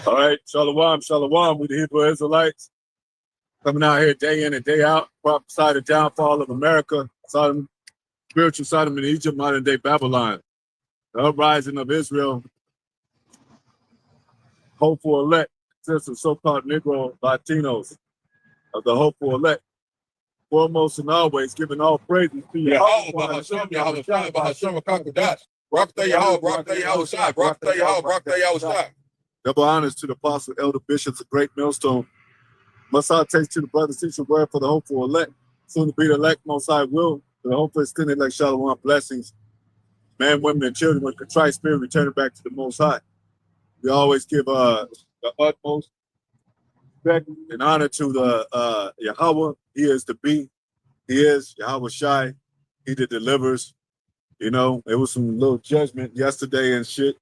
All right, Shalom, Shalom, we the Hebrew Israelites. Coming out here day in and day out, prophesy the downfall of America, Sodom, spiritual Sodom and Egypt, modern day Babylon. The uprising of Israel, hopeful elect, consists of so-called Negro Latinos of the hopeful elect. Foremost and always giving all praises to Yahawah, Bahasham, Yahawashi, Bahasham, Qadash. Rawchaa, Yahawah, Rawchaa, Yahawashi, Rawchaa, Yahawah, Rawchaa, Yahawashi. Double honors to the apostle, elder bishops, of great millstone. Must I taste to the brothers, teach the word for the hopeful elect. Soon to be the elect, most high will. For the hopeful extended like Shalom blessings. Men, women, and children with contrite spirit returning back to the most high. We always give the utmost respect and honor to the Yahawah. He is the be. He is Yahawashi. He that delivers. You know, there was some little judgment yesterday and shit.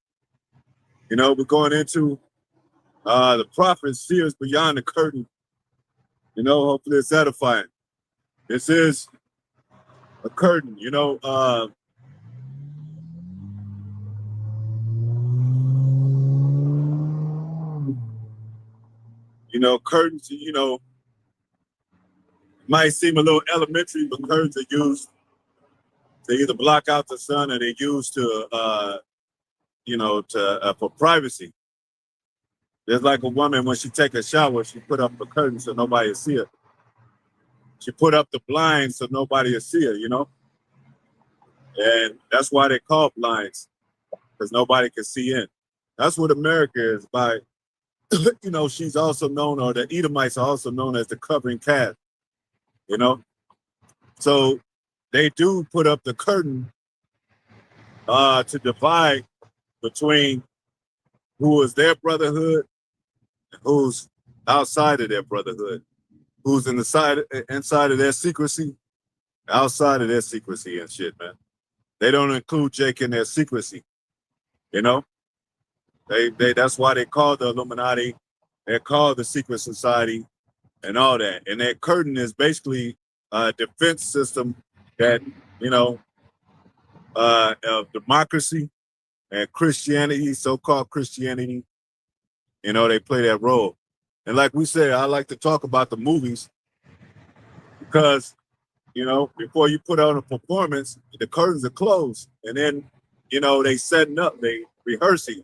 You know, we're going into the prophet Seers beyond the curtain. You know, hopefully it's edifying. This is a curtain, you know. You know, curtains, you know, might seem a little elementary, but curtains are used to either block out the sun or they're used to, you know, for privacy. There's like a woman, when she take a shower, she put up the curtain so nobody will see her. She put up the blinds so nobody will see her, you know? And that's why they call blinds, because nobody can see in. That's what America is by, you know, she's also known, or the Edomites are also known as the covering calf, you know? So they do put up the curtain to divide between who is their brotherhood and who's outside of their brotherhood, who's inside of their secrecy, outside of their secrecy and shit, man. They don't include Jake in their secrecy, you know? That's why they call the Illuminati, they're called the secret society and all that. And that curtain is basically a defense system that, you know, of democracy and Christianity, so-called Christianity, you know, they play that role. And like we said, I like to talk about the movies because, you know, before you put on a performance, the curtains are closed. And then, you know, they setting up, they rehearsing,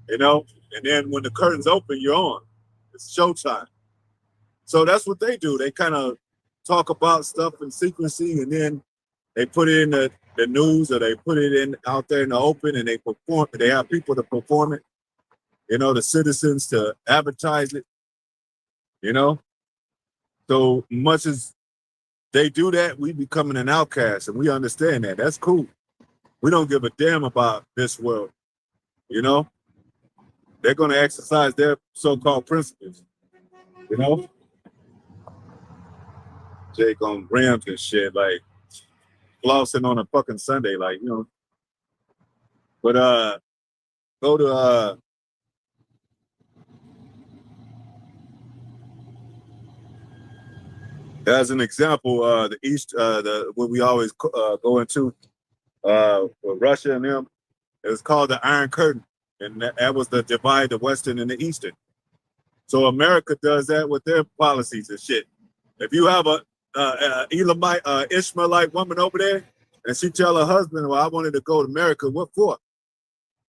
you know, and then when the curtains open, you're on. It's showtime. So that's what they do. They kind of talk about stuff in secrecy, and then they put it in the news, or they put it in out there in the open, and they perform. They have people to perform it, you know, the citizens to advertise it, you know. So much as they do that, we becoming an outcast, and we understand that. That's cool. We don't give a damn about this world, you know. They're going to exercise their so-called principles, you know. Jake on Rams and shit, like flossing on a fucking Sunday, like, you know. But go to as an example, the East, what we always go into with Russia and them, it was called the Iron Curtain, and that was the divide, the Western and the Eastern. So America does that with their policies and shit. If you have a Elamite, Ishmaelite woman over there, and she tell her husband, "Well, I wanted to go to America. What for?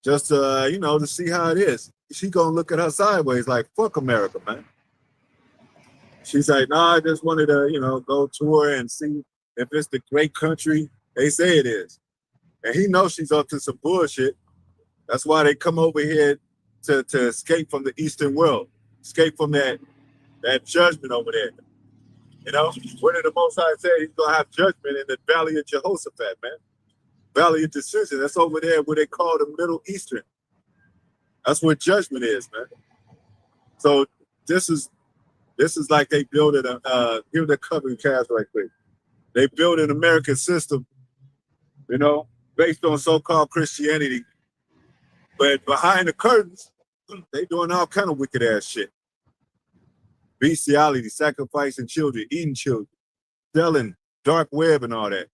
Just you know, to see how it is." She gonna look at her sideways like, "Fuck America, man." She's like, "Nah, I just wanted to, you know, go tour and see if it's the great country they say it is." And he knows she's up to some bullshit. That's why they come over here to escape from the Eastern world, escape from that judgment over there. You know, what did the Most High say? He's gonna have judgment in the Valley of Jehoshaphat, man. Valley of Decision. That's over there where they call the Middle Eastern. That's where judgment is, man. So this is like they build it. Give the covering cast right quick. They build an American system, you know, based on so-called Christianity, but behind the curtains, they doing all kind of wicked ass shit. Bestiality, sacrificing children, eating children, selling, dark web and all that.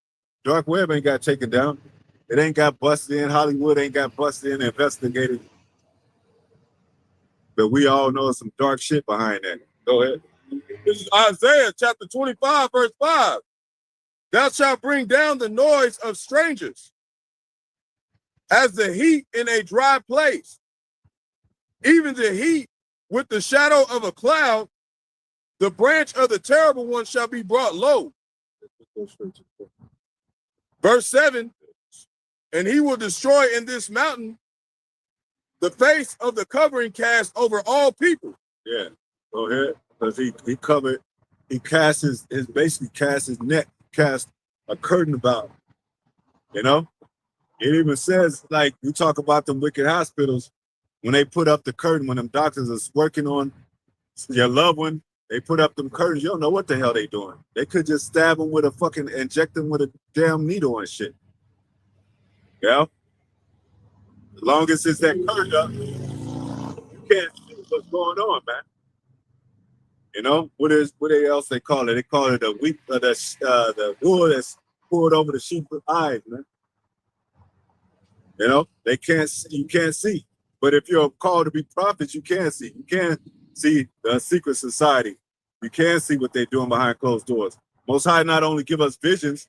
Dark web ain't got taken down. It ain't got busted in. Hollywood ain't got busted in and investigated. But we all know some dark shit behind that. Go ahead. This is Isaiah chapter 25, verse 5. Thou shalt bring down the noise of strangers as the heat in a dry place, even the heat with the shadow of a cloud. The branch of the terrible one shall be brought low. Verse 7, and he will destroy in this mountain the face of the covering cast over all people. Yeah, go ahead. Because he cast his basically cast his neck, cast a curtain about, you know? It even says, like, you talk about them wicked hospitals, when they put up the curtain, when them doctors is working on your loved one, they put up them curtains. You don't know what the hell they doing. They could just stab them with a fucking, inject them with a damn needle and shit. Yeah? As long as it's that curtain up, you can't see what's going on, man. You know, what else they call it? They call it the wool that's poured over the sheep's eyes, man. You know, you can't see. But if you're called to be prophets, you can see. You can see the secret society. You can see what they're doing behind closed doors. Most High not only give us visions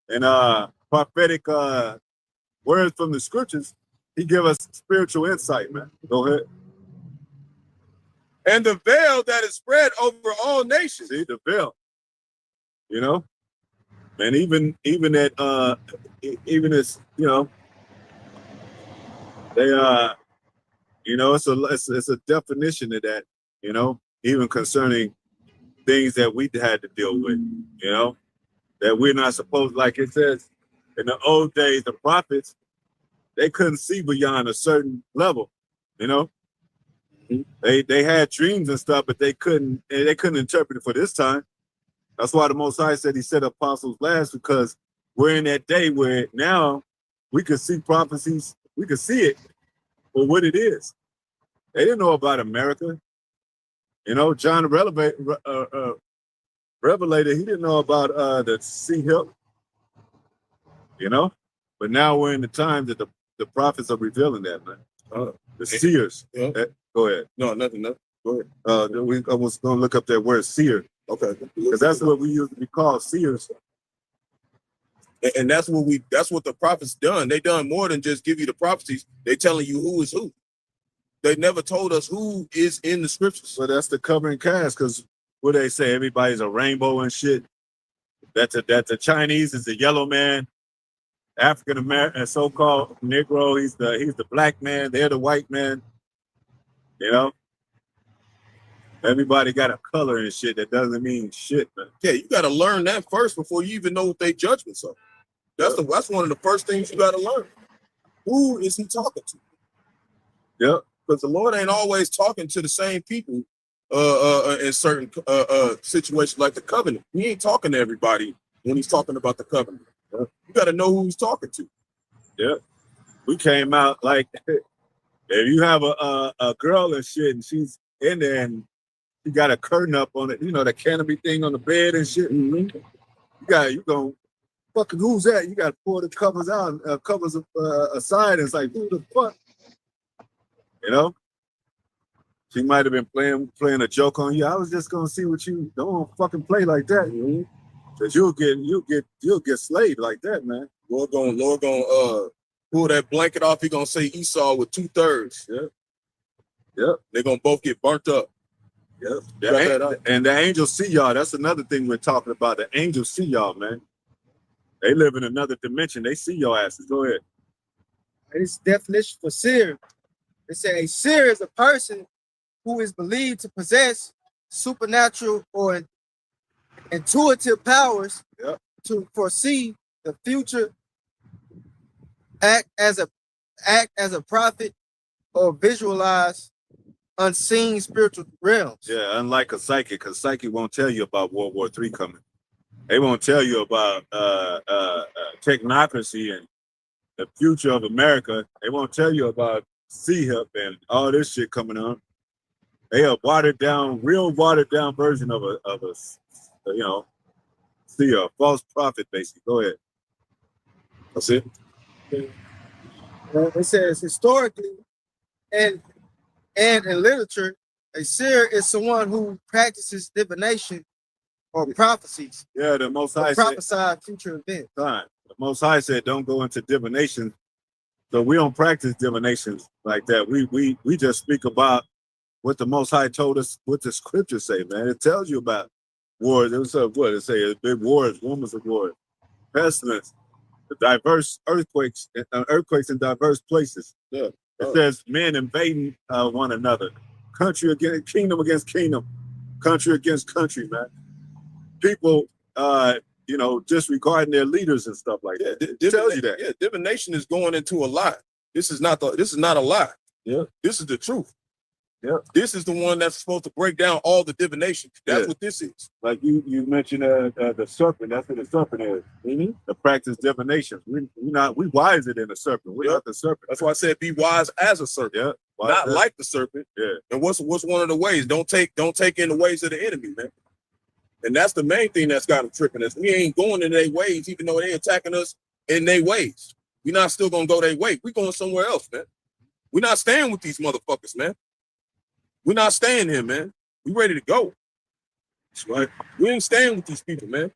and prophetic words from the scriptures, he give us spiritual insight, man. Go ahead. And the veil that is spread over all nations. See, the veil. You know? And even as, you know, they you know, it's a definition of that, you know, even concerning things that we had to deal with, you know, that we're not supposed, like it says in the old days, the prophets, they couldn't see beyond a certain level, you know. They had dreams and stuff, but they couldn't interpret it for this time. That's why the Most High said he set apostles last, because we're in that day where now we can see prophecies, we can see it for what it is. They didn't know about America. You know, John Revelator, he didn't know about the sea hill. You know, but now we're in the time that the prophets are revealing that, man. The seers. Yeah. Go ahead. No, nothing. Go ahead. I was going to look up that word seer. Okay. Because that's what we used to be called, seers. And that's what the prophets done. They done more than just give you the prophecies. They telling you who is who. They never told us who is in the scriptures. So that's the covering cast, because what they say, everybody's a rainbow and shit. That the Chinese is the yellow man, African American, so-called Negro, he's the black man, they're the white man. You know? Everybody got a color and shit. That doesn't mean shit, man. Yeah, you got to learn that first before you even know what their judgments are. That's one of the first things you got to learn. Who is he talking to? Yep. Because the Lord ain't always talking to the same people in certain situations like the covenant. He ain't talking to everybody when he's talking about the covenant. Yep. You got to know who he's talking to. Yeah. We came out like, if you have a girl and shit and she's in there and you got a curtain up on it, you know, the canopy thing on the bed and shit. Mm-hmm. You gonna fucking, who's that? You gotta pull the covers out, covers aside, and it's like, who the fuck? You know? She might have been playing a joke on you. I was just gonna see what you don't fucking play like that. Mm-hmm. Cause you'll get slayed like that, man. Lord gonna pull that blanket off. He gonna say Esau with 2/3. Yeah. Yep. They're gonna both get burnt up. Yep. And the angels see y'all. That's another thing we're talking about. The angels see y'all, man. They live in another dimension. They see your asses. Go ahead. It's definition for seer. They say a seer is a person who is believed to possess supernatural or intuitive powers to foresee the future, act as a prophet, or visualize unseen spiritual realms. Yeah, unlike a psychic, because psychic won't tell you about World War III coming. They won't tell you about technocracy and the future of America. They won't tell you about C-HIP and all this shit coming on. They are real watered down version of a you know, see a false prophet, basically. Go ahead. That's it. It says historically, and And in literature, a seer is someone who practices divination or prophecies, Yeah, the Most or High said, prophesy future events. the Most High said, don't go into divination. So we don't practice divinations like that. We just speak about what the Most High told us, what the scriptures say, man. It tells you about wars. It was what it say, big wars, rumors of wars, pestilence, the diverse earthquakes in diverse places. Yeah. It says men invading one another, country against kingdom against kingdom, country against country, man. People, disregarding their leaders and stuff like that. It tells you that. Yeah, divination is going into a lie. This is not a lie. Yeah. This is the truth. Yeah. This is the one that's supposed to break down all the divination. That's what this is. Like you mentioned the serpent. That's what the serpent is. Mm-hmm. The practice divination. We wiser than the serpent. We're not the serpent. That's why I said be wise as a serpent. Yeah. Not like the serpent. Yeah. And what's one of the ways? Don't take in the ways of the enemy, man. And that's the main thing that's got them tripping us. We ain't going in their ways, even though they attacking us in their ways. We're not still gonna go their way. We're going somewhere else, man. We're not staying with these motherfuckers, man. We're not staying here, man. We ready to go. That's right. We ain't staying with these people, man.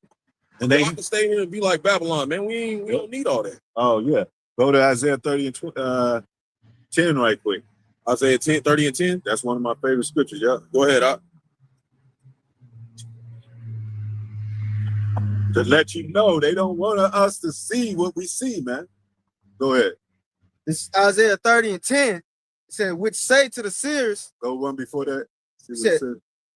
And they can stay here and be like Babylon, man. We don't need all that. Oh yeah. Go to Isaiah 30 and 10 right quick. Isaiah 10, 30 and 10. That's one of my favorite scriptures. Yeah. Go ahead, To let you know they don't want us to see what we see, man. Go ahead. This is Isaiah 30 and 10. It said, which say to the seers. Go one before that.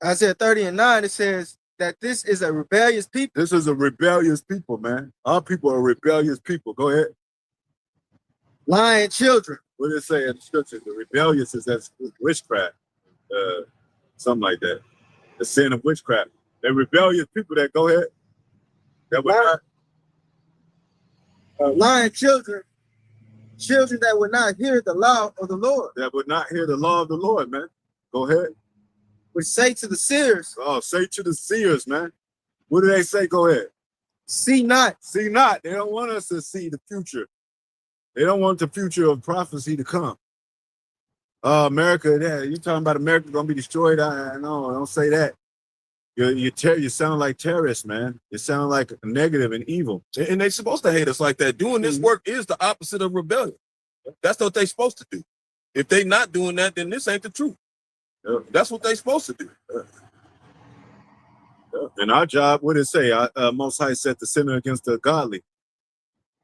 Isaiah 30 and 9, it says that this is a rebellious people. This is a rebellious people, man. Our people are rebellious people. Go ahead. Lying children. What did it say in the scripture? The rebellious is that witchcraft. Something like that. The sin of witchcraft. They're rebellious people that go ahead. That would not. Lying children. Children that would not hear the law of the Lord. That would not hear the law of the Lord, man. Go ahead. Which say to the seers. Oh, say to the seers, man. What do they say? Go ahead. See not. See not. They don't want us to see the future. They don't want the future of prophecy to come. America, you talking about America gonna be destroyed? No, don't say that. You sound like terrorists, man. You sound like negative and evil. And they're supposed to hate us like that. Doing this work is the opposite of rebellion. That's what they're supposed to do. If they're not doing that, then this ain't the truth. Yeah. That's what they're supposed to do. Yeah. And our job, what did it say? Most High set the sinner against the godly,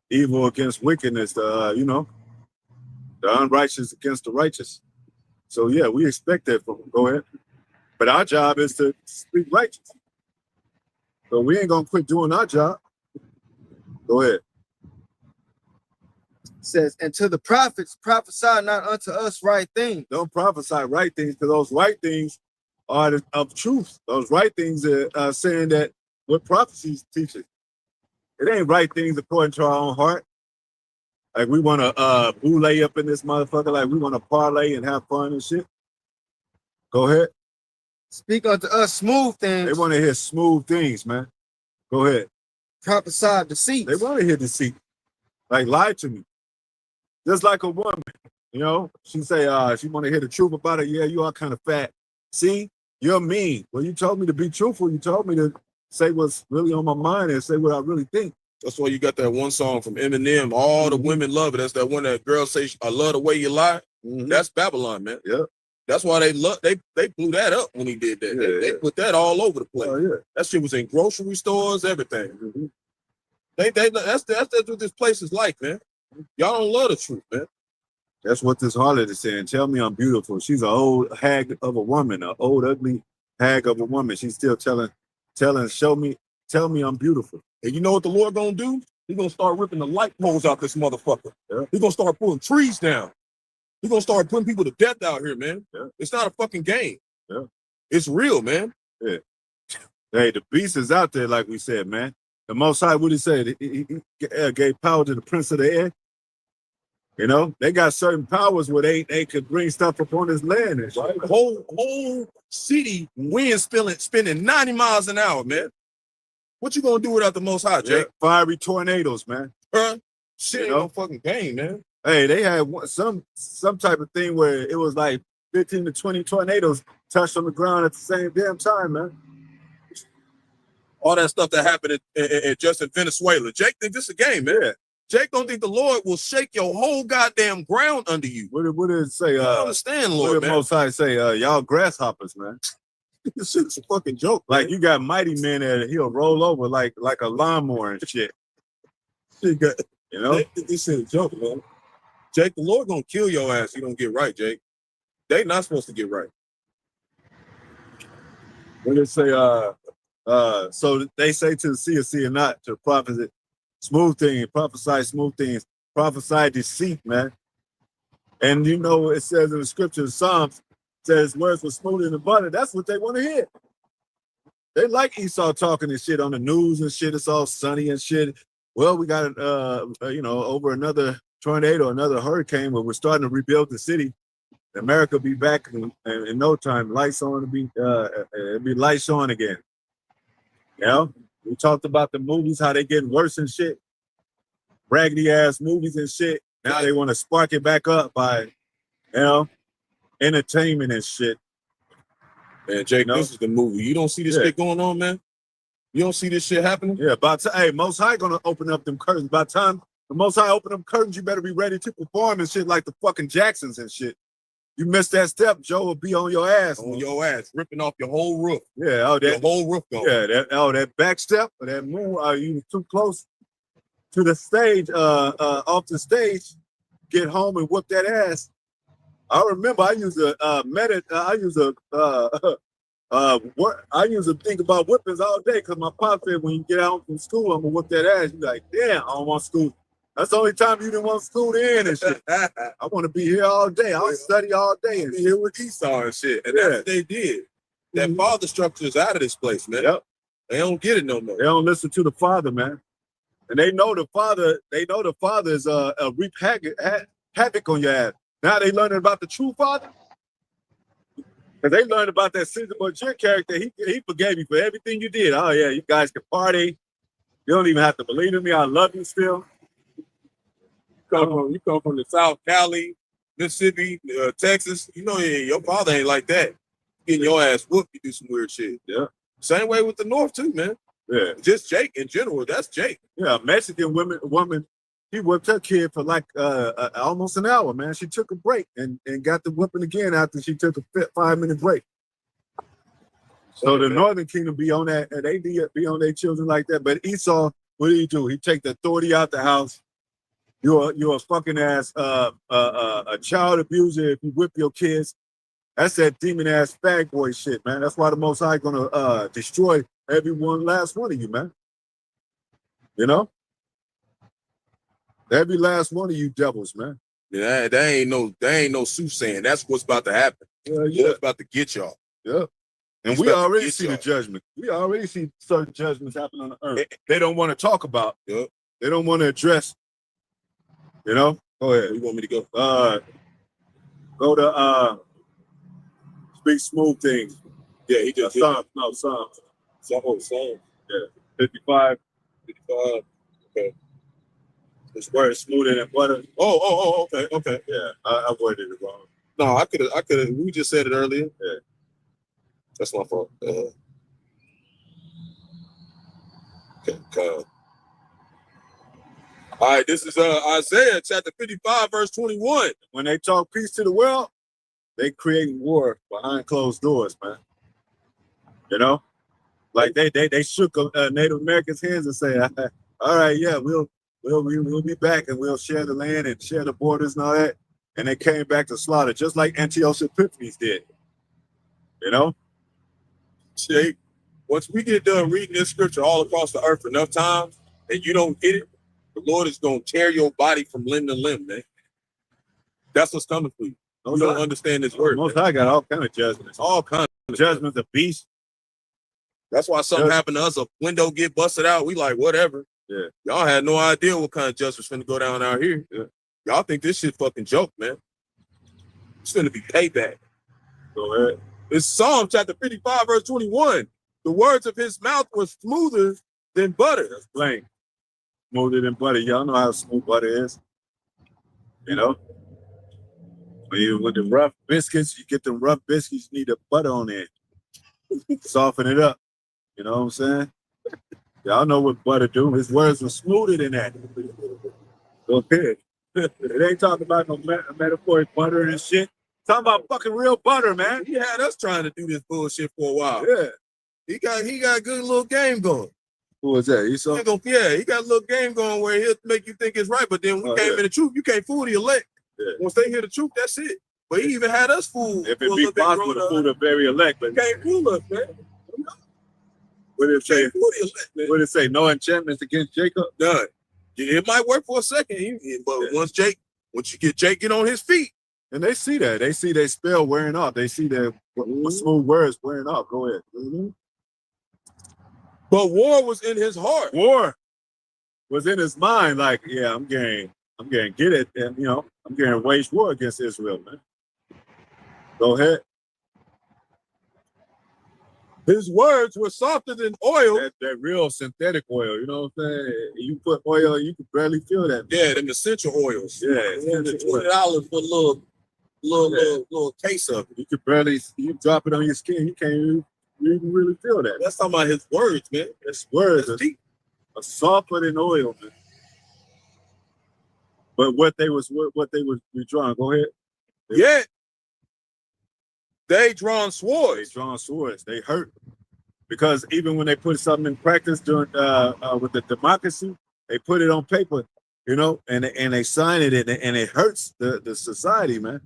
evil against wickedness, the unrighteous against the righteous. So yeah, we expect that from them. Go ahead. But our job is to speak righteous. So we ain't gonna quit doing our job. Go ahead. It says, and to the prophets prophesy not unto us right things. Don't prophesy right things, because those right things are of truth. Those right things are saying that what prophecies teach it. It ain't right things according to our own heart. Like we want to boule up in this motherfucker, like we want to parlay and have fun and shit. Go ahead. Speak unto us smooth things. They want to hear smooth things, man. Go ahead. Prophesy deceit. They want to hear deceit. Like, lie to me. Just like a woman, she say, she want to hear the truth about it. Yeah, you are kind of fat. See, you're mean. Well, you told me to be truthful. You told me to say what's really on my mind and say what I really think. That's why you got that one song from Eminem. All the women love it. That's that one that girl says, I love the way you lie. Mm-hmm. That's Babylon, man. Yeah. That's why they blew that up when he did that. Yeah, they put that all over the place. Oh, yeah. That shit was in grocery stores, everything. Mm-hmm. That's what this place is like, man. Y'all don't love the truth, man. That's what this harlot is saying. Tell me I'm beautiful. She's an old hag of a woman, an old ugly hag of a woman. She's still tell me I'm beautiful. And you know what the Lord gonna do? He's gonna start ripping the light poles out this motherfucker. Yeah. He's gonna start pulling trees down. He's gonna start putting people to death out here, man. Yeah. It's not a fucking game. Yeah. It's real, man. Yeah. Hey, the beast is out there, like we said, man. The Most High, what he said, he gave power to the prince of the air. They got certain powers where they could bring stuff upon this land. And right. Whole city wind spinning 90 miles an hour, man. What you gonna do without the Most High, Jake? Yeah, fiery tornadoes, man. Shit ain't no fucking game, man. Hey, they had some type of thing where it was like 15 to 20 tornadoes touched on the ground at the same damn time, man. All that stuff that happened just in Venezuela. Jake think this is a game, man. Yeah. Jake don't think the Lord will shake your whole goddamn ground under you. What did it say? I don't understand, What Lord, did man. Most High say? Y'all grasshoppers, man. This shit's a fucking joke. Like you got mighty men that he'll roll over like a lawnmower and shit. You know? This shit a joke, man. Jake, the Lord gonna kill your ass. You don't get right, Jake. They not supposed to get right. When they say, so they say to the seer, seer not, to the prophet, smooth things, prophesy smooth things, prophesy deceit, man. And you know, it says in the scripture, Psalms says words were smoother than butter. That's what they want to hear. They like Esau talking and shit on the news and shit. It's all sunny and shit. Well, we got, over another tornado, another hurricane, where we're starting to rebuild the city. America will be back in no time. Lights on to be, it'll be lights on again. You know, we talked about the movies, how they getting worse and shit. Raggedy ass movies and shit. Now they want to spark it back up by, entertainment and shit. Man, Jake, this is the movie. You don't see this shit going on, man? You don't see this shit happening? Yeah, Most High gonna open up them curtains. By the time the Most High open up curtains, you better be ready to perform and shit like the fucking Jacksons and shit. You miss that step, Joe will be on your ass. On your ass, ripping off your whole roof. Yeah, your whole roof gone. Yeah, that back step or that move, you too close to the stage, off the stage, get home and whoop that ass. I remember I used to think about whippings all day because my pop said when you get home from school, I'm gonna whoop that ass. You're like, damn, I don't want school. That's the only time you didn't want school to end and shit. I want to be here all day. I'll study all day and be here with Esau and shit. And that's what they did. That father structure is out of this place, man. Yep. They don't get it no more. They don't listen to the father, man. And they know the father. They know the father is reap havoc on your ass. Now they learning about the true father. Because they learned about that Caesar Borgia character. He forgave you for everything you did. Oh yeah, you guys can party. You don't even have to believe in me. I love you still. You come from the South, Cali, Mississippi, Texas. You know, your father ain't like that. Getting your ass whooped, you do some weird shit. Yeah. Same way with the North too, man. Yeah. Just Jake in general. That's Jake. Yeah, Mexican woman, she whipped her kid for like almost an hour, man. She took a break and got the whipping again after she took a 5-minute break. So the Northern Kingdom be on that, and they be on their children like that. But Esau, what do? He take the authority out the house. You're a fucking ass, a child abuser if you whip your kids. That's that demon ass fag boy shit, man. That's why the Most High gonna destroy every last one of you, man. You know, every last one of you devils, man. Yeah, that ain't no soothsaying. That's what's about to happen. Yeah. What's about to get y'all. Yeah. And we already see the judgment. We already see certain judgments happen on the earth. They don't want to talk about. Yep. They don't want to address. You know? Go ahead. You want me to go? Go to speak smooth things. Yeah, he just Psalms. Psalms. Yeah. 55. Okay. This word smoother than butter. Okay. Yeah, I worded it wrong. No, I could have. We just said it earlier. Yeah. That's my fault. Okay. All right, this is Isaiah chapter 55, verse 21. When they talk peace to the world, they create war behind closed doors, man. You know, like they shook Native Americans' hands and say, "All right, yeah, we'll be back and we'll share the land and share the borders and all that." And they came back to slaughter, just like Antiochus Epiphanes did. You know, Jake, once we get done reading this scripture all across the earth enough times, and you don't get it, the Lord is going to tear your body from limb to limb, man. That's what's coming for you. You don't understand this word. Most High got all kind of judgments. All kinds of judgments of beast. That's why something happened to us, a window get busted out. We like, whatever. Yeah. Y'all had no idea what kind of justice finna go down out here. Yeah. Y'all think this shit fucking joke, man. It's finna be payback. Go ahead. It's Psalm chapter 55, verse 21. The words of his mouth were smoother than butter. That's plain. Smoother than butter. Y'all know how smooth butter is. You know? With the rough biscuits, you get them rough biscuits, you need the butter on it. Soften it up. You know what I'm saying? Y'all know what butter do. His words are smoother than that. Go ahead. It ain't talking about no metaphoric butter and shit. Talking about fucking real butter, man. He had us trying to do this bullshit for a while. Yeah. He got a good little game going. Who was that? You saw? Yeah, he got a little game going where he'll make you think it's right, but then we came in the truth. You can't fool the elect. Yeah. Once they hear the truth, that's it. But he even had us fooled. If it be possible to fool the very elect, but can't fool us, man. What did it say? Fool the elect, man. What did it say? No enchantments against Jacob? None. It might work for a second, but once you get Jake on his feet, and they see that, they see their spell wearing off. They see their smooth words wearing off. Go ahead. But war was in his heart. War was in his mind. Like, yeah, I'm going to get it, and I'm going to wage war against Israel, man. Go ahead. His words were softer than oil. That real synthetic oil, you know what I'm saying? You put oil, you can barely feel that. Yeah, them essential oils. Yeah, $20 for a little case of it. You could barely, you drop it on your skin, you can't even really feel that. That's talking about his words, man. His words are softer than oil, man. But what they was withdrawing, go ahead. Yet they drawn swords. They hurt. Because even when they put something in practice during with the democracy, they put it on paper, and they sign it, and it hurts the society, man.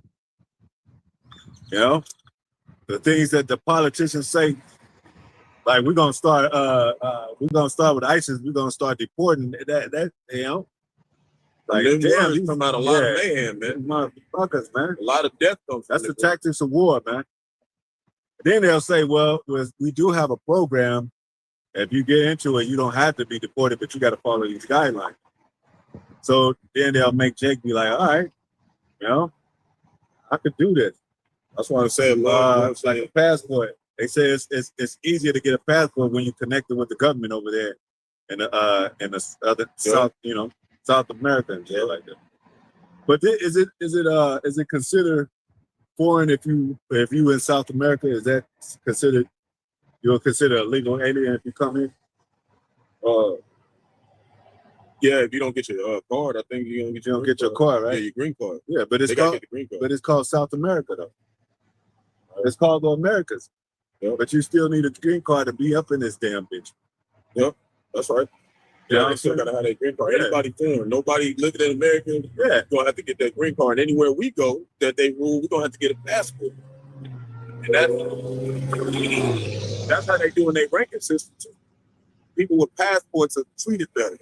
The things that the politicians say, like we're gonna start with ISIS, we're gonna start deporting that. Like, damn, you come out a lot of mayhem, man. Motherfuckers, man. A lot of death comes. That's the tactics of war, man. Then they'll say, well, we do have a program. If you get into it, you don't have to be deported, but you got to follow these guidelines. So then they'll make Jake be like, all right, I could do this. That's why I said, it's like a passport. They say it's easier to get a passport when you connect it with the government over there in the other South America and shit like that. But is it considered foreign if you in South America? Is that considered, you're considered a legal alien if you come in? Yeah, if you don't get your card, I think you don't get your card, right? Yeah, your green card. Yeah, but it's called South America though. It's called the Americas. Yep. But you still need a green card to be up in this damn bitch. Yep, that's right. Yeah, they still gotta have that green card. Anybody foreign, nobody living in America, gonna have to get that green card. And anywhere we go that they rule, we're gonna have to get a passport. And that's how they do in their ranking system too. People with passports are treated better in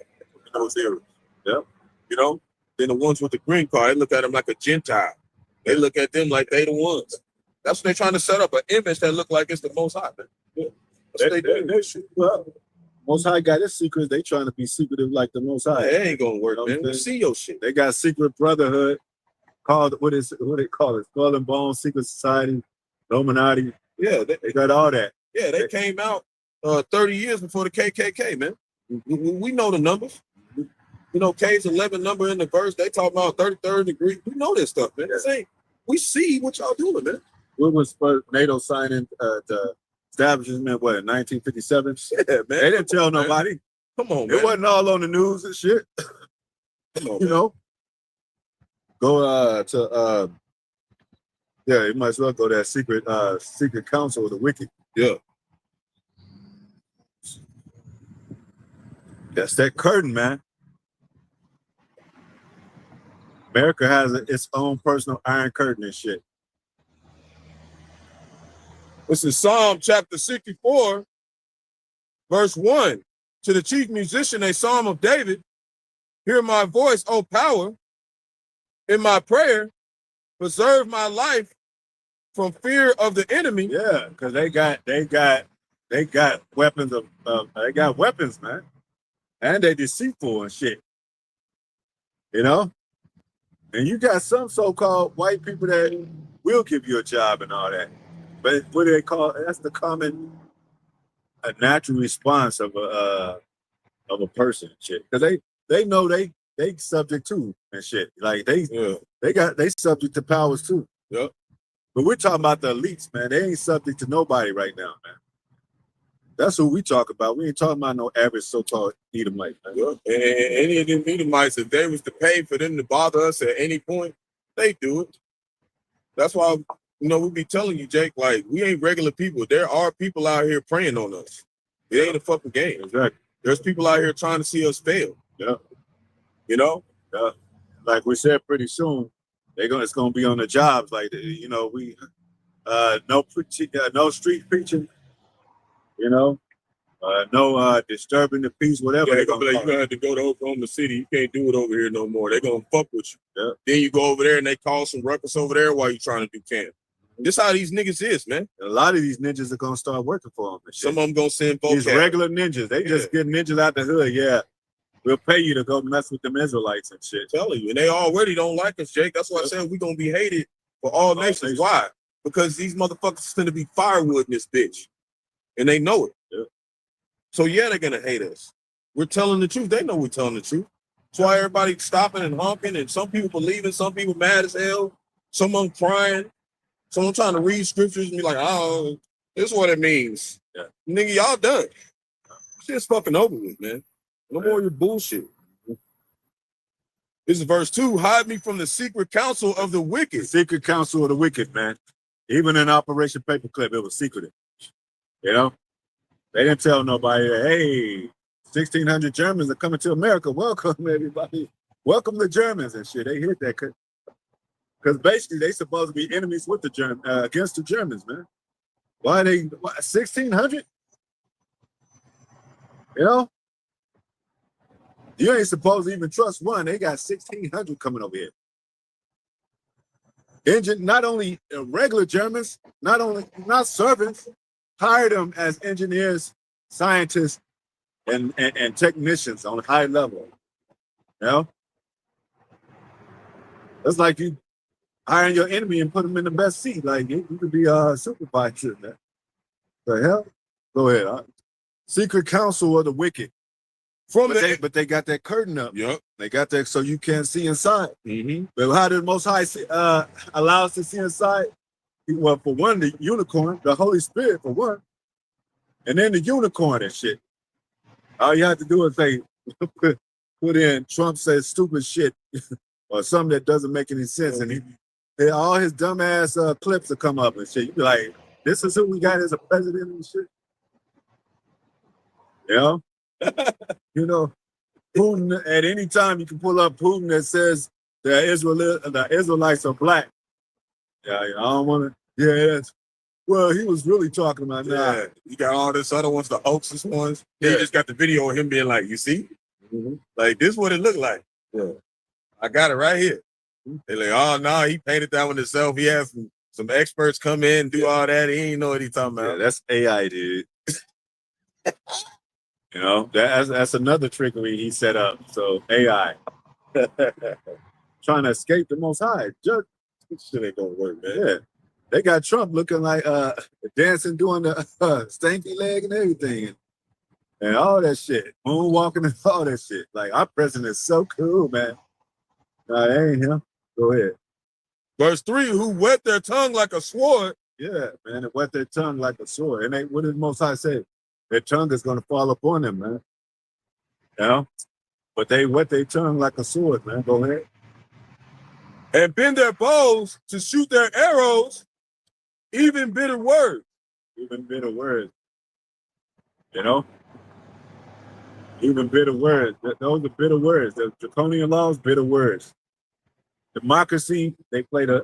those areas. Yeah. Then the ones with the green card, they look at them like a Gentile. They look at them like they the ones. That's what they're trying to set up, an image that look like it's the Most High. Yeah. That's what they do. Well, Most High got his secrets. They trying to be secretive like the Most High. It ain't gonna work, man. We see your shit. They got secret brotherhood called what they call it? Skull and Bones, Secret Society, Illuminati. Yeah, they got all that. Yeah, they came out 30 years before the KKK, man. We know the numbers. K's 11 number in the verse. They talk about 33rd degree. We know this stuff, man. We see what y'all doing, man. What was NATO signing the establishment? What, in 1957? Yeah, man. They didn't tell nobody. Come on, man. It wasn't all on the news and shit. Come on, Go to you might as well go to that secret council of the wicked. Yeah. That's that curtain, man. America has its own personal iron curtain and shit. This is Psalm chapter 64, verse 1. To the chief musician, a psalm of David. Hear my voice, O power, in my prayer. Preserve my life from fear of the enemy. Yeah, because they got weapons they got weapons, man. And they deceitful and shit. And you got some so-called white people that will give you a job and all that. But what do they call it? That's the common, a natural response of a person and shit. Because they know they subject to and shit. Like they subject to powers too. Yep. But we're talking about the elites, man. They ain't subject to nobody right now, man. That's who we talk about. We ain't talking about no average so-called Edomite, man. Yep. And any of them Edomites, if they was to pay for them to bother us at any point, they do it. That's why, we be telling you, Jake, like, we ain't regular people. There are people out here preying on us. It ain't a fucking game. Exactly. There's people out here trying to see us fail. Yeah. Yeah. Like we said, pretty soon, it's gonna be on the jobs. Like, we no street preaching, no disturbing the peace, whatever. Yeah, they're gonna be like, you're gonna have to go to Oklahoma City. You can't do it over here no more. They're gonna fuck with you. Yeah. Then you go over there and they call some ruckus over there while you're trying to do camp. This how these niggas is, man. A lot of these ninjas are gonna start working for them. Some of them gonna send vocab. These regular ninjas, they just get ninjas out the hood. Yeah, we'll pay you to go mess with them Israelites and shit. Telling you, and they already don't like us, Jake. That's why I said we're gonna be hated for all nations. Why? Because these motherfuckers tend to be firewood in this bitch, and they know it. Yeah. So yeah, they're gonna hate us. We're telling the truth. They know we're telling the truth. That's why everybody's stopping and honking, and some people believing, some people mad as hell, some of them crying, some of them trying to read scriptures and be like, oh, this is what it means. Yeah. Nigga, y'all done. Shit's fucking over with, man. No more of your bullshit. This is verse 2. Hide me from the secret counsel of the wicked. The secret counsel of the wicked, man. Even in Operation Paperclip, it was secretive. They didn't tell nobody, hey, 1,600 Germans are coming to America. Welcome, everybody. Welcome the Germans and shit. They hit that because basically they supposed to be enemies with the against the Germans, man. Why are they 1,600? You ain't supposed to even trust one. They got 1,600 coming over here. Not only regular Germans, not servants, hire them as engineers, scientists, and technicians on a high level. That's like you hiring your enemy and put them in the best seat. Like you could be a supervisor. Man. The hell? Go ahead. Secret counsel of the wicked. But they got that curtain up. Yep. They got that so you can't see inside. Mm-hmm. But how did the Most High allow us to see inside? Well, for one, the unicorn, the Holy Spirit, for one. And then the unicorn and shit. All you have to do is say, put in Trump says stupid shit or something that doesn't make any sense. And all his dumbass clips will come up and shit. You be like, this is who we got as a president and shit. Putin, at any time you can pull up Putin that says the Israelites are black. Yeah, I don't want to. Yeah, well, he was really talking about that. Yeah, you got all this other ones, the hoaxes ones. Yeah. You just got the video of him being like, you see? Mm-hmm. Like, this is what it looked like. Yeah. I got it right here. They're like, oh, no, he painted that one himself. He had some experts come in and do all that. He ain't know what he talking about. Yeah, that's AI, dude. That's another trickery he set up. So AI. Trying to escape the Most High. Just shit ain't gonna work, man. Yeah. They got Trump looking like dancing, doing the stanky leg and everything. And all that shit. Moonwalking and all that shit. Like, our president is so cool, man. Nah, that ain't him. Go ahead. Verse 3, who wet their tongue like a sword. Yeah, man, it wet their tongue like a sword. And what did the Most High say? Their tongue is going to fall upon them, man. But they wet their tongue like a sword, man. Go ahead. And bend their bows to shoot their arrows, even bitter words. Even bitter words. Even bitter words. Those are bitter words. The draconian laws, bitter words. Democracy, they play the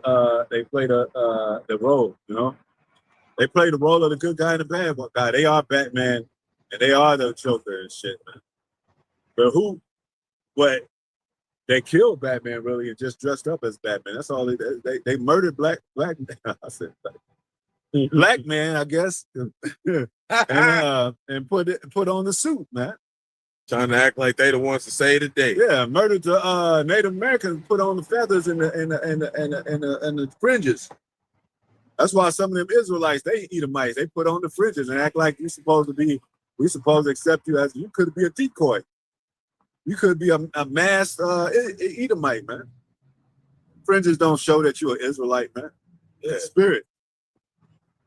role, They play the role of the good guy and the bad guy. They are Batman and they are the Joker and shit, man. But they killed Batman really and just dressed up as Batman. That's all they murdered black man. I said black man, I guess. and put on the suit, man. Trying to act like they the ones to save the day. Yeah, murdered the Native Americans, put on the feathers and the fringes. That's why some of them Israelites, they Edomites, they put on the fringes and act like we supposed to accept you as you could be a decoy. You could be a masked Edomite, man. Fringes don't show that you're an Israelite, man. Yeah. Spirit.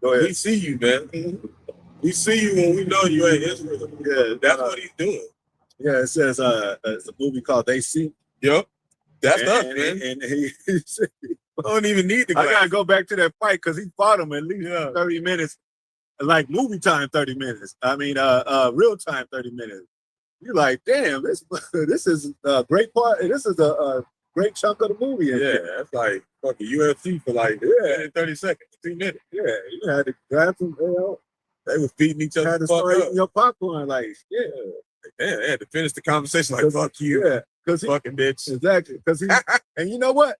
Go ahead. We see you, man. We see you when we know you ain't Israel. Yeah, That's what he's doing. Yeah, it says it's a movie called They See. Yep. That's and, us, and, man. And he said, I don't even need the I gotta go back to that fight because he fought him at least 30 minutes, like movie time 30 minutes. I mean, real time 30 minutes. You're like, damn, this is a great part. This is a great chunk of the movie. Yeah, that's like fucking UFC for like 30 seconds, 2 minutes. Yeah, you had to grab some. They were feeding each other. Had to start eating your popcorn, like Damn, they had to finish the conversation like fuck you, because fucking bitch. Exactly, because he and you know what?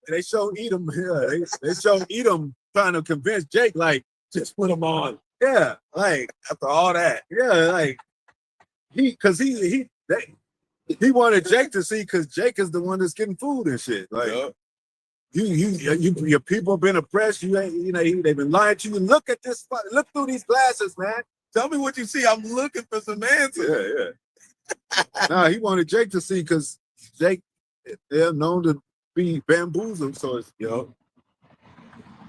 They showed Edom. Yeah, they showed Edom trying to convince Jake, like, just put him on. Yeah, like after all that. Yeah, like he wanted Jake to see because Jake is the one that's getting food and shit. Like your people been oppressed. They've been lying to you. Look at this. Look through these glasses, man. Tell me what you see. I'm looking for some answers. Yeah. Nah, he wanted Jake to see because Jake, they're known to be bamboozled. So it's,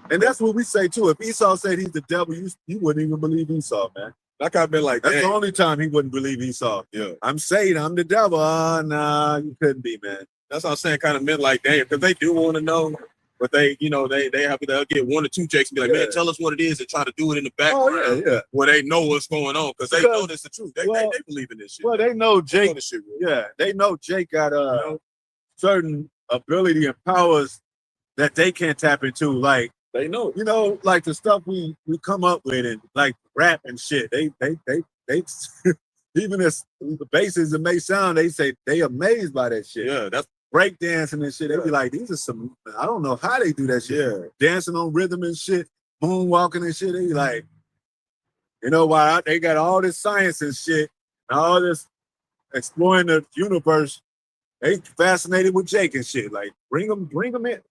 and that's what we say too. If Esau said he's the devil, you wouldn't even believe Esau, man. Like I've been like, that's the only time he wouldn't believe Esau. Yeah. I'm saying I'm the devil. Nah, you couldn't be, man. That's what I'm saying. Kind of meant like, damn, because they do want to know. But they'll get 1 or 2 Jakes and be like, man, tell us what it is and try to do it in the background where they know what's going on because they know this is the truth. They believe in this shit. Well, they know Jake. They know Jake got certain ability and powers that they can't tap into. Like they know, like the stuff we come up with and like rap and shit. They even as the bases it may sound, they say they amazed by that shit. Yeah, that's break dancing and shit. They be like, these are some, I don't know how they do that shit. Yeah. Dancing on rhythm and shit, moonwalking and shit. They be like, why they got all this science and shit, and all this exploring the universe. They fascinated with Jake and shit. Like, bring them in.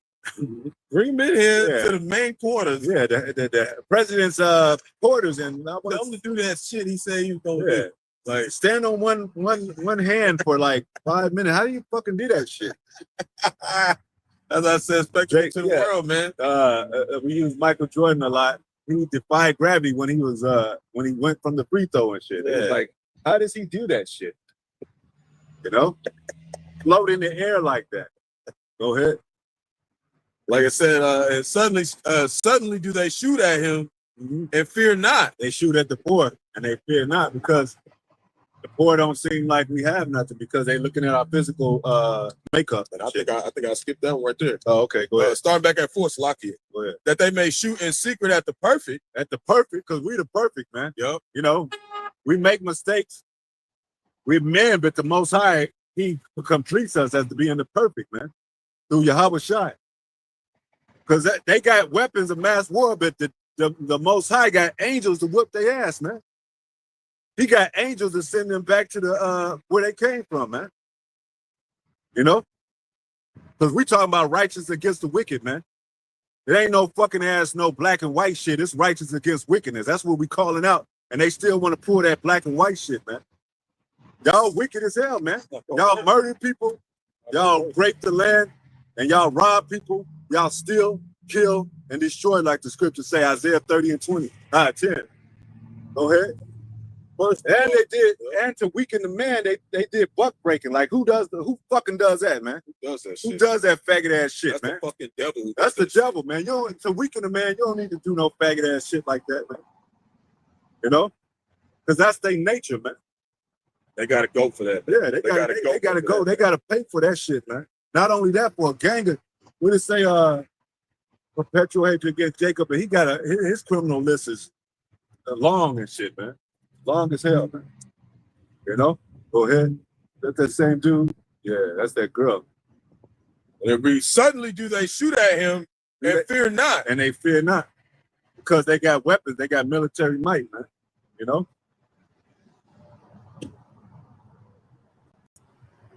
Bring him in here to the main quarters. Yeah, the president's quarters, and tell him to do that shit he said he was gonna do. Like stand on one hand for like 5 minutes. How do you fucking do that shit? As I said, spectrum to the world, man. We use Michael Jordan a lot. He defied gravity when he went from the free throw and shit. It was like, how does he do that shit? Float in the air like that. Go ahead. Like I said, and suddenly do they shoot at him and fear not. They shoot at the poor and they fear not because the poor don't seem like we have nothing because they looking at our physical makeup. And I think I skipped that one right there. Oh, okay, go ahead. Start back at 4, Salakia. Go ahead. That they may shoot in secret at the perfect. At the perfect, because we the perfect, man. Yep. We make mistakes. We're men, but the Most High, He completes us as to being the perfect, man. Through Yahawashi. Because they got weapons of mass war, but the Most High got angels to whoop their ass, man. He got angels to send them back to the where they came from, man. Because we talking about righteous against the wicked, man. It ain't no fucking ass, no black and white shit. It's righteous against wickedness. That's what we calling out. And they still want to pull that black and white shit, man. Y'all wicked as hell, man. Y'all murder people. Y'all rape the land. And y'all rob people. Y'all steal, kill, and destroy like the scriptures say, Isaiah 30 and 10. Go ahead. And they did, and to weaken the man, they did buck breaking. Like who fucking does that, man? Who does that shit? Who does that faggot ass shit, That's man? The fucking devil. That's the devil, man. To weaken the man, you don't need to do no faggot ass shit like that, man. Because that's their nature, man. They gotta go for that. Yeah, they gotta go. They gotta pay for that shit, man. Not only that, for a gang of, what did it say, perpetual hatred against Jacob, and he got his criminal list is long and shit, man. Long as hell, man. Go ahead. That's that same dude. Yeah, that's that girl. And suddenly do they shoot at him and fear not. And they fear not. Because they got weapons, they got military might, man.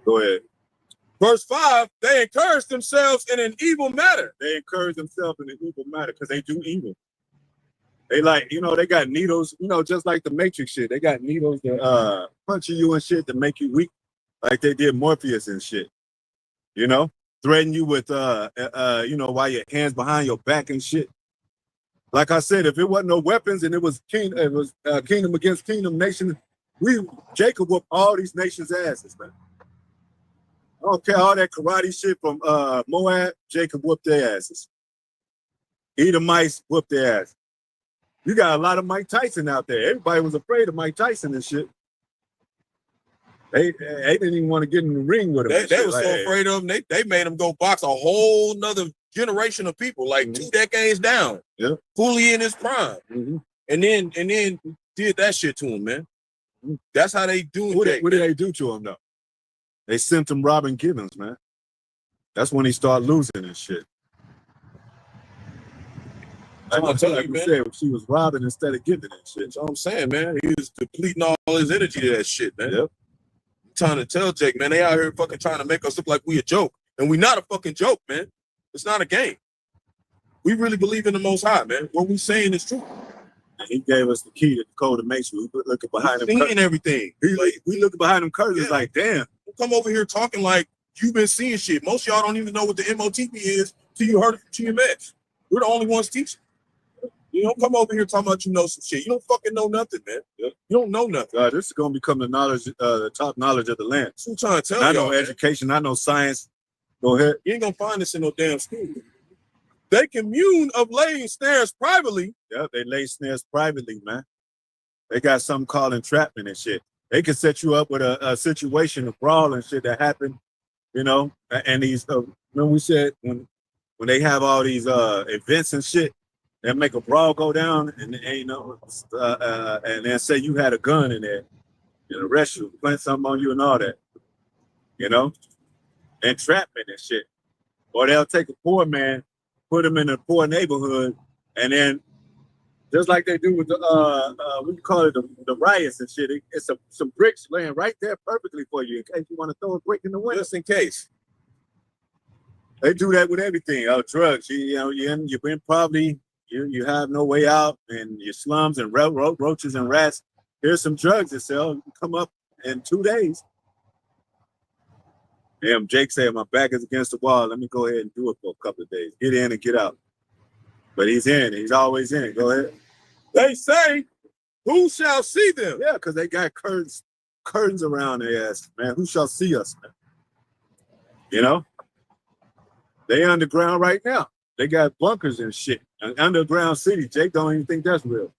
Go ahead. Verse 5, they encourage themselves in an evil matter. They encourage themselves in an evil matter because they do evil. They they got needles, just like the Matrix shit. They got needles that punch you and shit to make you weak, like they did Morpheus and shit. threaten you with you know, while your hands behind your back and shit. Like I said, if it wasn't no weapons and it was kingdom against kingdom, nation, Jacob whooped all these nations' asses, man. I don't care all that karate shit from Moab, Jacob whooped their asses. Edomites whooped their ass. You got a lot of Mike Tyson out there. Everybody was afraid of Mike Tyson and shit. They didn't even want to get in the ring with him. They were so afraid of him. They made him go box a whole nother generation of people, like 2 decades down. Yeah. Fully in his prime. And then did that shit to him, man. That's how they do it. What did they do to him though? They sent him Robin Gibbons, man. That's when he started losing and shit. I'm telling you, man. Said, she was robbing instead of giving and shit. That's what I'm saying, man. He was depleting all his energy to that shit, man. Yep. I'm trying to tell Jake, man, they out here fucking trying to make us look like we a joke. And we not a fucking joke, man. It's not a game. We really believe in the Most High, man. What we saying is true. And he gave us the key to the code of Mason. We looking behind him. Seeing everything. We looking behind them curtains like, damn. Come over here talking like you've been seeing shit. Most of y'all don't even know what the MOTP is till you heard it from GMS. We're the only ones teaching. You don't come over here talking about you know some shit. You don't fucking know nothing, man. You don't know nothing. This is gonna become the knowledge, the top knowledge of the land. That's what I'm trying to tell you. I know education, I know science. Go ahead. You ain't gonna find this in no damn school. They commune of laying snares privately. Yeah, they lay snares privately, man. They got something called entrapment and shit. They can set you up with a situation, a brawl and shit that happened, you know. And these, remember we said when they have all these events and shit, they make a brawl go down, and you know, and then say you had a gun in there, and arrest you, plant something on you, and all that, you know, entrapment and shit. Or they'll take a poor man, put him in a poor neighborhood, and then just like they do with the what you call it, the riots and shit. It's some bricks laying right there perfectly for you in case you want to throw a brick in the window. Just in case. They do that with everything. Drugs. You've been probably. You have no way out in your slums and roaches and rats. Here's some drugs that sell. You come up in 2 days. Damn, Jake said my back is against the wall. Let me go ahead and do it for a couple of days. Get in and get out. But he's in. He's always in. Go ahead. They say, who shall see them? Yeah, because they got curtains around their ass, man. Who shall see us, man? You know? They underground right now. They got bunkers and shit. An underground city. Jake don't even think that's real.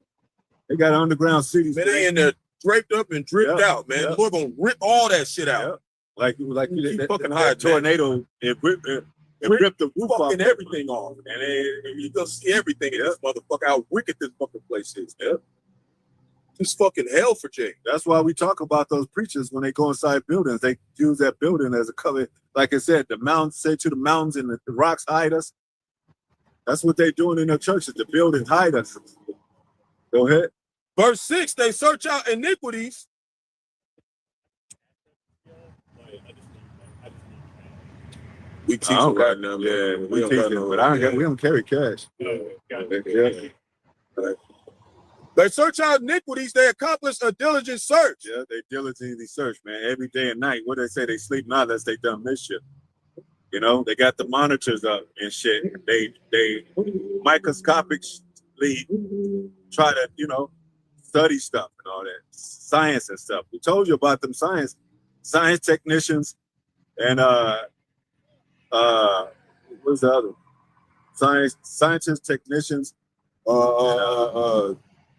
They got underground cities. Man, they in there draped up and dripped out, man. The Lord gonna rip all that shit out. Like that fucking high tornado. It ripped the roof off. Fucking everything off. And you gonna see everything in this motherfucker, how wicked this fucking place is. Yeah. It's fucking hell for Jake. That's why we talk about those preachers when they go inside buildings. They use that building as a cover. Like I said, the mountains say to the mountains and the rocks hide us. That's what they're doing in their churches. The buildings hide us. Go ahead. Verse 6, they search out iniquities. We teach right now, man. Yeah, we teach it, but we don't carry cash. They search out iniquities. They accomplish a diligent search. Yeah, they diligently search, man, every day and night. What they say, they sleep not unless they done mischief. You know, they got the monitors up and shit. They microscopically try to, you know, study stuff and all that, science and stuff. We told you about them science technicians and what's the other? Scientists, technicians,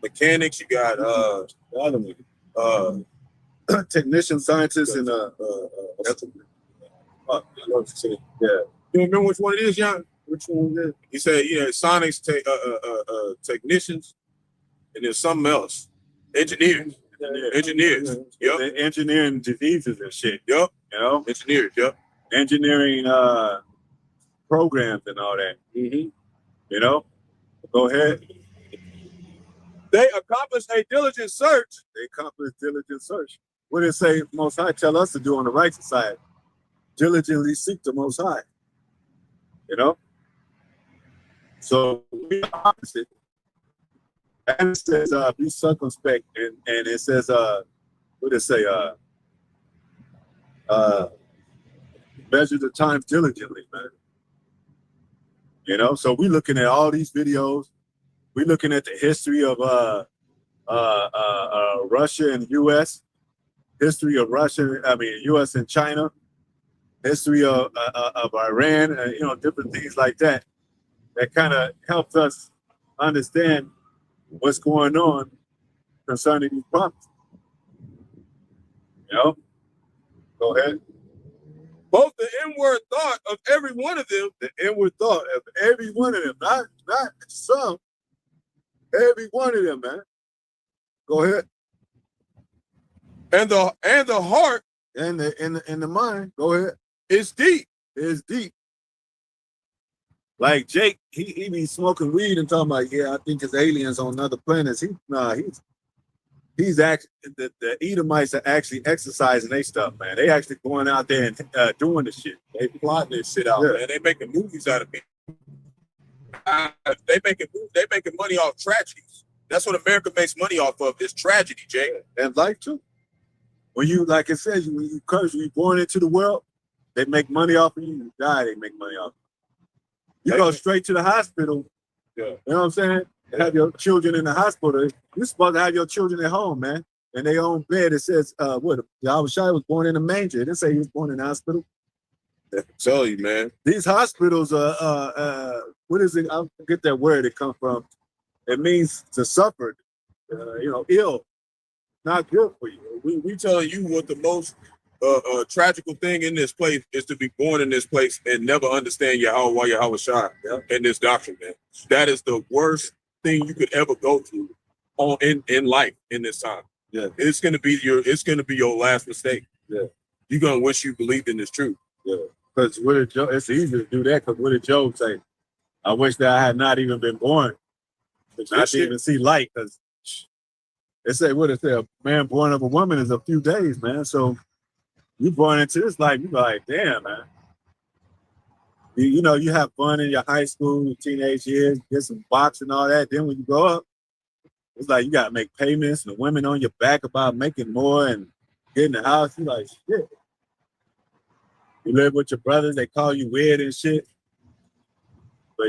mechanics. You got the other one, technicians, scientists, and yeah. You remember which one it is, John? Which one is it? He said, sonics, technicians, and there's something else. Engineers. Yep. Engineering diseases and shit. Yep. You know? Engineers, yep. Engineering programs and all that. Mm-hmm. You know? Go ahead. They accomplish a diligent search. What did it say Most High tell us to do on the righteous side? Diligently seek the Most High. You know? So we opposite. And it says be circumspect, and it says what did it say? measure the time diligently, man. You know, so we're looking at all these videos. We're looking at the history of Russia and U.S., history of U.S. and China, history of Iran, and, you know, different things like that. That kind of helps us understand what's going on concerning these prophets. You know? Go ahead. Both the inward thought of every one of them, The inward thought of every one of them, not some, every one of them, man. Go ahead. and the heart And the mind, go ahead. is deep. It's deep. Like Jake, he be smoking weed and talking about, yeah, I think it's aliens on other planets. He's actually the Edomites are actually exercising their stuff, man. They actually going out there and doing the shit. They plotting this shit out, man. They making movies out of it. They making money off tragedies. That's what America makes money off of, is tragedy, Jay. And life too. When you, like I said, when you curse, when you're born into the world, they make money off of you. You die, they make money off of you. You go straight to the hospital. Yeah. You know what I'm saying? And have your children in the hospital. You're supposed to have your children at home, man. And they own bed. It says, Yahawashi was born in a manger. It didn't say he was born in the hospital. I tell you, man. These hospitals what is it? I forget that word it comes from. It means to suffer, ill, not good for you. We telling you what the most tragical thing in this place is, to be born in this place and never understand Yahawah, Yahawashi, and this doctrine, man. That is the worst thing you could ever go through in life in this time. Yeah. It's gonna be your last mistake. Yeah. You're gonna wish you believed in this truth. Yeah. Because it's easy to do that, because what did Job say? I wish that I had not even been born. Not to even see light, because they say, what it say, a man born of a woman is a few days, man. So you born into this life, you like, damn, man. You have fun in your high school, your teenage years, get some boxing and all that. Then when you grow up, it's like you got to make payments, and the women on your back about making more and getting the house. You like, shit. You live with your brothers, they call you weird and shit. But,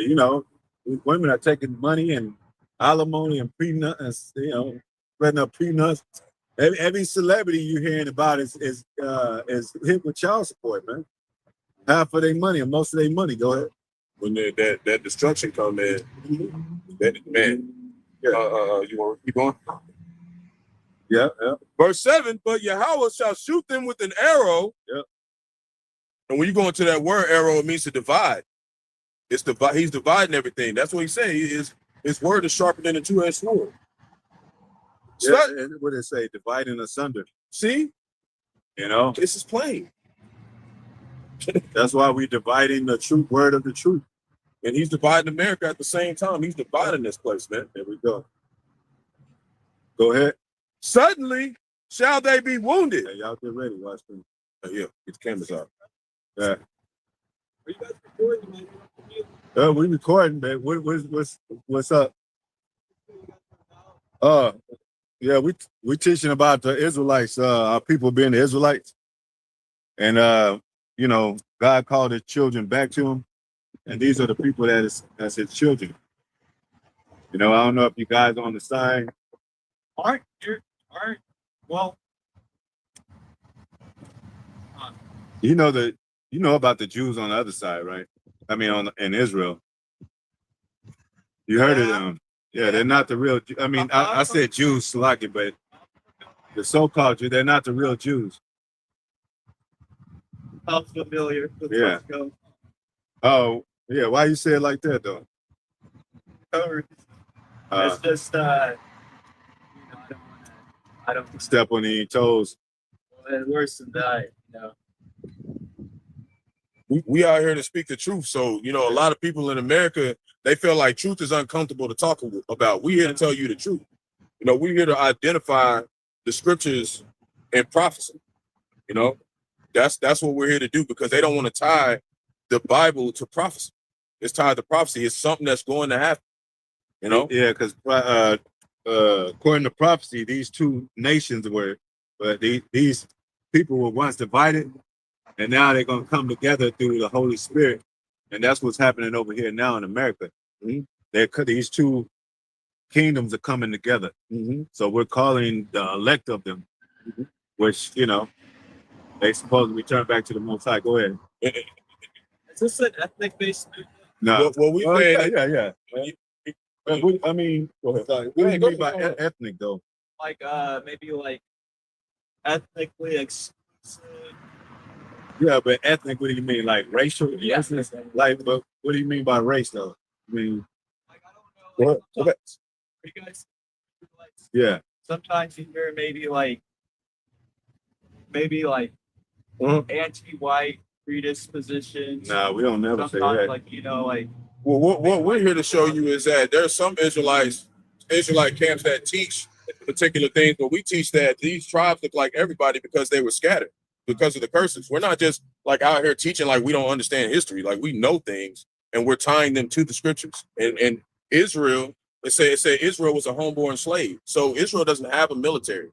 women are taking money and alimony and peanuts, spreading up peanuts. Every celebrity you're hearing about is hit with child support, man. Half of their money, or most of their money. Go ahead. When that destruction come in, man. Yeah. You want to keep going? Yeah. Verse 7, but Yahawah shall shoot them with an arrow. Yep. And when you go into that word arrow, it means to divide. He's dividing everything. That's what he's saying. His word is sharper than a two-edged sword. Yeah, and what did it say? Dividing asunder. See? This is plain. That's why we're dividing the true word of the truth. And he's dividing America at the same time. He's dividing this place, man. There we go. Go ahead. Suddenly shall they be wounded. Hey, y'all get ready. Watch me. Yeah, get the cameras out. Yeah. Are you guys recording, man? We recording, man. What's up? Yeah, we teaching about the Israelites, our people being the Israelites. And God called his children back to him. And these are the people that's his children. I don't know if you guys are on the side. All right. Well, You know about the Jews on the other side, right? I mean, in Israel. You heard of them. Yeah, they're not the real. I mean, I said Jews, Slaki, but the so-called Jews, they're not the real Jews. sounds familiar. Yeah. Oh, yeah. Why you say it like that, though? It's just, I don't Step on any toes. well, worse than that, We out here to speak the truth. So, a lot of people in America, they feel like truth is uncomfortable to talk about. We here to tell you the truth. We're here to identify the scriptures and prophecy. That's what we're here to do, because they don't want to tie the Bible to prophecy. It's tied to prophecy. It's something that's going to happen. Yeah, because according to prophecy, these two nations were, but these people were once divided, and now they're gonna come together through the Holy Spirit, and that's what's happening over here now in America. These two kingdoms are coming together. So we're calling the elect of them, which they supposedly turn back to the Most High. Go ahead. Is this an ethnic-based movement? No. Well, we saying yeah. I mean, go ahead. What do you mean by ethnic, though? Like, maybe like ethnically exclusive. Yeah, but ethnic, what do you mean? Like racial? Yeah. Like, but what do you mean by race, though? I mean, Like, I don't know. Like, okay. you guys, like, yeah. sometimes you hear maybe like anti-white predispositions. Nah, we don't never say Sometimes, that. like, like. Well, what we're here to show you is that there's some Israelite camps that teach particular things, but we teach that these tribes look like everybody because they were scattered because of the curses. We're not just like out here teaching like we don't understand history, like we know things and we're tying them to the scriptures. And Israel, it say Israel was a homeborn slave, so Israel doesn't have a military.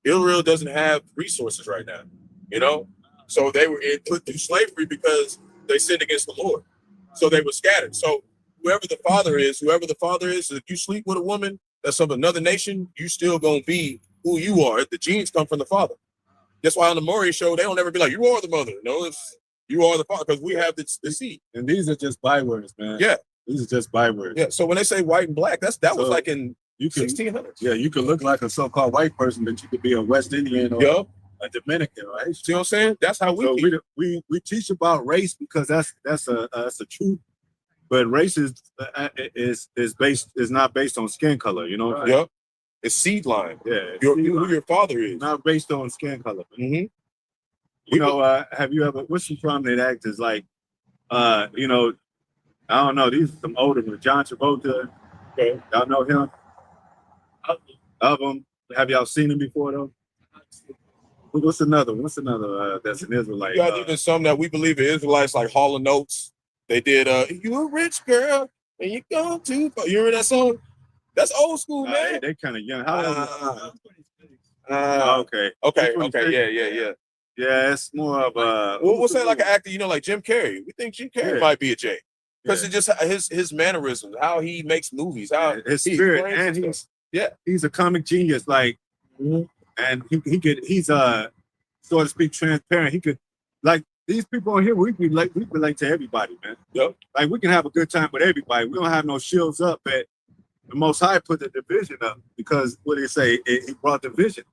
Israel doesn't have resources right now, So they were put through slavery because they sinned against the Lord. So they were scattered. So whoever the father is, if you sleep with a woman that's of another nation, you still gonna be who you are. The genes come from the father. That's why on the Maury show, they don't ever be like, you are the mother. No, it's you are the father, because we have the seed. And these are just bywords, man. Yeah. These are just bywords. Yeah. So when they say white and black, that was like in 1600s. Yeah, you could look like a so-called white person, but you could be a West Indian or a Dominican, right? See what I'm saying? That's how we we teach about race because that's a truth. But race is not based on skin color, Right. Yep. It's seed line. Yeah. Who your father is. Not based on skin color. Mm-hmm. Have you ever, what's some prominent actors like, I don't know, these are some older ones. John Travolta. Okay. Y'all know him? Of them. Have y'all seen him before, though? What's another that's an Israelite? You got even some that we believe are Israelites, like Hall & Oates. They did "You a Rich Girl and You Go Too Far." You hear that song? That's old school, man. They kind of young. How okay. Yeah. Yeah, it's more of a. We'll say like an actor, like Jim Carrey. We think Jim Carrey might be a J because it just his mannerisms, how he makes movies, how his spirit, and he's a comic genius. Like, and he's so to speak transparent. He could, like, these people on here, we relate to everybody, man. Yep. Like, we can have a good time with everybody. We don't have no shields up, but the Most High put the division up because what do you say? He brought division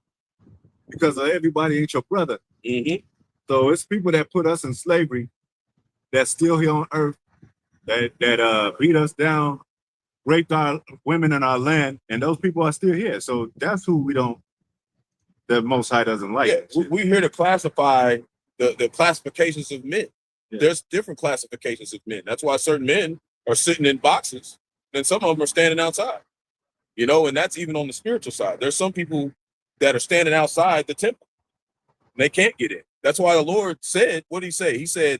because everybody ain't your brother. So it's people that put us in slavery that's still here on earth that beat us down, raped our women in our land, and those people are still here. So that's who the Most High doesn't like. Yeah, we're here to classify the classifications of men. Yeah. There's different classifications of men. That's why certain men are sitting in boxes, and some of them are standing outside. And that's even on the spiritual side. There's some people that are standing outside the temple. They can't get in. That's why the Lord said, what did he say? He said,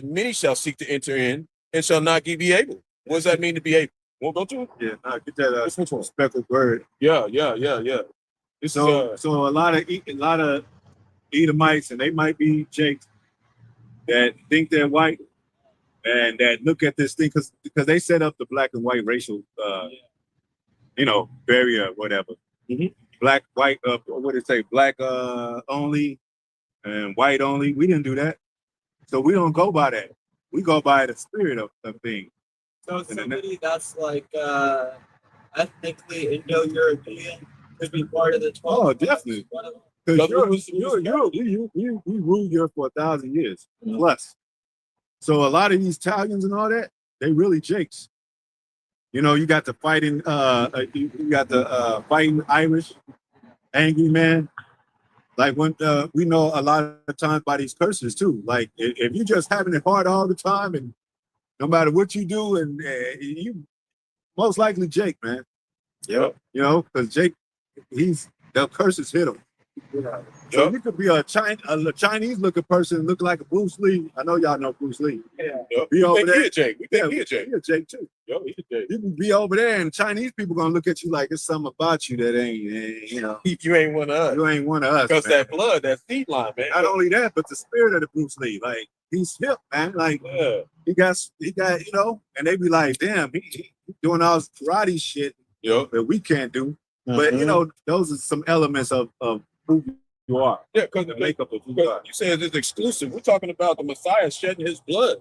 many shall seek to enter in and shall not be able. What does that mean to be able? We'll go to it? Yeah, get that speckled word. Yeah. So a lot of Edomites, and they might be Jakes, that think they're white and that look at this thing because they set up the black and white racial barrier, whatever. Black, white, what did it say? Black only and white only. We didn't do that. So we don't go by that. We go by the spirit of things. So somebody that's like ethnically Indo-European could be part of the 12. Oh, definitely. Because we ruled here for 1,000 years plus. So a lot of these Italians and all that, they really Jakes. You got the fighting, fighting Irish, angry man. Like when we know a lot of times by these curses too. Like if you're just having it hard all the time, and no matter what you do, and you most likely Jake, man. Yeah. Because Jake, the curses hit him. So you could be a Chinese looking person, look like a Bruce Lee. I know y'all know Bruce Lee. Yeah. Be over there. He a Jake. We think he a Jake. He a Jake too. Yo, he a Jake. You can be over there, and Chinese people gonna look at you like it's something about you that ain't, you know. You ain't one of us. You ain't one of us. Because man. that blood, that seed line, man. Not only that, but the spirit of the Bruce Lee, like he's hip, man. Like he got, you know, and they be like, damn, he doing all this karate shit that we can't do. But you know, those are some elements of who you are. Yeah, because the makeup of who you are. You said it's exclusive. We're talking about the Messiah shedding his blood.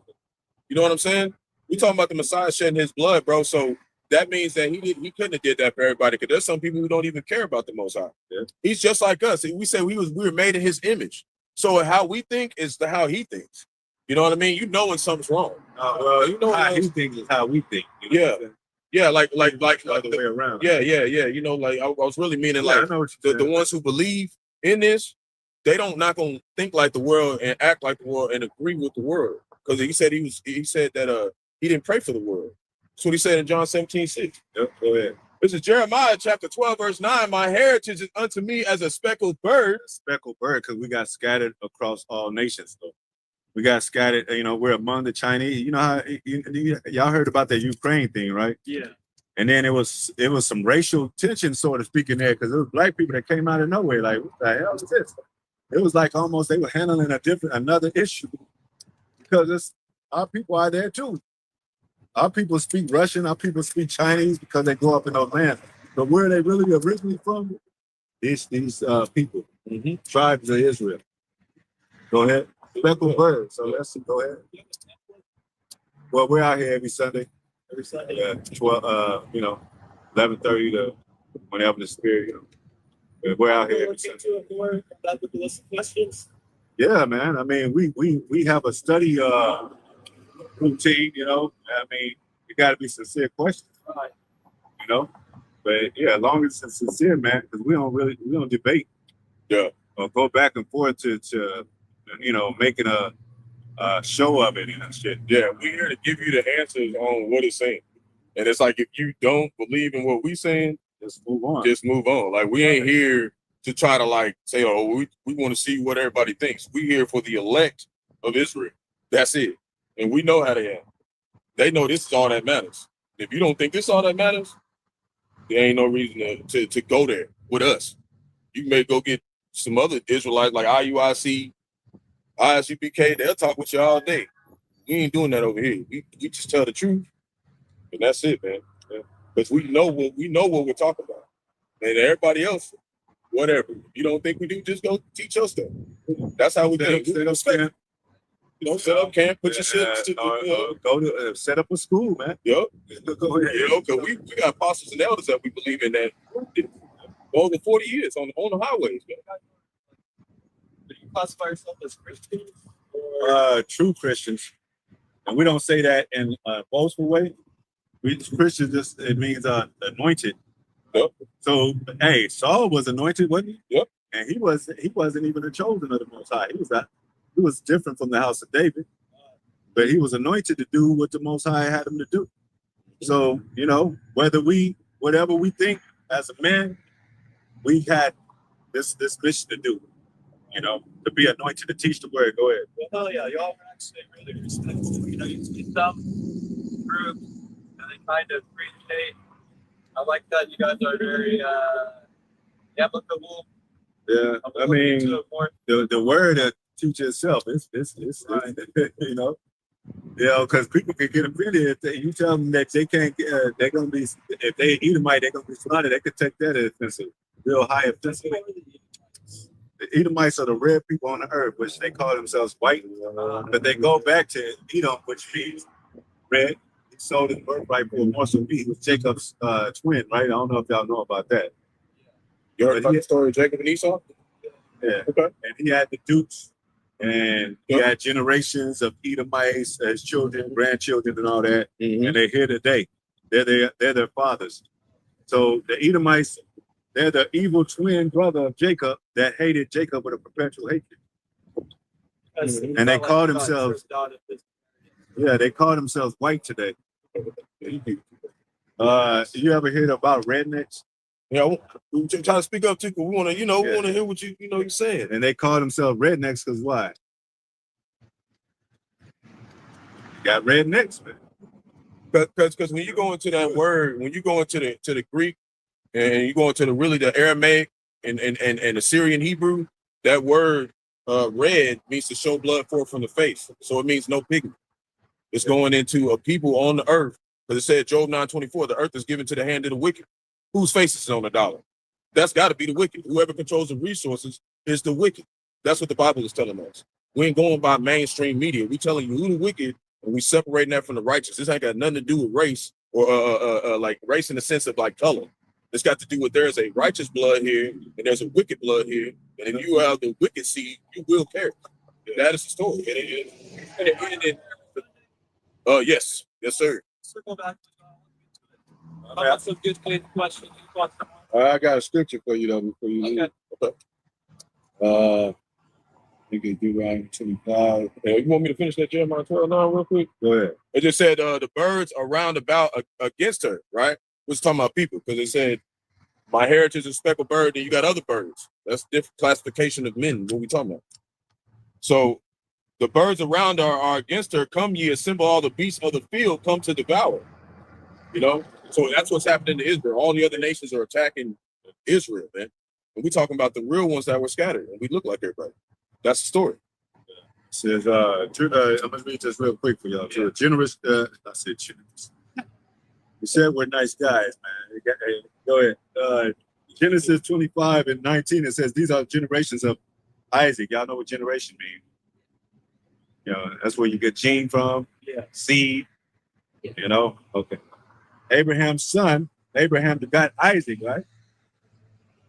You know what I'm saying? We're talking about the Messiah shedding his blood, bro. So that means that he couldn't have did that for everybody, because there's some people who don't even care about the Most High. Yeah. He's just like us. We said we were made in his image. So how we think is how he thinks. You know what I mean? You know when something's wrong. Well, you know how he thinks is how we think. You know yeah, like the other way around. Yeah. You know, like I was really meaning I like know the ones who believe in this, they don't not gonna think like the world and act like the world and agree with the world. Because he said that he didn't pray for the world. That's what he said in John 17:6. Yep, go ahead. This is Jeremiah chapter 12, verse 9. My heritage is unto me as a speckled bird. A speckled bird, because we got scattered across all nations. So we got scattered, you know, we're among the Chinese. You know how y'all heard about that Ukraine thing, right? Yeah. And then it was some racial tension, sort of speaking, there, because it was black people that came out of nowhere. Like, what the hell is this? It was like almost they were handling another issue, because it's our people are there too. Our people speak Russian, our people speak Chinese because they grow up in those lands. But where are they really originally from? These people, tribes of Israel. Go ahead. Speckled bird. So let's go ahead. Well, we're out here every Sunday. Every Sunday. 11:30 to whenever the spirit, you know. But we're out here every Sunday. Questions? Yeah, man. I mean, we have a study routine, you know. I mean, it got to be sincere questions, Right. you know. But yeah, as long as it's sincere, man, because we don't debate. Yeah. Or go back and forth to you know, making a show of it and shit. Yeah, we're here to give you the answers on what it's saying. And it's like, if you don't believe in what we're saying, Just move on. just move on. Like, we ain't here to try to like say, oh, we want to see what everybody thinks. We here for the elect of Israel. That's it. And we know how they are. They know this is all that matters. If you don't think this is all that matters, there ain't no reason to go there with us. You may go get some other Israelites like IUIC, ISUPK, they'll talk with you all day. We ain't doing that over here. We just tell the truth. And that's it, man. Because we know what we're talking about. And everybody else, whatever. If you don't think we do, just go teach us stuff. That's how we think. You know, set up camp, put your shit to go to set up a school, man. Yup. Go ahead. You know, because we got apostles and elders that we believe in that over 40 years on the highways, man. Do you classify yourself as Christians? True Christians, and we don't say that in a boastful way. We Christians just, it means anointed. Yep. So hey, Saul was anointed, wasn't he? Yep. And he wasn't even a chosen of the Most High. He was different from the house of David, but he was anointed to do what the Most High had him to do. So, you know, whatever we think as a man, we had this mission to do, you know, to be anointed to teach the word. Go ahead. Well, yeah, y'all are actually really respectful. You know, you see some groups and they kind of appreciate. I like that you guys are very amicable. Yeah, I mean, the word teaches itself. It's right. You know, because people can get offended if you tell them that they can't. They're gonna be, if they Edomite, they're gonna be slaughtered. They could take that as offensive, real high offensive. The Edomites are the red people on the earth, which they call themselves white, but they go back to Edom, which means red. He sold his birthright for a morsel of meat. He was Jacob's twin, right? I don't know if y'all know about that. You heard about the story of Jacob and Esau? Yeah. Okay. And he had the dukes, and he had generations of Edomites as children, grandchildren, and all that. Mm-hmm. And they're here today. They're their fathers. So the Edomites, they're the evil twin brother of Jacob that hated Jacob with a perpetual hatred. And they call themselves, they call themselves white today. You ever heard about rednecks? Yeah, we try to speak up too, 'cause we want to, we want to hear what you're saying. And they call themselves rednecks because why? Got rednecks, man. Because when you go into that word, when you go into the Greek, and you go into the Aramaic and the Syrian Hebrew, that word red means to show blood forth from the face. So it means no pigment. It's going into a people on the earth. Because it said Job 9:24, the earth is given to the hand of the wicked. Whose face is on the dollar? That's got to be the wicked. Whoever controls the resources is the wicked. That's what the Bible is telling us. We ain't going by mainstream media. We telling you who the wicked, and we separating that from the righteous. This ain't got nothing to do with race or like race in the sense of like color. It's got to do with there's a righteous blood here and there's a wicked blood here. And if you have the wicked seed, you will carry. That is the story. Yes, sir. Circle back to that's a good question. I got a scripture for you though before you leave. Okay. You can do right 25. You want me to finish that Jeremiah 12:9 real quick? Go ahead. It just said the birds are round about against her, right? We're talking about people because it said my heritage is a speckled bird, and you got other birds. That's different classification of men. What we talking about? So the birds around her are against her. Come ye, assemble all the beasts of the field, come to devour. So that's what's happening to Israel. All the other nations are attacking Israel, man. And we talking about the real ones that were scattered, and we look like everybody. That's the story. It says, I'm gonna read this real quick for y'all. To a generous, I said generous. You said we're nice guys, man. Go ahead. Genesis 25:19. It says these are generations of Isaac. Y'all know what generation means? That's where you get gene from. Yeah. Seed. Okay. Abraham's son, Abraham begot Isaac, right?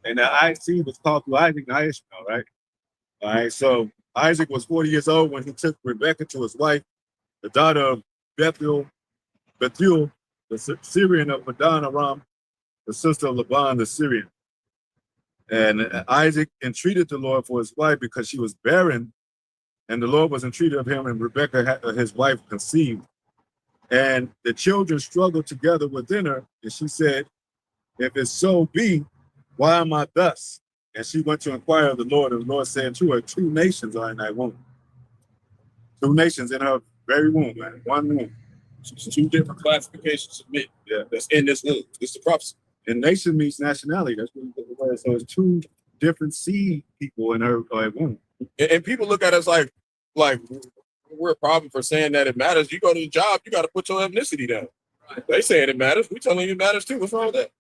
And the seed was called through Isaac and Ishmael, right? All right. So Isaac was 40 years old when he took Rebekah to his wife, the daughter of Bethuel, the Syrian of Padan Aram, the sister of Laban, the Syrian. And Isaac entreated the Lord for his wife because she was barren, and the Lord was entreated of him, and Rebekah, his wife, conceived. And the children struggled together within her, and she said, if it so be, why am I thus? And she went to inquire of the Lord, and the Lord said to her, 2 nations are in thy womb. 2 nations in her very womb, man. 1 womb. So it's 2 different classifications of men that's in this womb. This is the prophecy. And nation means nationality. That's what you put the word. So it's 2 different seed people in her womb. And people look at us like we're a problem for saying that it matters. You go to the job, you got to put your ethnicity down. Right. They saying it matters. We telling you it matters too. What's wrong with that?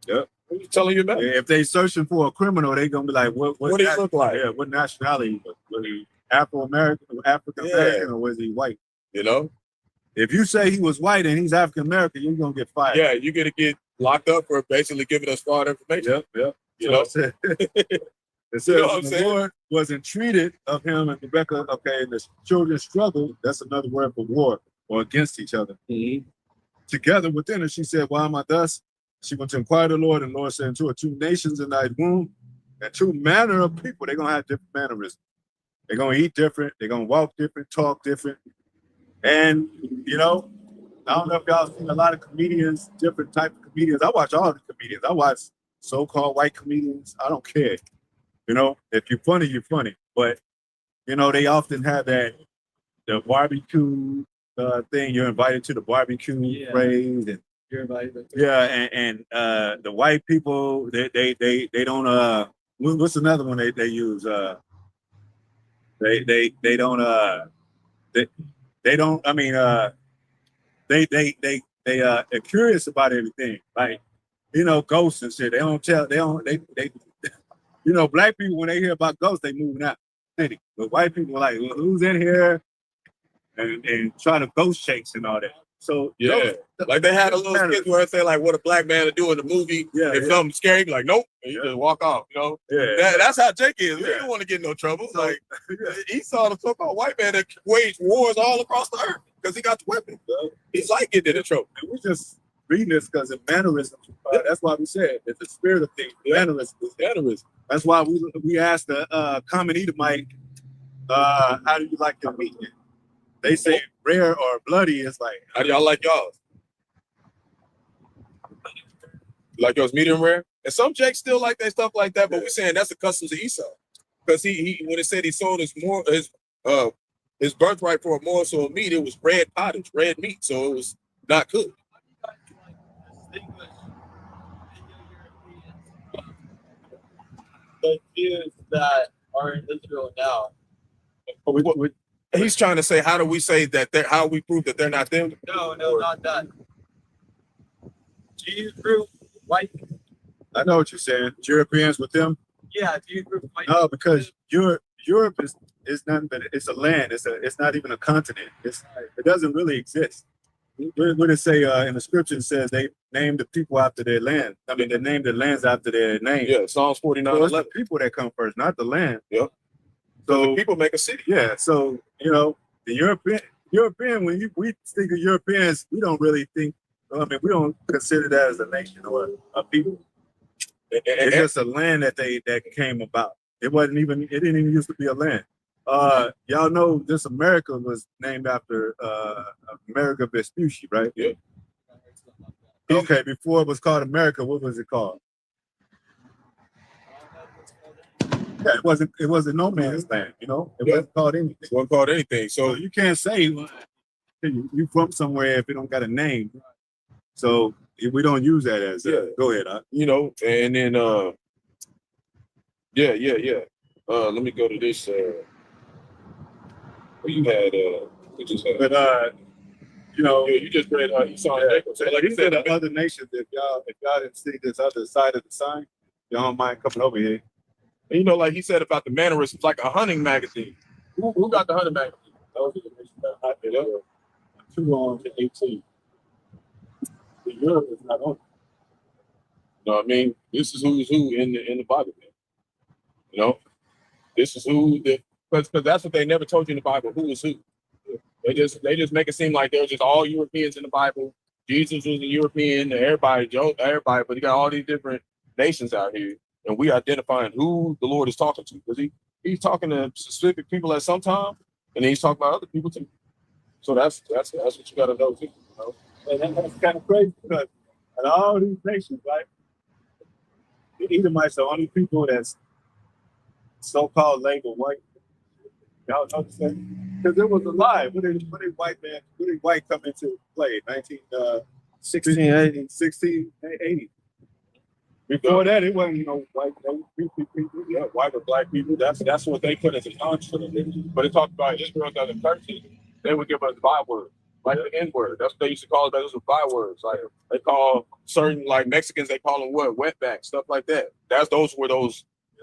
Yeah. We telling you it matters. If they searching for a criminal, they gonna be like, what do he look like? Yeah, what nationality? Was he Afro-American, African-American, or was he white? If you say he was white and he's African-American, you're gonna get fired. Yeah, you're gonna get locked up for basically giving us fraud information. Yep. It says the Lord was entreated of him and Rebekah. Okay, and the children struggled. That's another word for war or against each other. Mm-hmm. Together within her, she said, why am I thus? She went to inquire the Lord, and the Lord said to her, 2 nations in thy womb, and 2 manner of people. They're gonna have different mannerisms. They're gonna eat different. They're gonna walk different, talk different. And I don't know if y'all seen a lot of comedians, different type of comedians. I watch all the comedians. I watch so-called white comedians. I don't care. If you're funny, you're funny. But they often have the barbecue thing. You're invited to the barbecue phrase, and you're invited. And the white people, they don't. What's another one they use? They don't. They don't. I mean, they are curious about everything. Like ghosts and shit. They don't tell. They. Black people, when they hear about ghosts, they moving out the city. But white people are like, well, who's in here? And try to ghost chase and all that. So like they had a little skit where they say like what a black man would do in the movie. If something scary, be like, nope, and you just walk off. That's how Jake is. We don't want to get in no trouble. So, like he saw the so-called white man that waged wars all across the earth because he got the weapon. He's like getting in trouble. And we just reading this because of mannerisms. That's why we said it's the spirit of things. Mannerisms. That's why we asked the common Edomite, how do you like your meat? They say rare or bloody. It's like, how do y'all like y'all? Like yours medium rare. And some jakes still like that stuff like that, but we're saying that's the customs of Esau. Because he when it said he sold his birthright for a morsel of meat, it was red pottage, red meat, so it was not cooked. The Jews that are in Israel now. He's trying to say, how do we say that how we prove that they're not them? No, not that. Jews group, white. I know what you're saying. Europeans with them? Yeah, Jews group, white. No, because Europe is nothing but it's a land. It's not even a continent. It doesn't really exist. What it say in the scripture, it says they named the people after their land. I mean, they named the lands after their name. Yeah, Psalms 49. So it's the people that come first, not the land. Yep. So the people make a city. Yeah. So the European. When we think of Europeans, we don't really think. I mean, we don't consider that as a nation or a people. It's just a land that came about. It didn't even used to be a land. Y'all know this America was named after America Vespucci, right? Yeah. Okay, before it was called America, what was it called? Yeah, it wasn't no man's land, It wasn't called anything. It wasn't called anything. So you can't say you from somewhere if it don't got a name. So we don't use that as go ahead. And then let me go to this. You had we just had. But you just read Esau and Jacob. So like you said, the other nations, if y'all didn't see this other side of the sign, y'all don't mind coming over here. And like he said about the mannerisms, like a hunting magazine. Who got the hunting magazine? Those are the nations that I did up. 2 on to 18. The Europe is not on. You know what I mean? This is who's who in the Bible. This is who because that's what they never told you in the Bible. Who is who? They just make it seem like they're just all Europeans in the Bible. Jesus was a European, everybody, but you got all these different nations out here, and we identifying who the Lord is talking to, because he's talking to specific people at some time, and then he's talking about other people too. So that's what you got to know too. And that's kind of crazy because in all these nations, right? The Edomites are the only people that's so-called labeled white. Y'all notice that? Because it was a lie. What did white come into play? 1680. Before that, it wasn't white. Yeah, white or black people. That's what they put as a construct. But it talked about Israel got the curses. They would give us bywords, like the N-word. That's what they used to call it. Those were bywords. Like they call certain Mexicans, they call them what? Wetback, stuff like that. Those were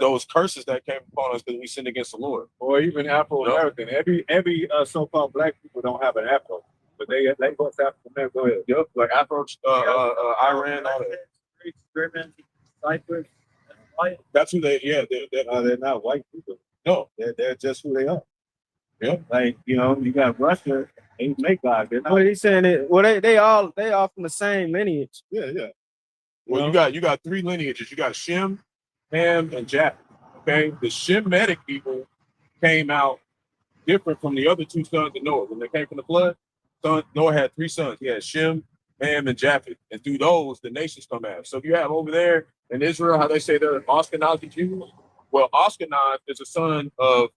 those curses that came upon us because we sinned against the Lord. Or even Afro-American. Every so-called black people don't have an Afro, but they both Afro-American. Go ahead. Yep, like Afro, Iran, all that. German, Cyprus, white. That's who they. Yeah, they're not white people. No, they're just who they are. Yeah, you got Russia. They make God. What he's saying is, they all from the same lineage. Yeah. Well, you got 3 lineages. You got Shem, Ham, and Japheth. Okay, the Shemitic people came out different from the other 2 sons of Noah. When they came from the flood, Noah had 3 sons. He had Shem, Ham, and Japheth, and through those the nations come out. So you have over there in Israel, how they say they're Ashkenazi Jews. Well, Ashkenaz is a son of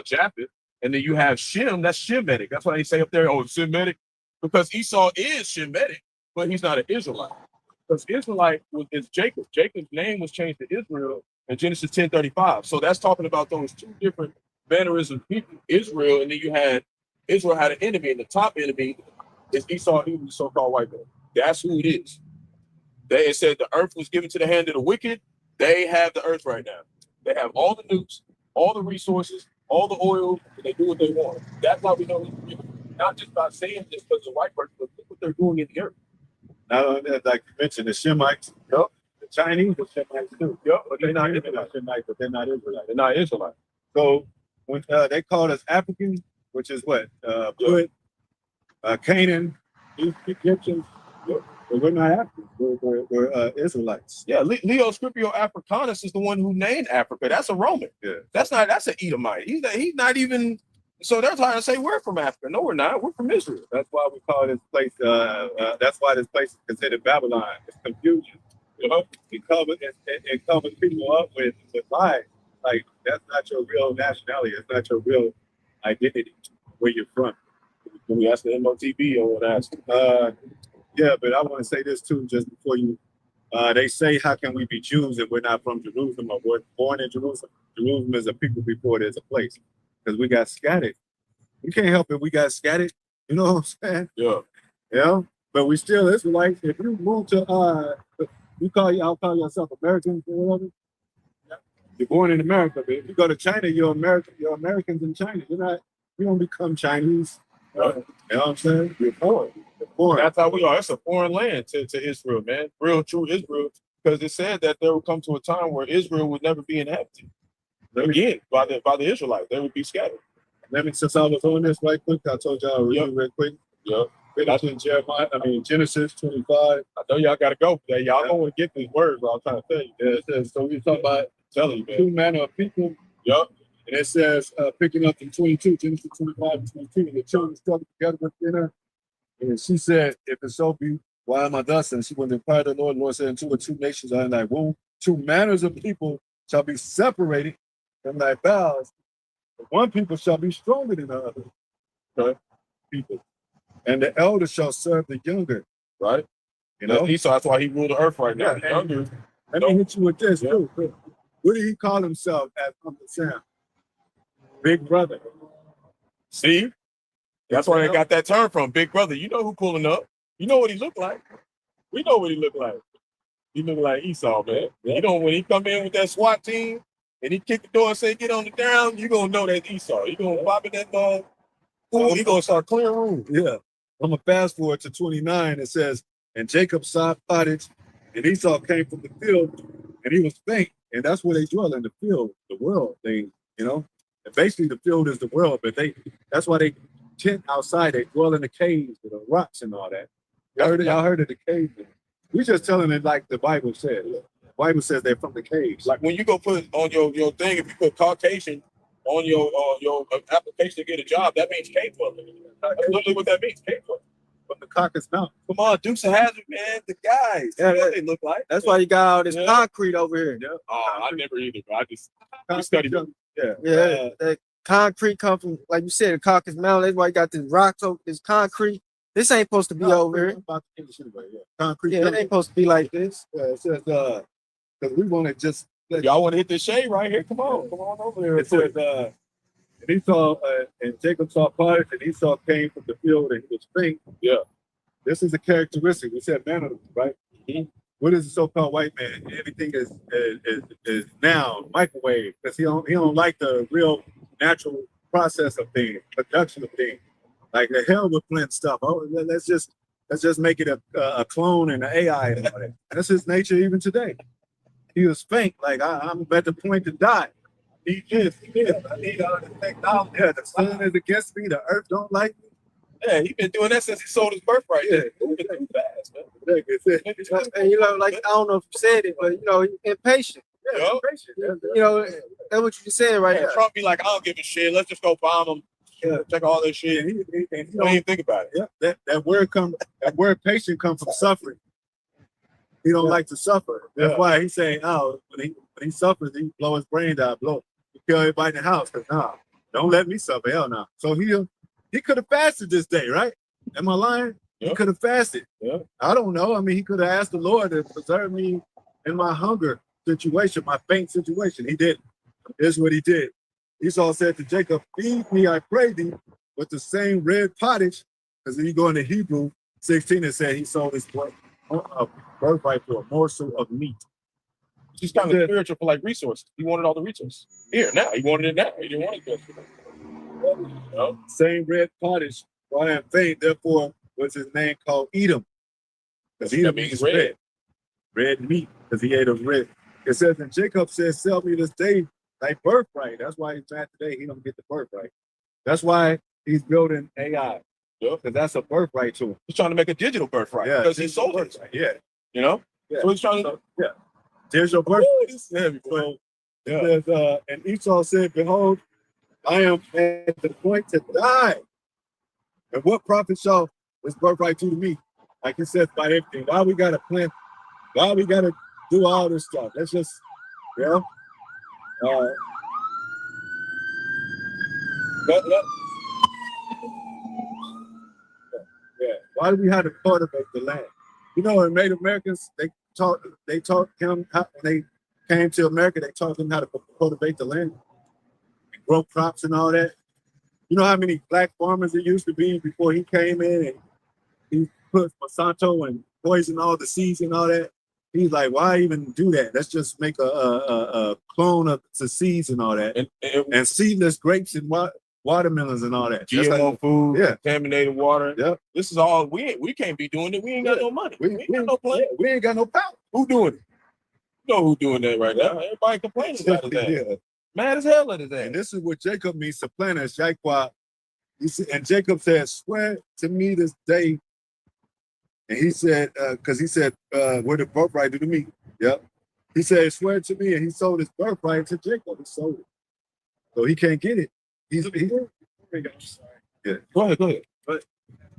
Japheth, and then you have Shem. That's Shemitic. That's why they say up there, Semitic, because Esau is Shemitic, but he's not an Israelite. Because Israelite is Jacob. Jacob's name was changed to Israel in Genesis 10:35. So that's talking about those 2 different mannerisms of people, Israel, and then Israel had an enemy, and the top enemy is Esau, the so-called white man. That's who it is. It said the earth was given to the hand of the wicked. They have the earth right now. They have all the nukes, all the resources, all the oil, and they do what they want. That's why we know it's not just about saying this because of white person, but look what they're doing in the earth. Now, like you mentioned, the Shemites, Yep. The Chinese are Shemites too. Yep, But they're not Shemites, but they're not Israelites. They're not Israelites. So when they called us African, which is what? Put Canaan, Egyptians, but we're not Africans. We're Israelites. Yeah, Leo Scipio Africanus is the one who named Africa. That's a Roman. Yeah. That's an Edomite. He's not even. So they're trying to say we're from Africa. No, we're not. We're from Israel. That's why we call this place. That's why this place is considered Babylon. It's confusion. You know? It covers people up with lies. Like, that's not your real nationality. It's not your real identity, where you're from. When we ask the MOTB or what ask. Yeah, but I want to say this too, just before you. They say, how can we be Jews if we're not from Jerusalem or we're born in Jerusalem? Jerusalem is a people before there's a place, because we got scattered. We can't help it. We got scattered. You know what I'm saying? Yeah. Yeah. But we still Israelites. If you move to, I'll call yourself Americans or whatever. You're born in America, but if you go to China, you're American. You're Americans in China. You don't become Chinese. Right. You know what I'm saying? You're foreign. Foreign. That's how we are. It's a foreign land to Israel, man. Real, true Israel. Because it said that there would come to a time where Israel would never be inhabited again by the Israelites. They would be scattered. Since I was on this right quick, I told y'all real quick. Yeah. That's in Genesis 25. I know y'all got to go today. Y'all don't want to get these words, but I'm trying to tell you. Yeah, it says, so we talk about Telling you, man. two manner of people. Yup. And it says, picking up in 22, Genesis 25 and 22, the children struggled together within her. And she said, if it so be, why am I thus? And she went to inquire the Lord. The Lord said, and two or two nations are in thy womb. Two manners of people shall be separated from thy bowels. But one people shall be stronger than the other. Okay? People. And the elder shall serve the younger. Right? You know? Esau, that's why he ruled the earth right now. Yeah, Younger. Let me hit you with this, too. What did he call himself at Uncle Sam? Big brother. See? That's where they got that term from, Big Brother. You know who pulling up. You know what he looked like. We know what he looked like. He looked like Esau, man. You know, when he come in with that SWAT team and he kick the door and say, get on the ground, you going to know that's Esau. You going to pop in that ball. Oh, he going to start clearing room. Yeah. I'm going to fast forward to 29. It says, and Jacob saw pottage, and Esau came from the field, and he was faint. And that's where they dwell, in the field, the world thing, you know. And basically, the field is the world, but that's why they tent outside. They dwell in the caves with the rocks and all that. Y'all heard of the cave? We just telling it like the Bible says. The Bible says they're from the caves. Like when you go put on your thing, if you put Caucasian on your application to get a job, that means cave dweller. That's literally what that means, cave dweller. From the Caucasus Mountain. Come on, Dukes of Hazzard, man. The guys. That's what they look like. That's why you got all this concrete over here. Yeah. Oh, I never either, but I just studied them. Yeah. That concrete come from, like you said, the Caucasus Mountain. That's why you got this rocks over this concrete. This ain't supposed to be over here. Concrete. Yeah, it ain't supposed to be like this. Yeah, it says, because we want to just. Y'all want to hit the shade right here? Come on over there. It says, and Esau, and Jacob saw pottage, and Esau came from the field, and he was faint. Yeah. This is a characteristic. We said man, right? Mm-hmm. What is the so-called white man? Everything is now microwave, because he don't like the real natural process of things, production of things. Like the hell with Flint stuff. Oh, let's just make it a clone and an AI and all that. That's his nature even today. He was faint, like I'm at the point to die. He is. I need the technology. Yeah, the sun is against me. The earth don't like me. Yeah, he been doing that since he sold his birthright. Yeah, moving too fast, man. And you know, like I don't know if you said it, but you know, impatient. Yeah, impatient. You know, that's what you just said right now. Trump be like, I don't give a shit. Let's just go bomb him. Yeah, check all this shit. He don't even think about it. Yeah, that word patient comes from suffering. He don't like to suffer. That's why he's saying, oh, when he suffers, he blow his brains out, he kill everybody in the house. Cause don't let me suffer. Hell no. So he could have fasted this day, right? Am I lying? Yeah. He could have fasted. Yeah. I don't know. I mean, he could have asked the Lord to preserve me in my hunger situation, my faint situation. He didn't. Here's what he did. Esau said to Jacob, feed me, I pray thee, with the same red pottage. Because when you go into Hebrew 16, it said he sold his birthright for a morsel of meat. She's kind of spiritual for like resources. He wanted all the resources. Here, now. He wanted it now. He didn't want it yesterday. Same red pottage, for I am faint, therefore was his name called Edom. Because Edom means red. Red meat, because he ate of red. It says, and Jacob says, sell me this day thy birthright. That's why he's mad today. He don't get the birthright. That's why he's building AI. Because that's a birthright to him. He's trying to make a digital birthright. Yeah, because he sold it. Yeah. You know? Yeah. So he's trying to. Yeah. There's your birthright. This is heavy, boy. It says, and Esau said, behold, I am at the point to die. And what profit shall this birthright do to me? Like it says by everything. Why we gotta plant? Why we gotta do all this stuff. Let's just, you know, yeah. Why do we have to cultivate the land? You know, when Native Americans, they taught him how, when they came to America, they taught them how to cultivate the land, and grow crops and all that. You know how many black farmers there used to be before he came in and he put Monsanto and poisoned all the seeds and all that? He's like, why even do that? Let's just make a clone of the seeds and all that, and seedless grapes and watermelons and all that. GMO food, yeah, contaminated water. Yep. This is all we can't be doing it. We ain't got no money. We ain't got no plan. Yeah, we ain't got no power. Who doing it? You know who doing that right now? Everybody complaining about that. Yeah. Mad as hell at his ass. And this is what Jacob means to plan as Yahawah. And Jacob said, swear to me this day. And he said, because he said, where the birthright due to me. Yep. He said, swear to me, and he sold his birthright to Jacob. He sold it. So he can't get it. He's yeah. Go ahead. But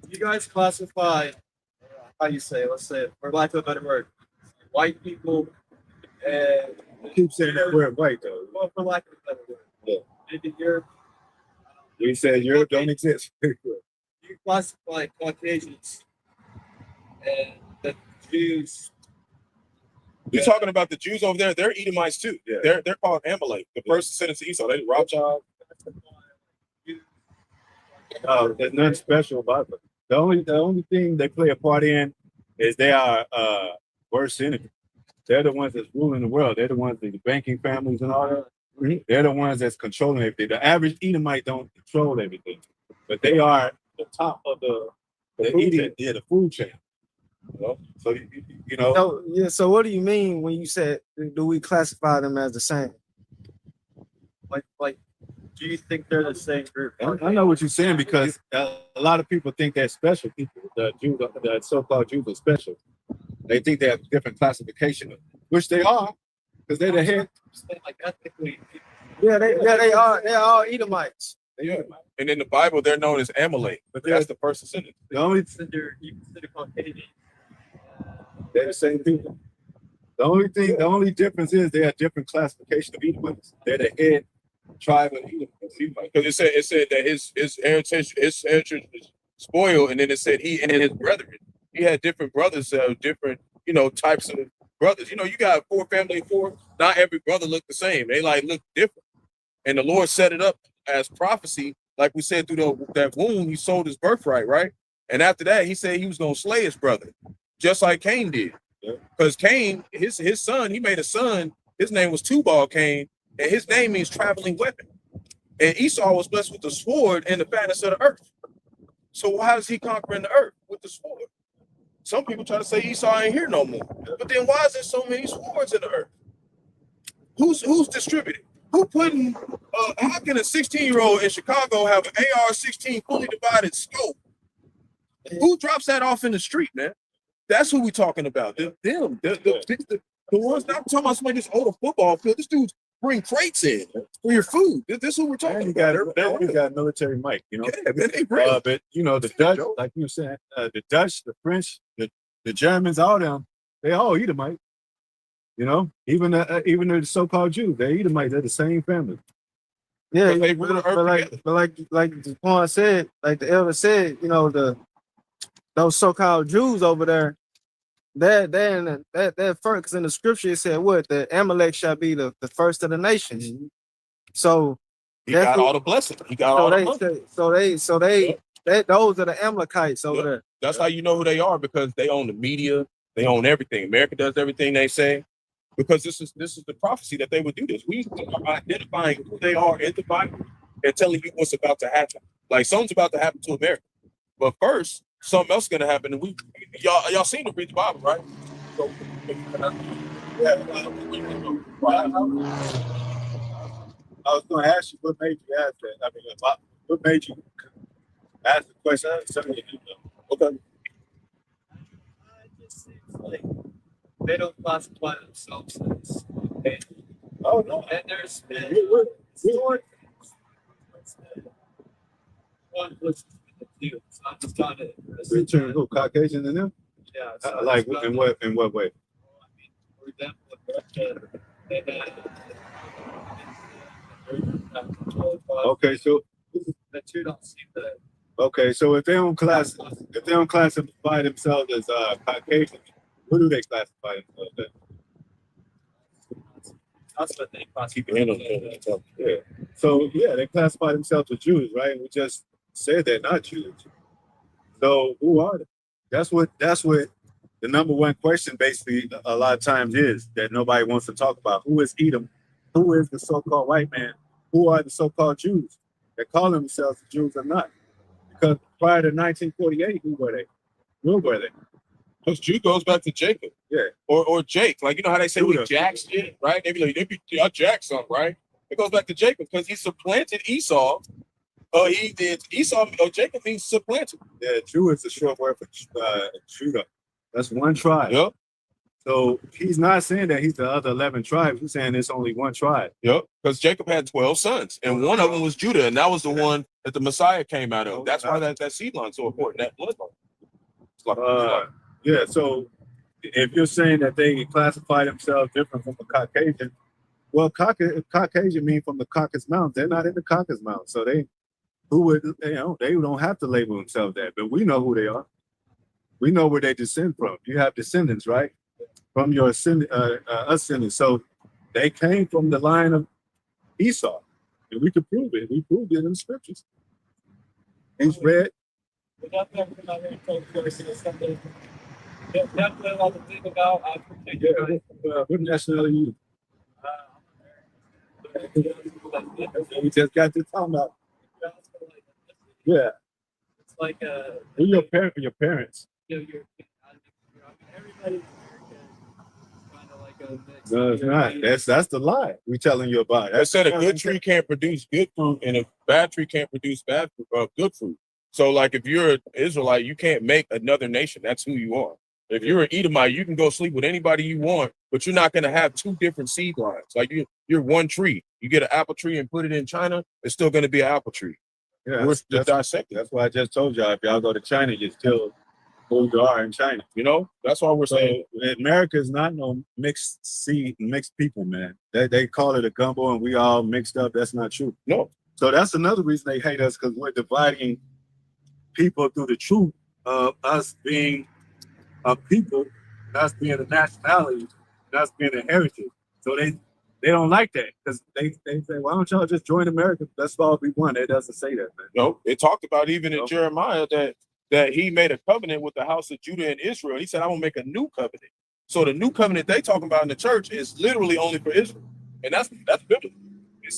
you guys classify, how you say, let's say, for lack of a better word, white people, and I keep saying that word white though. Well, for lack of a better word. Yeah. Maybe Europe. You said Europe don't exist. You classify Caucasians and the Jews. You're talking about the Jews over there. They're Edomites too. Yeah. They're called Amalek. The first descendants of Esau. They Rawchaa. There's nothing special about them. The only thing they play a part in is they are worst enemies. They're the ones that's ruling the world. They're the ones that the banking families and all that. Mm-hmm. They're the ones that's controlling everything. The average Edomite don't control everything, but they are the top of the food chain. You know? So you know. So, yeah. So what do you mean when you said do we classify them as the same? Like, do you think they're the same group? I know what you're saying because a lot of people think they're special people. The Jews, the so-called Jews are special. They think they have different classification, which they are, because they're the head. Like ethnically. Yeah, they are. They're all Edomites. Yeah. And in the Bible, they're known as Amalek, but that's the first descendant. The only you consider Caucasian. They're the same people. The only difference is they have different classification of Edomites. They're the head tribe of Edomites. Because it said that his heritage is spoiled, and then it said he and his brethren. He had different brothers, different types of brothers. You got four. Not every brother looked the same. They look different. And the Lord set it up as prophecy, like we said through that wound. He sold his birthright, right? And after that, he said he was gonna slay his brother, just like Cain did. Because Cain, his son, he made a son. His name was Tubal-Cain, and his name means traveling weapon. And Esau was blessed with the sword and the fatness of the earth. So how is he conquering the earth? With the sword. Some people try to say Esau ain't here no more. But then why is there so many swords in the earth? Who's distributing? Who putting, how can a 16-year-old in Chicago have an AR-16 fully divided scope? Who drops that off in the street, man? That's who we talking about. The ones not talking about somebody just hold a football field. This dude's bring crates in for your food. This is who we're talking about. They got military might, Yeah, man, they bring. But the Dutch, like you said, the Dutch, the French, the Germans, all them, they all Edomite. Even the so-called Jews, they're Edomite. They're the same family. Yeah, but like the point said, like the elder said, those so-called Jews over there, they're first, because in the scripture it said what? The Amalek shall be the first of the nations. Mm-hmm. So he got all the blessing. He got all the money. So they those are the Amalekites over there. That's how you know who they are, because they own the media, they own everything. America does everything they say. Because this is the prophecy that they would do this. We are identifying who they are in the Bible and telling you what's about to happen. Like something's about to happen to America. But first, something else is gonna happen. And y'all seen to read the Bible, right? So, I was gonna ask you what made you ask that. I mean, what made you ask the question? Okay. It just seems like they don't classify themselves as oh no, and there's one listens to the deal. So I'm just trying to Caucasian in them? Yeah. Like in what way? I mean, for example, in Russia, they had Okay, so the two don't seem to. okay, so if they don't classify themselves as Caucasian, who do they classify themselves as? That's what they Keep your hand on that. Yeah. So yeah, they classify themselves as Jews, right? We just said they're not Jews. So who are they? That's what the number one question basically a lot of times is that nobody wants to talk about. Who is Edom? Who is the so-called white man? Who are the so-called Jews? They call themselves Jews or not? Because prior to 1948, who were they? Who were they? Because Jew goes back to Jacob. Yeah. Or Jake. Like, you know how they say we Judah. jacked shit, right? They be like, I jacked something, right? It goes back to Jacob because he supplanted Esau. He did Esau, Jacob means supplanted. Yeah, Jew is a short word for Judah. That's one tribe. Yep. So he's not saying that he's the other 11 tribes. He's saying it's only one tribe. Yep. Because Jacob had 12 sons, and one of them was Judah, and that was the one that the Messiah came out of. That's why that seed line's so important. That bloodline. Yeah, so if you're saying that they classify themselves different from a Caucasian, well, Caucasian mean from the Caucasus Mountains. They're not in the Caucasus Mountains, so they don't have to label themselves that, but we know who they are. We know where they descend from. You have descendants, right? From your ascendants. So they came from the line of Esau, and we could prove it. We proved it in the scriptures. He's red. Definitely a lot to think about. I appreciate you guys. What nationality are you? We just got to talking about. Yeah. It's like Who your parents? Everybody's kind of like a mix. No, it's not. That's the lie we telling you about. I said a good tree can't produce good fruit, and a bad tree can't produce good fruit. So, like, if you're an Israelite, you can't make another nation. That's who you are. If you're an Edomite, you can go sleep with anybody you want, but you're not going to have two different seed lines. Like, you're one tree. You get an apple tree and put it in China, it's still going to be an apple tree. Yeah, We're just dissected. That's why I just told y'all, if y'all go to China, you're still who you are in China. You know, that's why we're saying America is not no mixed people, man. They call it a gumbo and we all mixed up. That's not true. No. So that's another reason they hate us, because we're dividing people through the truth of us being a people, us being a nationality, us being a heritage. So they don't like that, because they say, why don't y'all just join America? That's all we want. It doesn't say that, man. No, it talked about even in Jeremiah that he made a covenant with the house of Judah and Israel. He said, I will make a new covenant. So the new covenant they talking about in the church is literally only for Israel. And that's biblical. It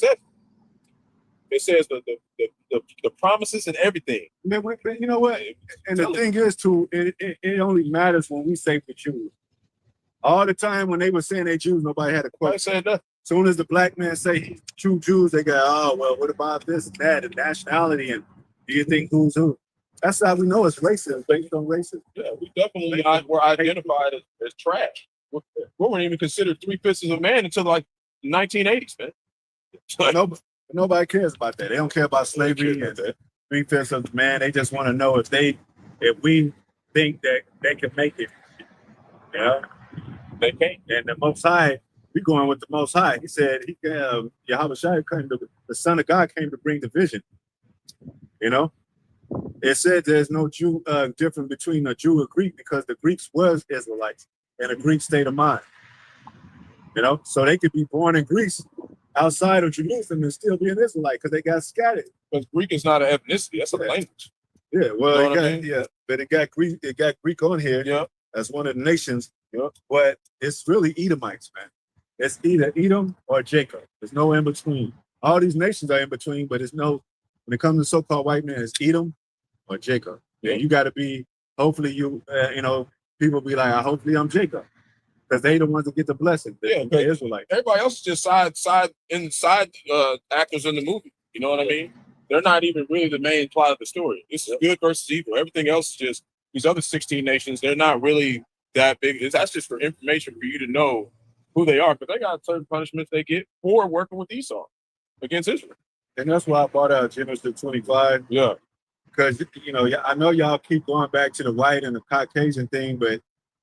says the promises and everything. Man, you know what? And the thing is, too, it only matters when we say for Jews. All the time when they were saying they Jews, nobody had a question. As soon as the black man say he's true Jews, they go, oh, well, what about this and that and nationality? And do you think who's who? That's how we know it's racist, based on racism. Yeah, we definitely were identified as trash. We weren't even considered 3/5 of man until like the 1980s, man. Nobody cares about that. They don't care about slavery and 3/5 of man. They just want to know if we think that they can make it. Yeah, they can't. And the Most High, we going with the Most High. He said Yahawashi came the Son of God came to bring division. You know, it said there's no Jew difference between a Jew and Greek, because the Greeks was Israelites in a Greek state of mind. You know, so they could be born in Greece, outside of Jerusalem, and still be an Israelite, because they got scattered. Because Greek is not an ethnicity; that's a language. Yeah, well, you know but it got Greek. It got Greek on here. Yeah, as one of the nations. Yeah, but it's really Edomites, man. It's either Edom or Jacob. There's no in between. All these nations are in between, but it's no. When it comes to so-called white man, it's Edom or Jacob. Yeah, you got to be. Hopefully, people be like, hopefully I'm Jacob, because they the ones that get the blessing. The Israelites. Everybody else is just side actors in the movie. You know what I mean? They're not even really the main plot of the story. This is good versus evil. Everything else is just these other 16 nations. They're not really that big. That's just for information for you to know who they are, because they got certain punishments they get for working with Esau against Israel. And that's why I brought out Genesis 25. Yeah. Because, I know y'all keep going back to the white and the Caucasian thing, but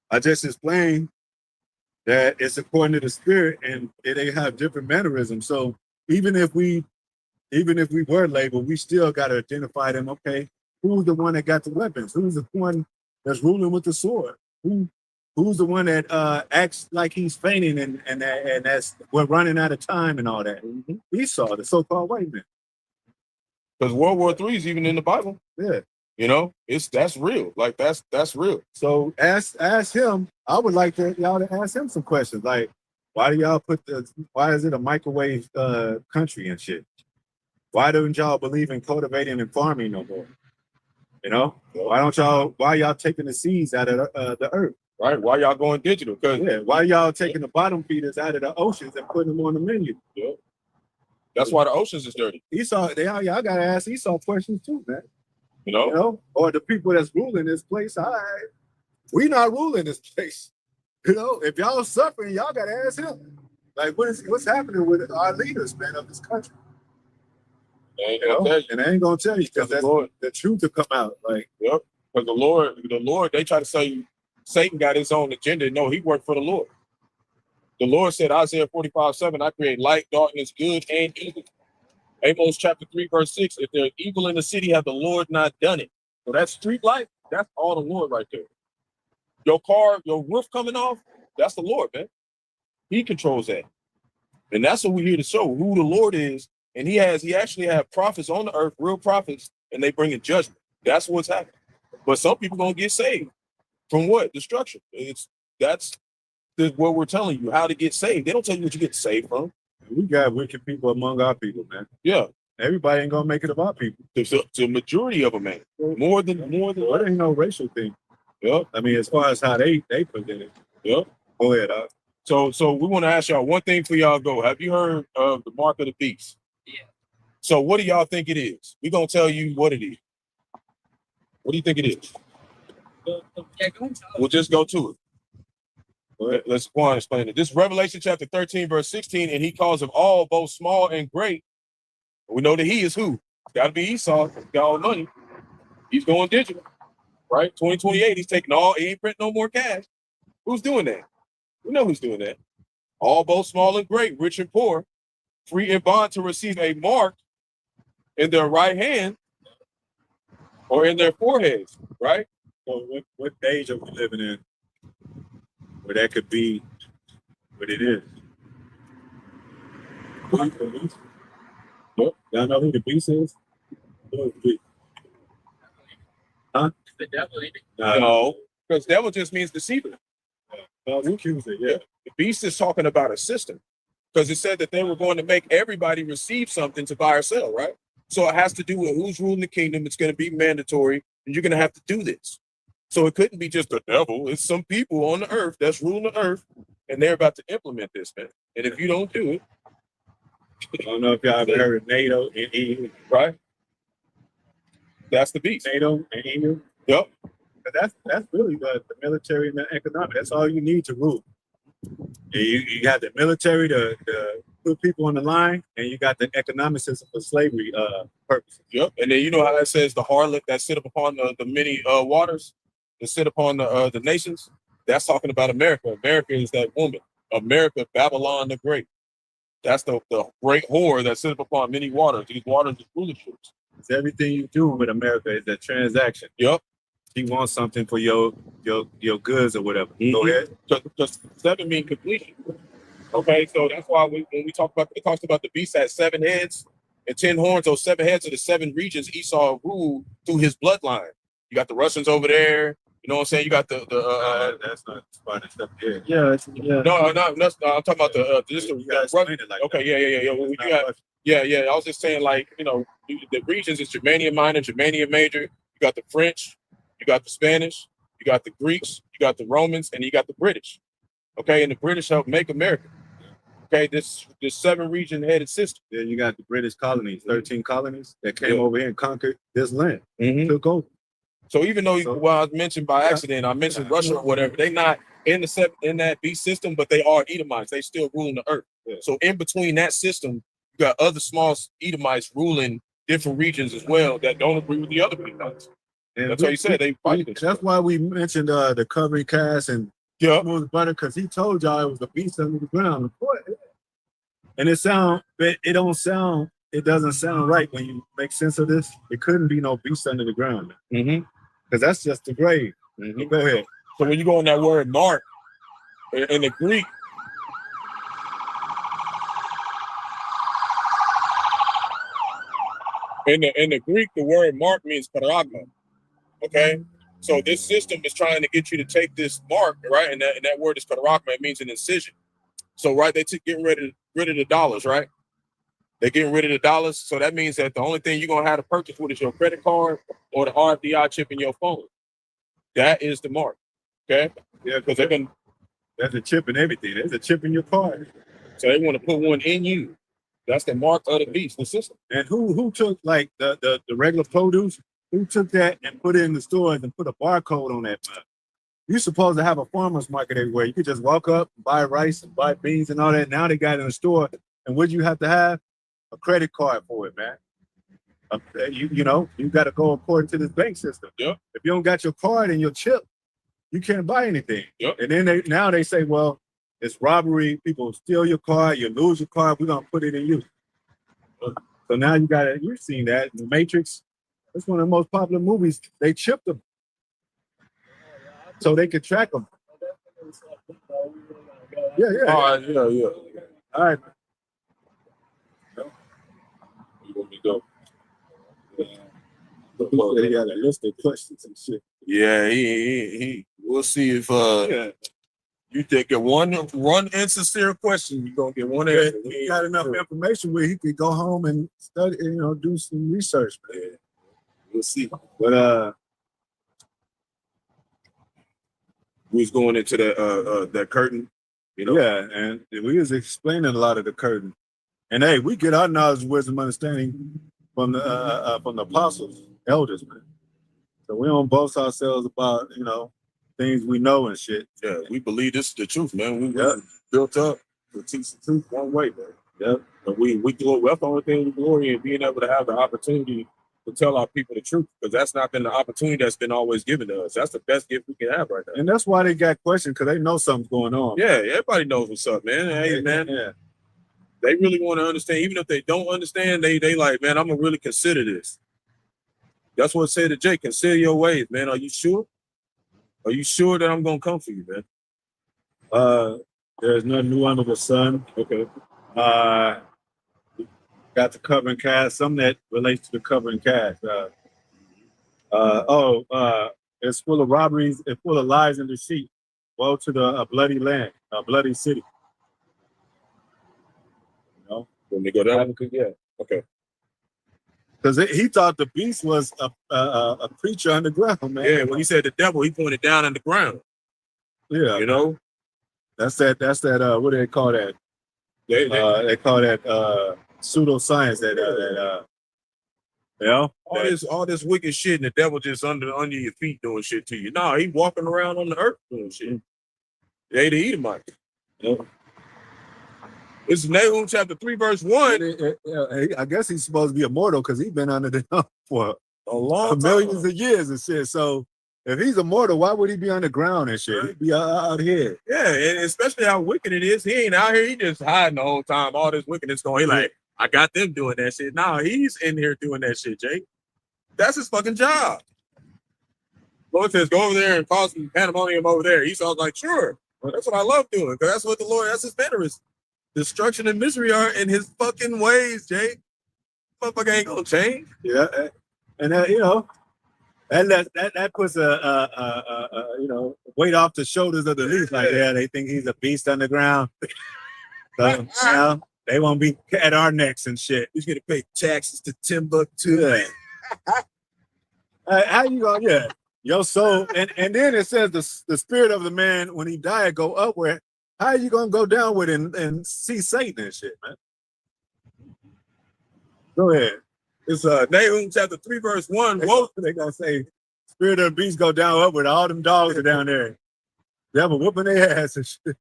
I just explained that it's according to the spirit, and they have different mannerisms. So even if we were labeled, we still got to identify them. Okay, who's the one that got the weapons? Who's the one that's ruling with the sword? Who's the one that acts like he's fainting and that's we're running out of time and all that? Esau, the so-called white man. Because World War III is even in the Bible. Yeah. You know, that's real. Like that's real. So ask him. I would like y'all to ask him some questions. Like, why do y'all why is it a microwave country and shit? Why don't y'all believe in cultivating and farming no more? You know, why y'all taking the seeds out of the earth? Right? Why y'all going digital? Why y'all taking the bottom feeders out of the oceans and putting them on the menu? Yeah. That's why the oceans is dirty. Esau, y'all gotta ask Esau questions too, man. You know? Or the people that's ruling this place. We not ruling this place. You know, if y'all suffering, y'all gotta ask him. Like, what's happening with our leaders, man, of this country? And I ain't gonna tell you because the truth will come out. Like, yep. Because the Lord, they try to say Satan got his own agenda. No, he worked for the Lord. The Lord said, Isaiah 45:7, I create light, darkness, good, and evil. Amos chapter 3, verse 6, if there's evil in the city, have the Lord not done it? So that's street life. That's all the Lord right there. Your car, your roof coming off, that's the Lord, man. He controls that. And that's what we're here to show, who the Lord is. And he actually have prophets on the earth, real prophets, and they bring in judgment. That's what's happening. But some people gonna get saved. From what? Destruction. That's what we're telling you, how to get saved. They don't tell you what you get saved from. We got wicked people among our people, man. Yeah. Everybody ain't gonna make it of our people. The majority of them, man. More than. Well, it ain't no racial thing. Yeah. I mean, as far as how they present it. Yeah. Go ahead. So we want to ask y'all one thing for y'all go. Have you heard of the mark of the beast? Yeah. So what do y'all think it is? We're gonna tell you what it is. What do you think it is? Yeah, go into it. We'll just go to it. Let's go on and explain it. This is Revelation chapter 13, verse 16, and he calls them all, both small and great. We know that he is who? It's got to be Esau. He's got all the money. He's going digital, right? 2028, he's taking he ain't printing no more cash. Who's doing that? We know who's doing that. All, both small and great, rich and poor, free and bond to receive a mark in their right hand or in their foreheads, right? So what age are we living in where that could be what it is? Yep. Y'all know who the beast is? Who is the beast? Huh? The devil. No, because devil just means deceiver. Accuser, yeah. The beast is talking about a system, because it said that they were going to make everybody receive something to buy or sell, right? So it has to do with who's ruling the kingdom. It's going to be mandatory, and you're going to have to do this. So it couldn't be just the devil. It's some people on the earth that's ruling the earth, and they're about to implement this, man. And if you don't do it, I don't know if y'all ever heard of NATO and EU. right? That's the beast. NATO and EU. Yep. But that's really the military and the economic. That's all you need to rule. You got the military to put people on the line, and you got the economic system for slavery purposes. Yep. And then you know how that says the harlot that sit up upon the many waters, that sit upon the nations. That's talking about America. America is that woman. America, Babylon the Great. That's the great whore that sits up upon many waters. These waters are foolishness. It's everything you do with America is a transaction. Yep. He wants something for your goods or whatever. Go ahead. Because 7 mean completion. Okay, so that's why when we talk about, it talks about the beast had 7 heads and 10 horns. Those 7 heads are the 7 regions Esau ruled through his bloodline. You got the Russians over there. You know what I'm saying? You got the that's not spotted stuff here. Yeah. No, I'm talking about the just You gotta the explain it like okay, that. yeah. Well, you got, yeah. I was just saying, like, you know, the regions is Germania Minor, Germania Major. You got the French, you got the Spanish, you got the Greeks, you got the Romans, and you got the British. Okay, and the British helped make America. Okay, this 7 region headed system. Then you got the British colonies, 13 colonies that came over here and conquered this land. Took over. So even though I mentioned by accident, I mentioned Russia or whatever, they not in that beast system, but they are Edomites. They still ruling the earth. Yeah. So in between that system, you got other small Edomites ruling different regions as well that don't agree with the other Edomites. And that's why you said they fight. That's why we mentioned the covering cast and Yeah. Smooth butter, because he told y'all it was a beast under the ground. And it doesn't sound right when you make sense of this. It couldn't be no beast under the ground. Mm-hmm. Because that's just the grave. Mm-hmm. Go ahead. So when you go on that word mark in the Greek, in the Greek, the word mark means paragma. Okay, so this system is trying to get you to take this mark, right? And that word is paragma. It means an incision. So right, they getting rid of the dollars, right? They're getting rid of the dollars. So that means that the only thing you're gonna have to purchase with is your credit card or the RFID chip in your phone. That is the mark. Okay. Yeah, because they're gonna. There's a chip in everything. There's a chip in your card. So they want to put one in you. That's the mark of the beast, the system. And who took like the regular produce? Who took that and put it in the stores and put a barcode on that? You're supposed to have a farmer's market everywhere. You could just walk up, buy rice and buy beans and all that. Now they got it in the store. And what you have to have? A credit card for it, man. You got to go according to this bank system. Yep. If you don't got your card and your chip, you can't buy anything. Yep. And then they say, well, it's robbery. People steal your card. You lose your card. We're gonna put it in you. So now you've seen that in The Matrix. That's one of the most popular movies. They chipped them so they could track them. Yeah. All right, yeah. All right. You want me to go? They got a list of questions and shit. Yeah, he. We'll see if you think of one insincere question, you're gonna get one answer. He got enough information where he could go home and study, do some research, man. Yeah. We'll see. But we was going into that curtain, Yeah, and we was explaining a lot of the curtain. And hey, we get our knowledge, wisdom, understanding from the apostles, elders, man. So we don't boast ourselves about things we know and shit. Yeah, we believe this is the truth, man. We built up to teach the truth one way, man. Yep. But that's the only thing we glory in, being able to have the opportunity to tell our people the truth, because that's not been the opportunity that's been always given to us. That's the best gift we can have right now. And that's why they got questions, because they know something's going on. Yeah, everybody knows what's up, man. Hey, man. Yeah. They really want to understand. Even if they don't understand, they like, man, I'm going to really consider this. That's what I say to Jake, consider your ways, man. Are you sure? Are you sure that I'm going to come for you, man? There's nothing new under the sun. Okay. Got the covering cast, something that relates to the covering cast. It's full of robberies, it's full of lies and deceit. Woe to the bloody land, a bloody city. When they go down, yeah. Okay. Because he thought the beast was a creature underground, man. Yeah, when he said the devil, he pointed down on the ground. Yeah. That's that what do they call that? They call that pseudoscience, all this wicked shit, and the devil just under your feet doing shit to you. No, he walking around on the earth doing shit. They the Edomites. Yep. It's Nahum chapter 3, verse 1. I guess he's supposed to be immortal because he's been under the for a long time. Millions of years and shit. So if he's immortal, why would he be underground and shit? He'd be out here. Yeah, and especially how wicked it is. He ain't out here. He just hiding the whole time. All this wickedness going. He like, I got them doing that shit. Nah, he's in here doing that shit, Jake. That's his fucking job. Lord says, go over there and cause some pandemonium over there. He sounds like, sure. Well, that's what I love doing, because that's what the Lord, that's his mannerism. Destruction and misery are in his fucking ways, Jake. Motherfucker ain't gonna change. Yeah, and that puts a weight off the shoulders of the least. Like, they think he's a beast underground. So they won't be at our necks and shit. He's gonna pay taxes to Timbuktu. How you gonna? Yeah, your soul, and then it says the spirit of the man when he died go upward. How are you gonna go down with it and see Satan and shit, man? Go ahead. It's Nahum chapter 3, verse 1. Whoa, they gonna say, spirit of the beast go down upward. All them dogs are down there. Devil whooping their ass and shit.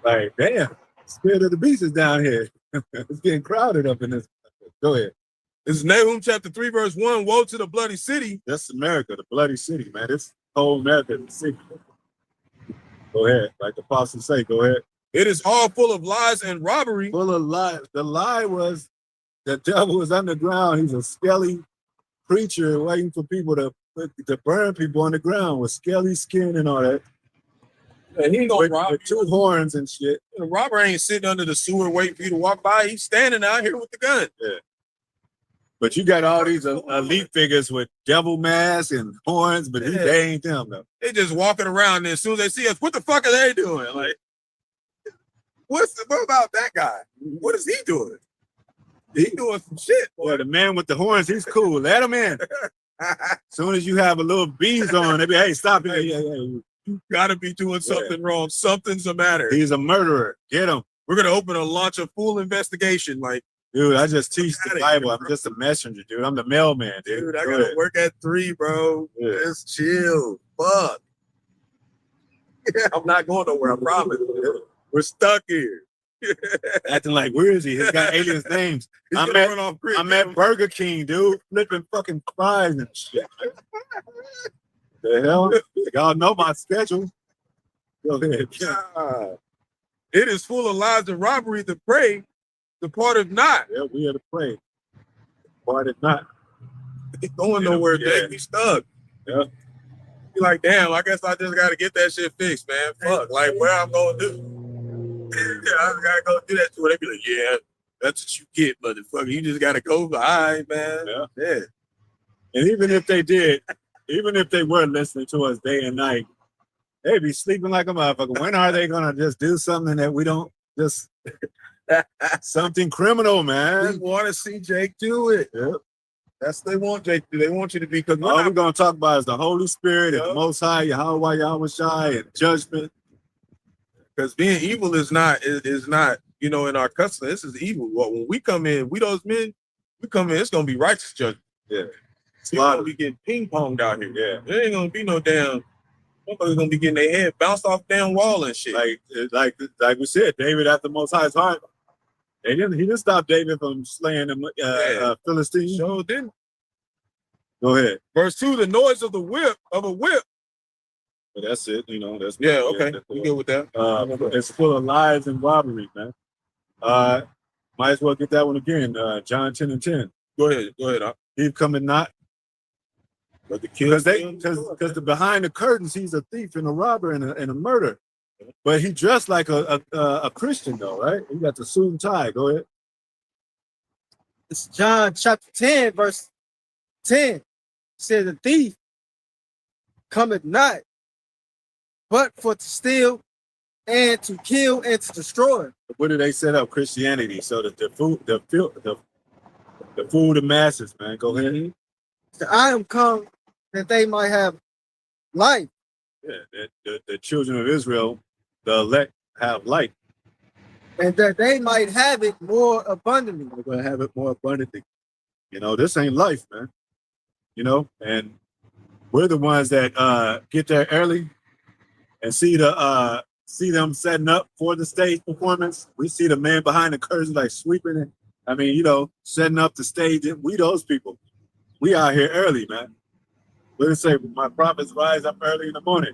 Like, damn, spirit of the beast is down here. It's getting crowded up in this. Go ahead. This is Nahum chapter 3, verse 1. Woe to the bloody city. That's America, the bloody city, man. This whole America, the city. Go ahead. Like the apostle say, go ahead. It is all full of lies and robbery. Full of lies. The lie was the devil was underground. He's a skelly preacher waiting for people to burn people on the ground with skelly skin and all that. And he ain't gonna rob with two horns and shit. The robber ain't sitting under the sewer waiting for you to walk by. He's standing out here with the gun. Yeah. But you got all these elite figures with devil masks and horns, but they ain't them though. They just walking around, and as soon as they see us, what the fuck are they doing? Like, what about that guy? What is he doing? He doing some shit. Boy, the man with the horns, he's cool. Let him in. As soon as you have a little bees on, they be, hey, stop it. You gotta be doing something wrong. Something's the matter. He's a murderer. Get him. We're gonna launch a full investigation. Like, dude, I just teach the Bible. I'm just a messenger, dude. I'm the mailman, dude. Dude, I gotta work at 3, bro. Yeah. Just chill. Fuck. Yeah, I'm not going nowhere. I promise. We're stuck here. Acting like, where is he? He's got aliens' names. I'm at Burger King, dude. Flipping fucking fries and shit. The hell? Y'all know my schedule. Go ahead. It is full of lies and robbery. The prey departed not. Yeah, we are to pray. Departed not. Ain't going nowhere. Yeah. We stuck. Yeah. You're like, damn, I guess I just got to get that shit fixed, man. Fuck. Like, where I'm going to do? Yeah, I got to go do that to it. They be like, yeah, that's what you get, motherfucker. You just got to go. All right, man. Yeah. And even if they did, even if they were listening to us day and night, they'd be sleeping like a motherfucker. When are they going to just do something that we don't just... something criminal, man. We want to see Jake do it. Yep. That's what they want Jake to do. They want you to be, because all we're going to talk about is the Holy Spirit and the Most High, Yahawah, Yahawashi, and judgment. Because being evil is not, you know, in our custom. This is evil. Well, when we come in, we those men, we come in, it's going to be righteous judgment. Yeah. People going to be getting ping-ponged out here. Yeah. There ain't going to be no damn, motherfuckers going to be getting their head bounced off the damn wall and shit. Like we said, David at the Most High's heart. He didn't stop David from slaying the Philistines. Sure didn't. Go ahead. Verse 2, the noise of a whip. But that's it, you know. That's okay. You good with that? It's full of lies and robbery, man. Might as well get that one again. John 10 and 10. Go ahead. He coming not. But the kids, because behind the curtains, he's a thief and a robber and a murderer. But he dressed like a Christian, though, right? He got the suit and tie. Go ahead. It's John chapter 10, verse 10. It says, the thief cometh not, but for to steal and to kill and to destroy. What do they set up? Christianity. So that the food of masses, man. Go ahead. So I am come that they might have life. Yeah, the children of Israel, the elect, have life. And that they might have it more abundantly. We're going to have it more abundantly. You know, this ain't life, man. You know, and we're the ones that get there early and see them setting up for the stage performance. We see the man behind the curtain like sweeping it. I mean, you know, setting up the stage. We those people. We out here early, man. What did it say? My prophets rise up early in the morning.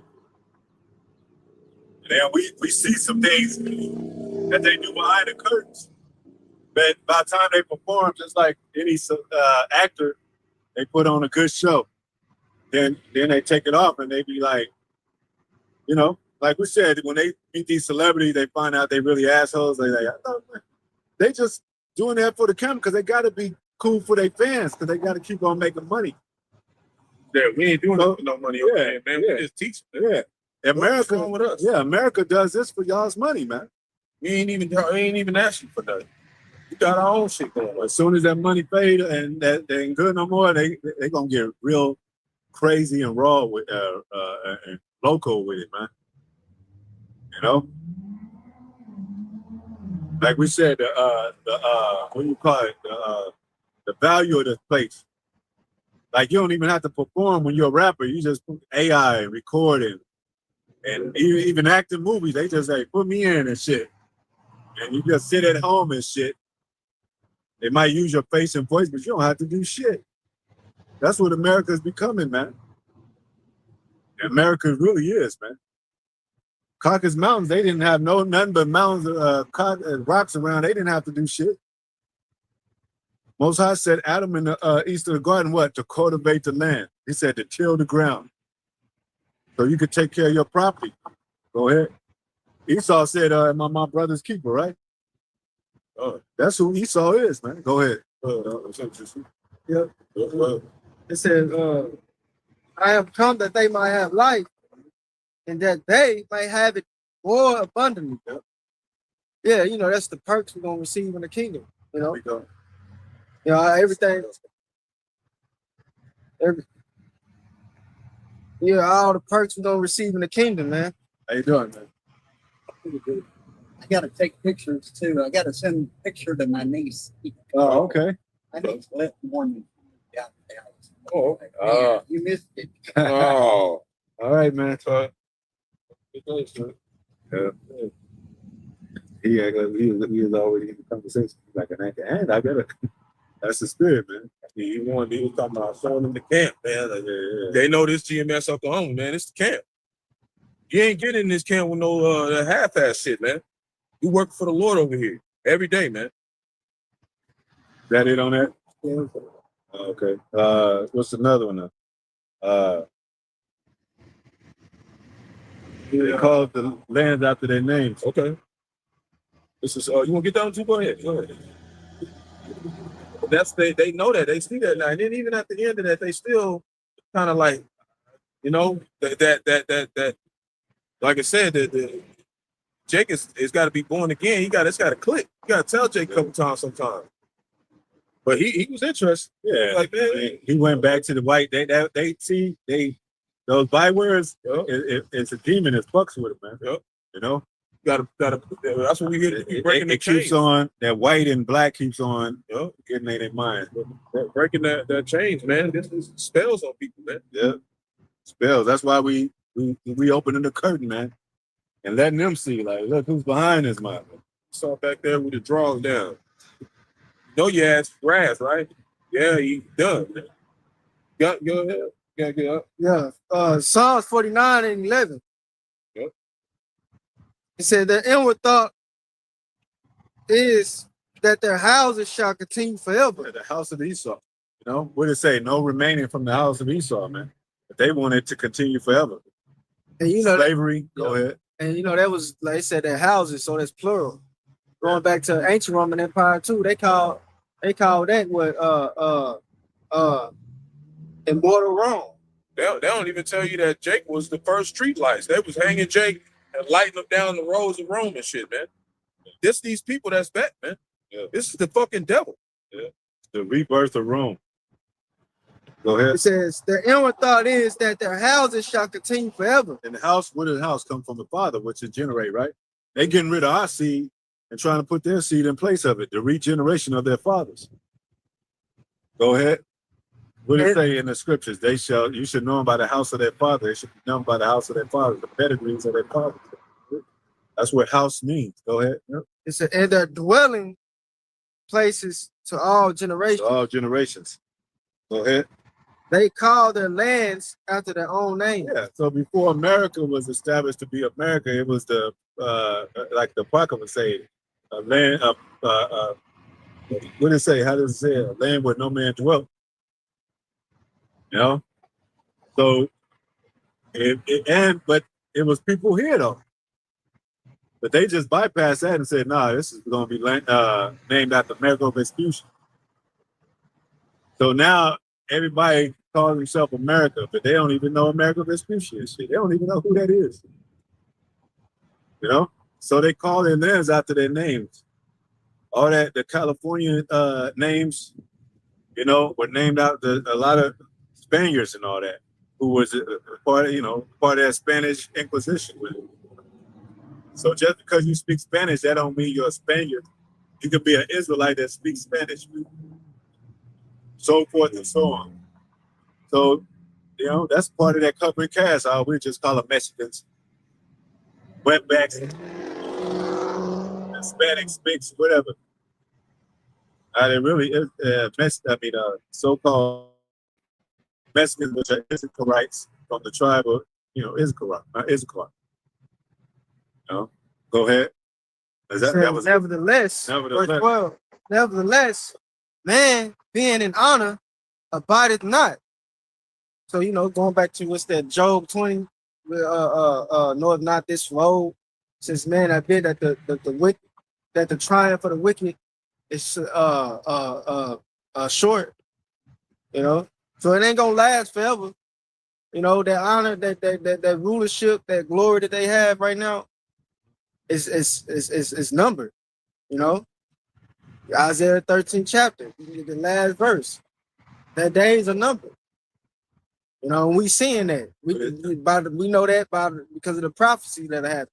And then we see some things that they do behind the curtains. But by the time they perform, just like any actor, they put on a good show. Then they take it off and they be like, you know, like we said, when they meet these celebrities, they find out they really assholes. They just doing that for the camera because they got to be cool for their fans because they got to keep on making money. Yeah, we ain't doing it for no money. Okay, man. We just teach them. Yeah. America, what's wrong with us? Yeah, America does this for y'all's money, man. We ain't even asking for nothing. We got our own shit going on. As soon as that money paid and that they ain't good no more, they gonna get real crazy and raw with and local with it, man. You know, like we said, what do you call it? The value of this place. Like you don't even have to perform when you're a rapper. You just put AI and recording and even acting movies. They just say, put me in and shit. And you just sit at home and shit. They might use your face and voice, but you don't have to do shit. That's what America is becoming, man. America really is, man. Caucasus Mountains, they didn't have nothing but mountains, rocks around. They didn't have to do shit. Most High said Adam in the east of the garden, what? To cultivate the land. He said to till the ground. So you could take care of your property. Go ahead. Esau said, am I my brother's keeper, right? That's who Esau is, man. Go ahead. Yeah. It says, I have come that they might have life, and that they might have it more abundantly. Yeah, you know, that's the perks we're gonna receive in the kingdom. You know, everything. All the perks we're gonna receive in the kingdom, man. How you doing, man? Pretty good. I gotta take pictures too. I gotta send a picture to my niece. Oh, okay. I need to let one down the house. Oh, Man, you missed it. oh. All right, man. Yeah. He act like he was already in the conversation. He's like, and I gotta. That's the spirit, man. He was talking about showing them the camp, man. Like, they know this GMS Oklahoma, man. It's the camp. You ain't getting in this camp with no half-ass shit, man. You work for the Lord over here every day, man. That it on that? Yeah. Okay. What's another one? They call the lands after their names. Okay. This is you want to get down to? Go ahead. That's they know that, they see that now, and then even at the end of that, they still kind of like, you know, that like I said, that Jake is got to be born again. It's got to click. You got to tell Jake a couple times sometimes. But he was interested. Yeah, like man, he went back to the white. They those bywords. Yep. It's a demon that fucks with it, man. Yep. You know. Gotta. That's what we get. It keeps on. That white and black keeps on. Yep. Getting in their mind. Breaking that change, man. This is spells on people, man. Yeah. Spells. That's why we opening the curtain, man, and letting them see. Like, look who's behind this, man. Saw back there with the drawers down. You know your ass grass, right? Yeah, he done. Go ahead. Get up. Yeah. Psalms 49 and 11. Yep. It said their inward thought is that their houses shall continue forever. The house of Esau. You know, what did it say? No remaining from the house of Esau, man. But they want it to continue forever. And you know, slavery. Go ahead. And you know, that was like I said, their houses, so that's plural. Going back to ancient Roman Empire too, they call that what immortal Rome. They don't even tell you that Jake was the first street lights. They was hanging Jake and lighting them down the roads of Rome and shit, man. These people that's back, man. Yeah. This is the fucking devil. Yeah. The rebirth of Rome. Go ahead. It says their inward thought is that their houses shall continue forever. And the house, where did the house come from? The Father, which is generate, right? They getting rid of our seed and trying to put their seed in place of it, the regeneration of their fathers. Go ahead. What did it say in the scriptures? You should know them by the house of their father. They should be known by the house of their father, the pedigrees of their fathers. That's what house means. Go ahead. Yep. It said, and their dwelling places to all generations. To all generations. Go ahead. They call their lands after their own name. Yeah. So before America was established to be America, it was the like the Parker would say, a land. What did it say? How does it say? A land where no man dwelt. You know. So, but it was people here though. But they just bypassed that and said, "Nah, this is going to be named after Amerigo Vespucci." So now everybody calls himself America, but they don't even know Amerigo Vespucci and shit. They don't even know who that is. You know? So they call their lands after their names. All that, the California names, you know, were named after a lot of Spaniards and all that, who was part of that Spanish Inquisition with it. So just because you speak Spanish, that don't mean you're a Spaniard. You could be an Israelite that speaks Spanish. So forth and so on. So, you know, that's part of that covering cast. We just call them Mexicans, wetbacks, Hispanics, mix, whatever. They really so-called Mexicans, which are Issacharites from the tribe of, Issachar. know, go ahead. That Says, was nevertheless, Nevertheless. verse 12, nevertheless, man being in honor abideth not. So, you know, going back to what's that, Job 20, knoweth not this road, since man I bid that the wicked, that the triumph of the wicked is short, you know. So it ain't gonna last forever. You know, that honor, that rulership, that glory that they have right now is numbered, you know. Isaiah 13 chapter, the last verse. That days are numbered. You know, and we seeing that. We know that because of the prophecy that happened.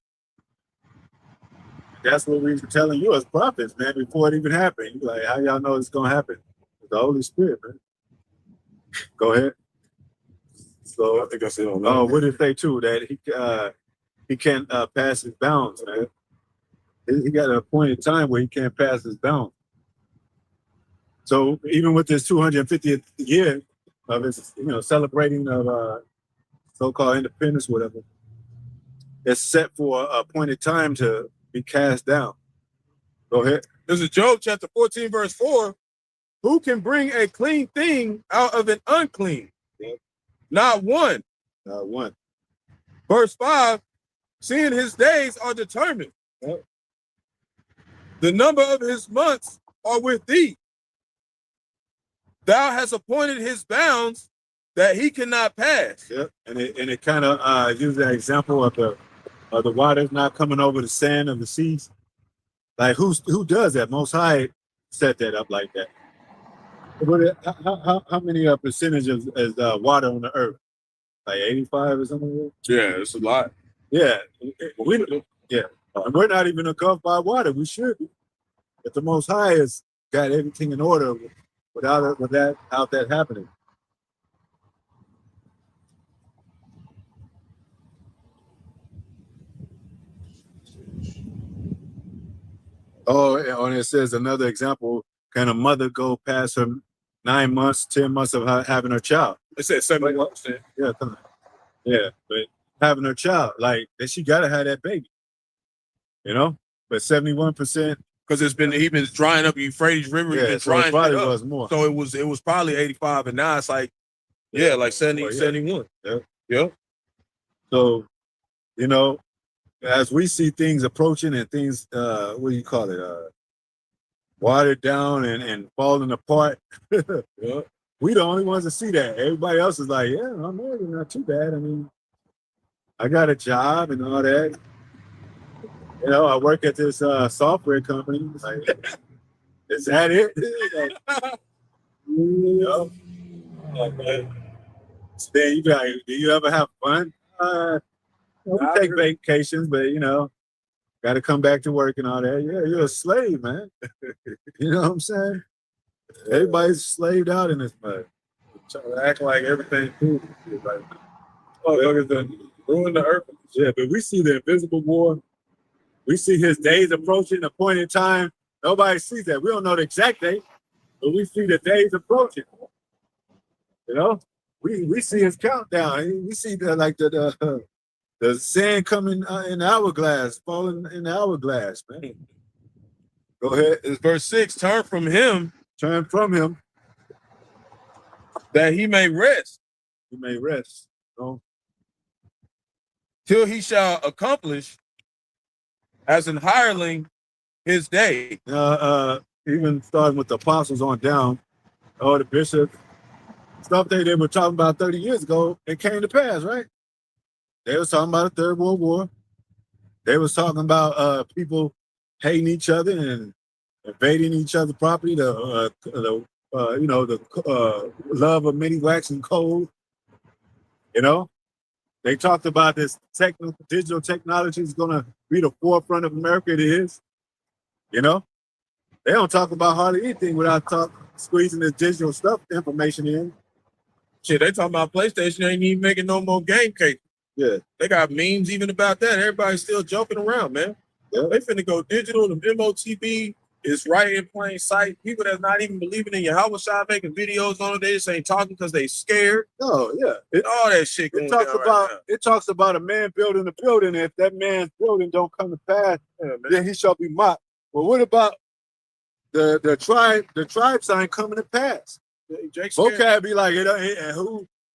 That's what we were telling you as prophets, man, before it even happened. Like, how y'all know it's gonna happen? The Holy Spirit, man. Go ahead. So I think I said on that. Oh, what did they too? That he can't pass his bounds, man. He got an appointed time where he can't pass his bounds. So even with this 250th year of his, you know, celebrating of so-called independence, whatever, it's set for an appointed time to be cast down. Go ahead. This is Job chapter 14, verse 4. Who can bring a clean thing out of an unclean? Yep. Not one. Not one. Verse 5, seeing his days are determined. Yep. The number of his months are with thee. Thou hast appointed his bounds that he cannot pass. Yep. And it kind of uses that example of the waters not coming over the sand of the seas. Like who does that? Most High set that up like that. How many percentage is water on the earth? Like 85 or something? Yeah, it's a lot. Yeah. And we're not even engulfed by water. We should be. But the Most High has got everything in order without that happening. Oh, and it says another example. Can a mother go past her 9 months, 10 months of having her child? It said 71%. Yeah, yeah, but having her child, like she gotta have that baby, you know. But 71%, because he's been drying up the Euphrates River. Yeah, been so drying it probably up. was more. So it was probably 85, and now it's like like 70, 71. Yeah. So, you know, as we see things approaching and things, what do you call it? Watered down and falling apart. Yeah. We the only ones that see that. Everybody else is like, yeah, I'm married, not too bad. I mean, I got a job and all that. You know, I work at this software company. Like, is that it? You know? Then you got, do you ever have fun? We take vacations, but you know, got to come back to work and all that. Yeah, you're a slave, man. You know what I'm saying? Everybody's slaved out in this mud. Trying to act like everything cool. Like, motherfuckers done ruined the earth. Yeah, but we see the invisible war. We see his days approaching, the point in time. Nobody sees that. We don't know the exact date, but we see the days approaching. You know, we see his countdown. We see the sand coming in the hourglass, falling in the hourglass, man. Go ahead. It's verse 6. Turn from him that he may rest. He may rest. No. Till he shall accomplish as an hireling his day. Even starting with the apostles on down, the bishops, stuff they were talking about 30 years ago, it came to pass, right? They was talking about the Third World War. They was talking about people hating each other and invading each other's property. The love of many waxing cold. You know, they talked about this digital technology is going to be the forefront of America. It is. You know, they don't talk about hardly anything without squeezing this digital stuff information in. Shit, they talking about PlayStation ain't even making no more game cases. Yeah, they got memes even about that. Everybody's still joking around, man. Yeah. They finna go digital. The MOTB It's right in plain sight. People that's not even believing in Yahawashi making videos on it, they just ain't talking because they scared. Oh yeah. All that shit going It talks down about right now. it talks about a man building a building. If that man's building don't come to pass, then he shall be mocked. But what about the tribe? The tribe sign coming to pass. Jake scared. Okay, be like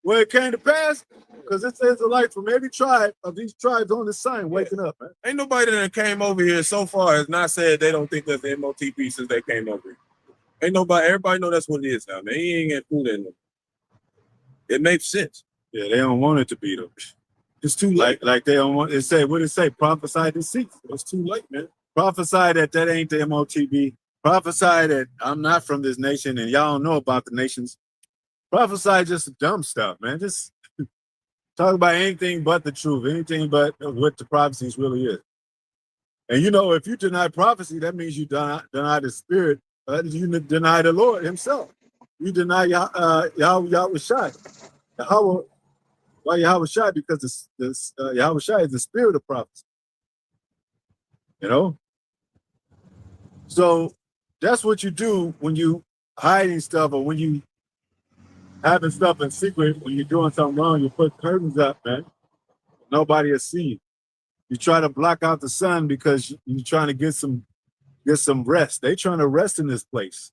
where it came to pass? Because it says the light from every tribe of these tribes on the sign waking up, man. Ain't nobody that came over here so far has not said they don't think that's the MOTP since they came over here. Ain't nobody, everybody know that's what it is now, man. He ain't got food in them. It makes sense. Yeah, they don't want it to be though. It's too late. Like they don't want it. Say what it say? Prophesy deceit. It's too late, man. Prophesy that ain't the MOTB. Prophesy that I'm not from this nation and y'all don't know about the nations. Prophesy just dumb stuff, man. Just talk about anything but the truth, anything but what the prophecies really is. And you know, if you deny prophecy, that means you deny the spirit. You deny the Lord himself. You deny Yahawashi. Yahawah. Why Yahawashi? Because Yahawashi is the spirit of prophecy. You know? So that's what you do when you hiding stuff or when you having stuff in secret. When you're doing something wrong, you put curtains up, man. Nobody will see you. You try to block out the sun because you're trying to get some rest. They trying to rest in this place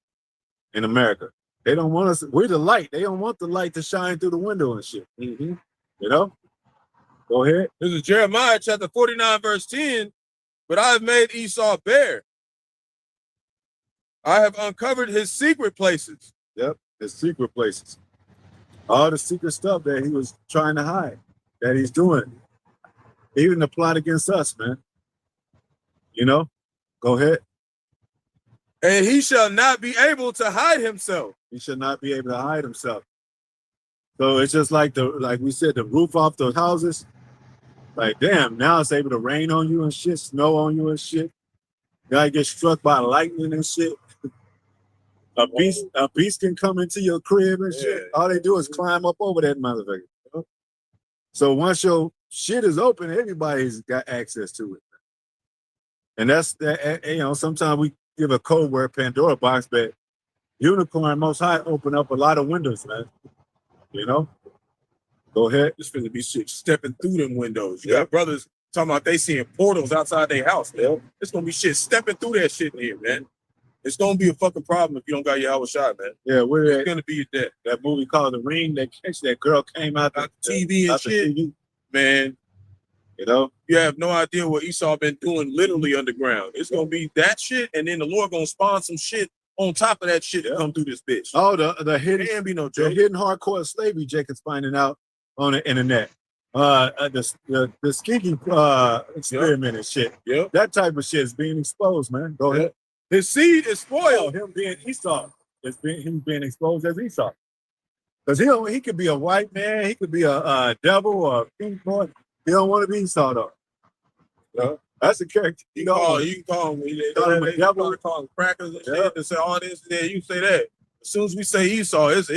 in America. They don't want us. We're the light. They don't want the light to shine through the window and shit. You know? Go ahead. This is Jeremiah chapter 49, verse 10. But I have made Esau bare. I have uncovered his secret places. Yep, his secret places. All the secret stuff that he was trying to hide, that he's doing. Even the plot against us, man. You know? Go ahead. And he shall not be able to hide himself. He should not be able to hide himself. So it's just like we said, the roof off the houses. Like, damn, now it's able to rain on you and shit, snow on you and shit. You gotta get struck by lightning and shit. A beast can come into your crib and shit. All they do is climb up over that motherfucker. You know? So once your shit is open, everybody's got access to it. And that's, you know, sometimes we give a code word Pandora box, but Unicorn Most High open up a lot of windows, man. You know? Go ahead. It's going to be shit stepping through them windows. You got brothers talking about they seeing portals outside their house, man. It's going to be shit stepping through that shit in here, man. It's going to be a fucking problem if you don't got Yahawashi, man. Yeah, it's going to be that movie called The Ring. That girl came out the TV and shit. TV. Man, you know? You have no idea what Esau been doing literally underground. It's going to be that shit, and then the Lord going to spawn some shit on top of that shit to come through this bitch. Oh, the hidden, can't be no joke. The hidden hardcore slavery Jacob's finding out on the internet. The skinky experiment and shit. Yep. That type of shit is being exposed, man. Go ahead. His seed is spoiled. Him being Esau. Him being exposed as Esau. Because he could be a white man, he could be a devil or a pink boy. He don't want to be Esau though. That's a character. You can call him a devil. Call him crackers and shit and say all this and then you say that. As soon as we say Esau, it's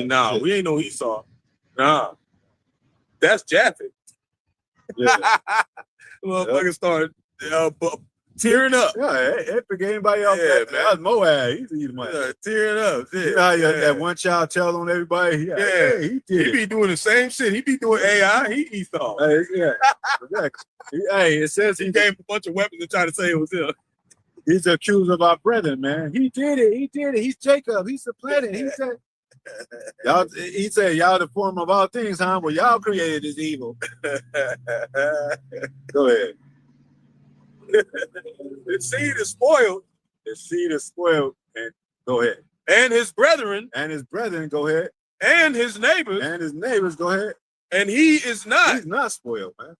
nah, we ain't no Esau. Nah. That's Japheth. Yeah. Motherfucker started tearing up. Yeah, it forget anybody else. Yeah, man. That's Moab. He's eating money. Tearing up. You know how that one child tell on everybody? He did. He be doing the same shit. He be doing AI. He Esau. Yeah, exactly. It says he gave a bunch of weapons and tried to say it was him. He's accused of our brethren, man. He did it. He's Jacob. He's supplanted. He said, y'all the form of all things, huh? Well, y'all created this evil. Go ahead. The seed is spoiled. The seed is spoiled. And go ahead. And his brethren. Go ahead. And his neighbors. Go ahead. And he is not. He's not spoiled, man.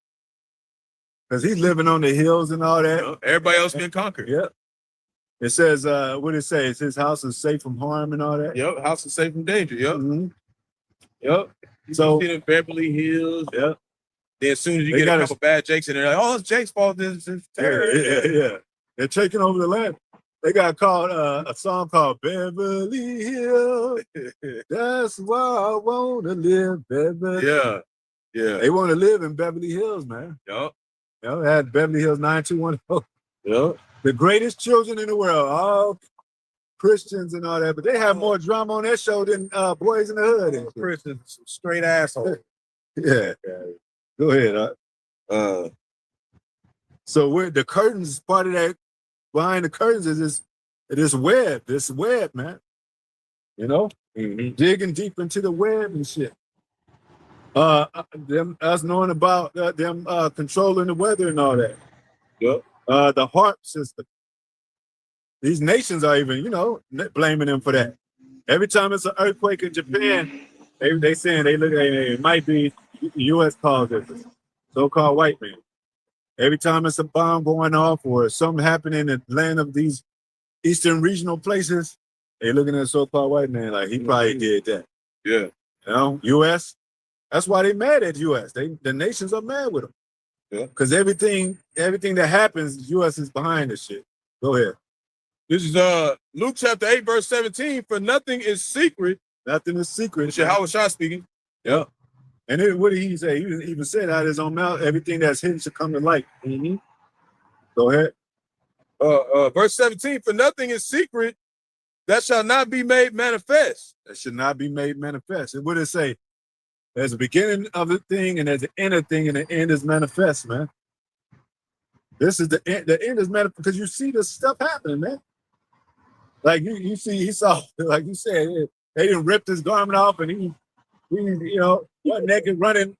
Because he's living on the hills and all that. Everybody else been conquered. Yep. It says, what it say? His house is safe from harm and all that. Yep. House is safe from danger. Yep. Mm-hmm. Yep. So in Beverly Hills. Yep. Then as soon as you get a couple bad Jakes in there, like, oh, it's Jake's fault. This is terrible. Yeah. They're taking over the land. They got called a song called Beverly Hills. That's why I want to live, Beverly. Yeah. They want to live in Beverly Hills, man. Yep. They had Beverly Hills 921. Yep. The greatest children in the world, all Christians and all that, but they have more drama on that show than Boys in the Hood. And shit. Christians, straight asshole. Yeah. Go ahead. So where the curtains, part of that behind the curtains is this web, man. You know, digging deep into the web and shit. Us knowing about them controlling the weather and all that. Yep. The HARP system. These nations are even, you know, blaming them for that. Every time it's an earthquake in Japan, they saying they look at it might be the U.S. caused it, so-called white man. Every time it's a bomb going off or something happening in the land of these eastern regional places, they looking at a so-called white man like he probably did that. Yeah. You know, U.S. That's why they mad at U.S. The nations are mad with them. Yeah. Because everything that happens, U.S. is behind this shit. Go ahead. This is Luke chapter 8, verse 17. For nothing is secret. Nothing is secret. It's Yahawashi speaking. Yeah. And then what did he say? He even said out of his own mouth, everything that's hidden should come to light. Go ahead. Verse 17. For nothing is secret that shall not be made manifest. That should not be made manifest. And what did it say? There's a beginning of the thing and there's an end of the thing, and the end is manifest, man. This is the end. The end is manifest because you see this stuff happening, man. Like you see, he saw, like you said, they didn't rip his garment off, and he you know, what naked running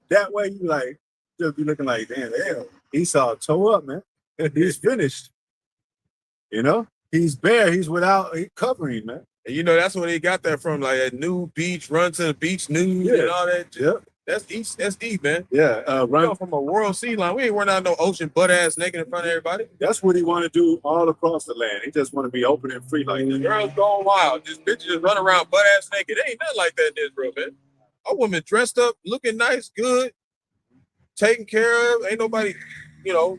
that way. You like just be looking like, damn, hell. Esau toe up, man. He's finished. You know, he's bare. He's without covering, man. And you know, that's where they got that from, like a new beach, run to the beach news and all that. Yep. That's deep, man. Yeah. Run from a world sea line. We ain't running out no ocean butt ass naked in front of everybody. That's what he want to do all across the land. He just want to be open and free like that. Girls going wild. Just bitches just run around butt ass naked. It ain't nothing like that in Israel, man. A woman dressed up, looking nice, good, taken care of. Ain't nobody, you know,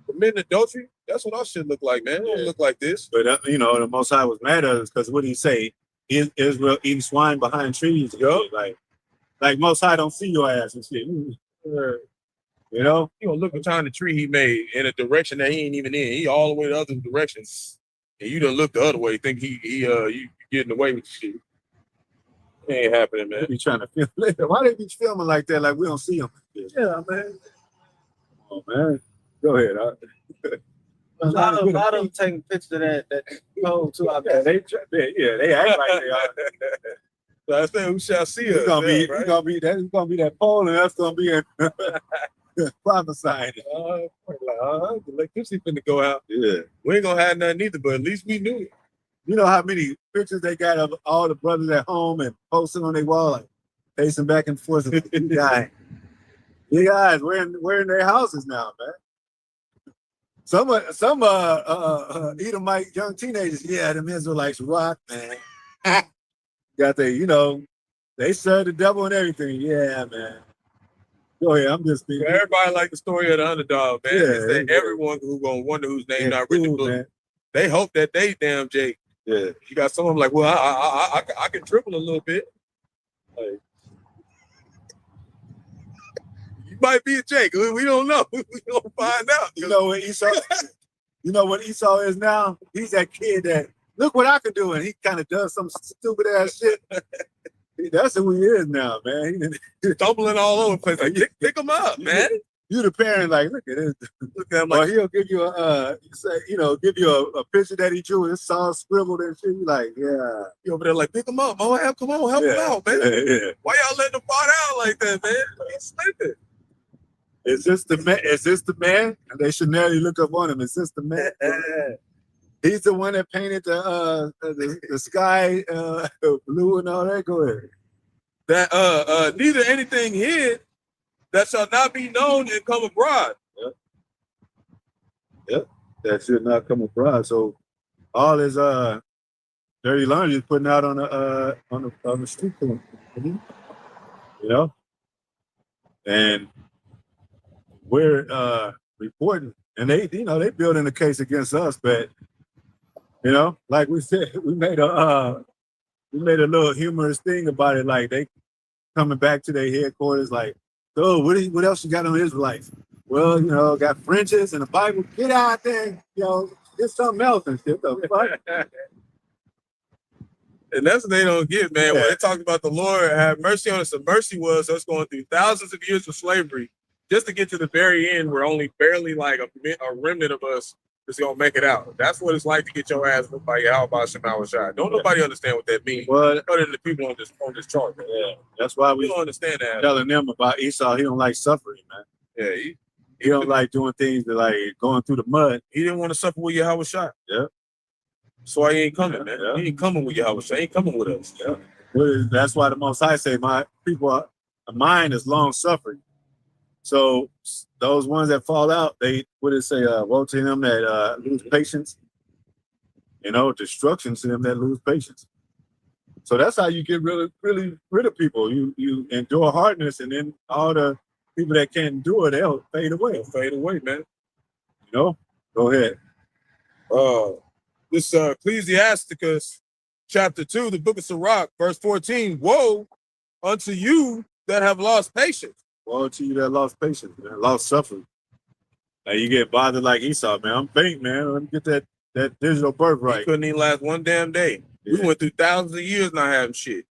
committing adultery. That's what our shit look like, man. It don't look like this. But you know, the Most High was mad at us because what did he say? Israel eating swine behind trees. Like Most High don't see your ass and shit. You know, You gonna look behind the tree he made in a direction that he ain't even in. He all the way the other direction, and you done look the other way. Think you getting away with shit. It ain't happening, man. they be trying to film. Why they be filming like that? Like we don't see them. Yeah, man. Oh man, go ahead. A lot of them taking pictures of that pole too. I bet. They act like they are. So I say, who shall see us? It's gonna be that pole, and that's gonna be prophesying. The electricity finna go out. Yeah. We ain't gonna have nothing either, but at least we knew it. You know how many pictures they got of all the brothers at home and posting on their wall, like pacing back and forth. You guys, we're in their houses now, man. Some Edomite young teenagers, them Israelites rock, man. Got they, they serve the devil and everything. Yeah, man. Go ahead, I'm just thinking. Everybody like the story of the underdog, man. Yeah, everyone who gonna wonder whose name not written in the book. Man. They hope that they damn Jake. Yeah. You got some of them like, well, I can triple a little bit. Like, you might be a Jake. We don't know. We gonna find out. You know what Esau? You know what Esau is now? He's that kid that look what I can do, and he kind of does some stupid ass shit. That's who he is now, man. Stumbling all over the place. Like, pick him up, man. You the parent, like, look at this. Look at him like, or he'll give you give you a picture that he drew. It's all scribbled and shit. You like, yeah. You over there like, pick him up. Oh, come on, help him out, man. Yeah. Why y'all letting him fall down like that, man? He's sleeping. Is this the man? Is this the man? And they should nearly look up on him. Is this the man? He's the one that painted the sky blue and all that. Go ahead. That neither anything hid that shall not be known and come abroad. Yep. That should not come abroad. So all his dirty laundry is putting out on the street corner. You know? And we're reporting, and they building a case against us, but like we said, we made a little humorous thing about it, like they coming back to their headquarters, like, oh, what else you got on Israelites? well, got fringes and the Bible. Get out there, get something else and shit. The fuck? And that's what they don't get, man. Yeah. When they talk about the Lord have mercy on us, the mercy was us going through thousands of years of slavery just to get to the very end where only barely like a remnant of us is going to make it out. That's what it's like to get your ass whooped by Yahawah, Yahawashi. Don't nobody understand what that means. Well, other than the people on this chart. Man. yeah, that's why We we don't understand that. telling them about Esau. He don't like suffering, man. Yeah, He don't like doing things that like going through the mud. he didn't want to suffer with Yahawashi. Yeah. That's why he ain't coming, man. Yeah. He ain't coming with Yahawashi. He ain't coming with us. Yeah. That's why the Most High say, my people, mine is long suffering. So those ones that fall out, what did it say? Woe to him that lose patience. Destruction to them that lose patience. So that's how you get really, really rid of people. You endure hardness, and then all the people that can't endure, they'll fade away. They'll fade away, man. Go ahead. This Ecclesiasticus chapter 2, the book of Sirach, verse 14. Woe unto you that have lost patience. Woe to you that lost patience, man, lost suffering. Now you get bothered like Esau, man. I'm faint, man. Let me get that digital birthright. He couldn't even last one damn day. Yeah. We went through thousands of years not having shit.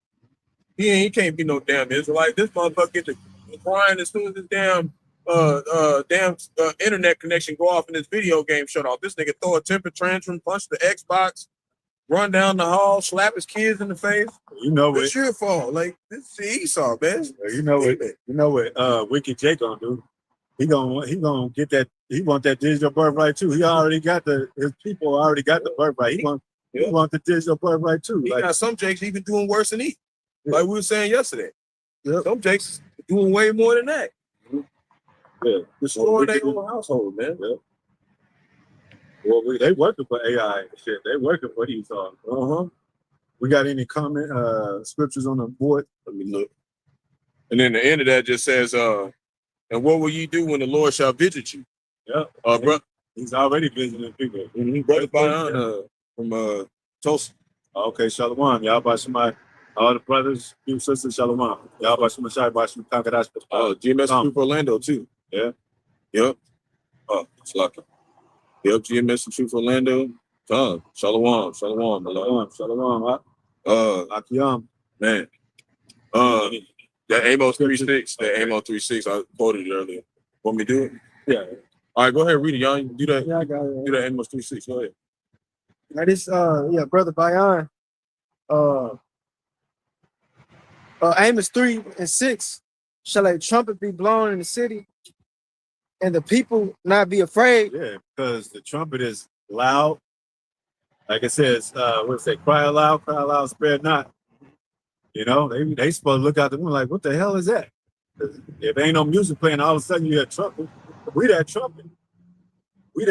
He can't be no damn Israelite. This motherfucker get to crying as soon as this damn internet connection go off and this video game shut off. This nigga throw a temper tantrum, punch the Xbox, run down the hall, slap his kids in the face. It's your fault. Like, this is Esau, man. You know what Wicked Jake gonna do? He gonna get that. He want that digital birthright too. He already got his people already got the birthright. He want the digital birthright too. He got some Jakes even doing worse than he. Yeah. Like we were saying yesterday. Yep. Some Jakes doing way more than that. Yeah. Destroying their own household, man. Yeah. Well, they working for AI and shit. They working for Esau. We got any comment scriptures on the board? Let me look. And then the end of that just says, and what will you do when the Lord shall visit you? Yeah. Bro, He's already visiting people. Brother Barak from Tulsa. Okay, Shalom. Y'all by somebody. All the brothers, you sisters, Shalom. Y'all by some Qadash. GMS from Orlando too. Yeah. Yep. It's lucky. Yep, GMS from Truth Orlando. Shalom. Shalom. Shalom. Akiyam. Man. That Amos 3:6. I quoted it earlier. Want me to do it? Yeah. All right, go ahead, read it, y'all. Do that. Yeah, I got it. Do that Amos 3:6. Go ahead. Now this, Brother Bayan, Amos 3:6, shall a trumpet be blown in the city, and the people not be afraid? Yeah, because the trumpet is loud. Like it says, cry aloud, spare not. They supposed to look out the window like, what the hell is that? If ain't no music playing, all of a sudden you hear trumpet. We that trumpet. We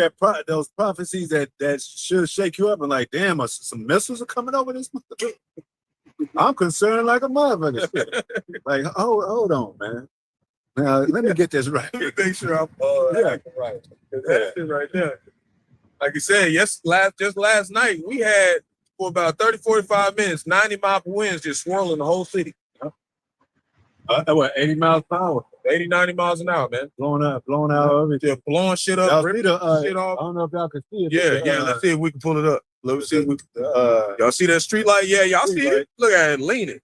those prophecies that should shake you up and like, damn, some missiles are coming over this. I'm concerned like a motherfucker. Like, hold on, man. Now let me get this right. Make sure I'm right. Yeah. That's it right there. Like you said, just last night, we had for about 30-45 minutes, 90-mile winds just swirling the whole city. 80 miles per hour. 80-90 miles an hour, man. Blowing out everything. Just blowing shit up, ripping shit I off. don't know if y'all can see it. Yeah. Let's see if we can pull it up. Let's see if we can. Y'all see that street light? Yeah, y'all see it? Look at it leaning.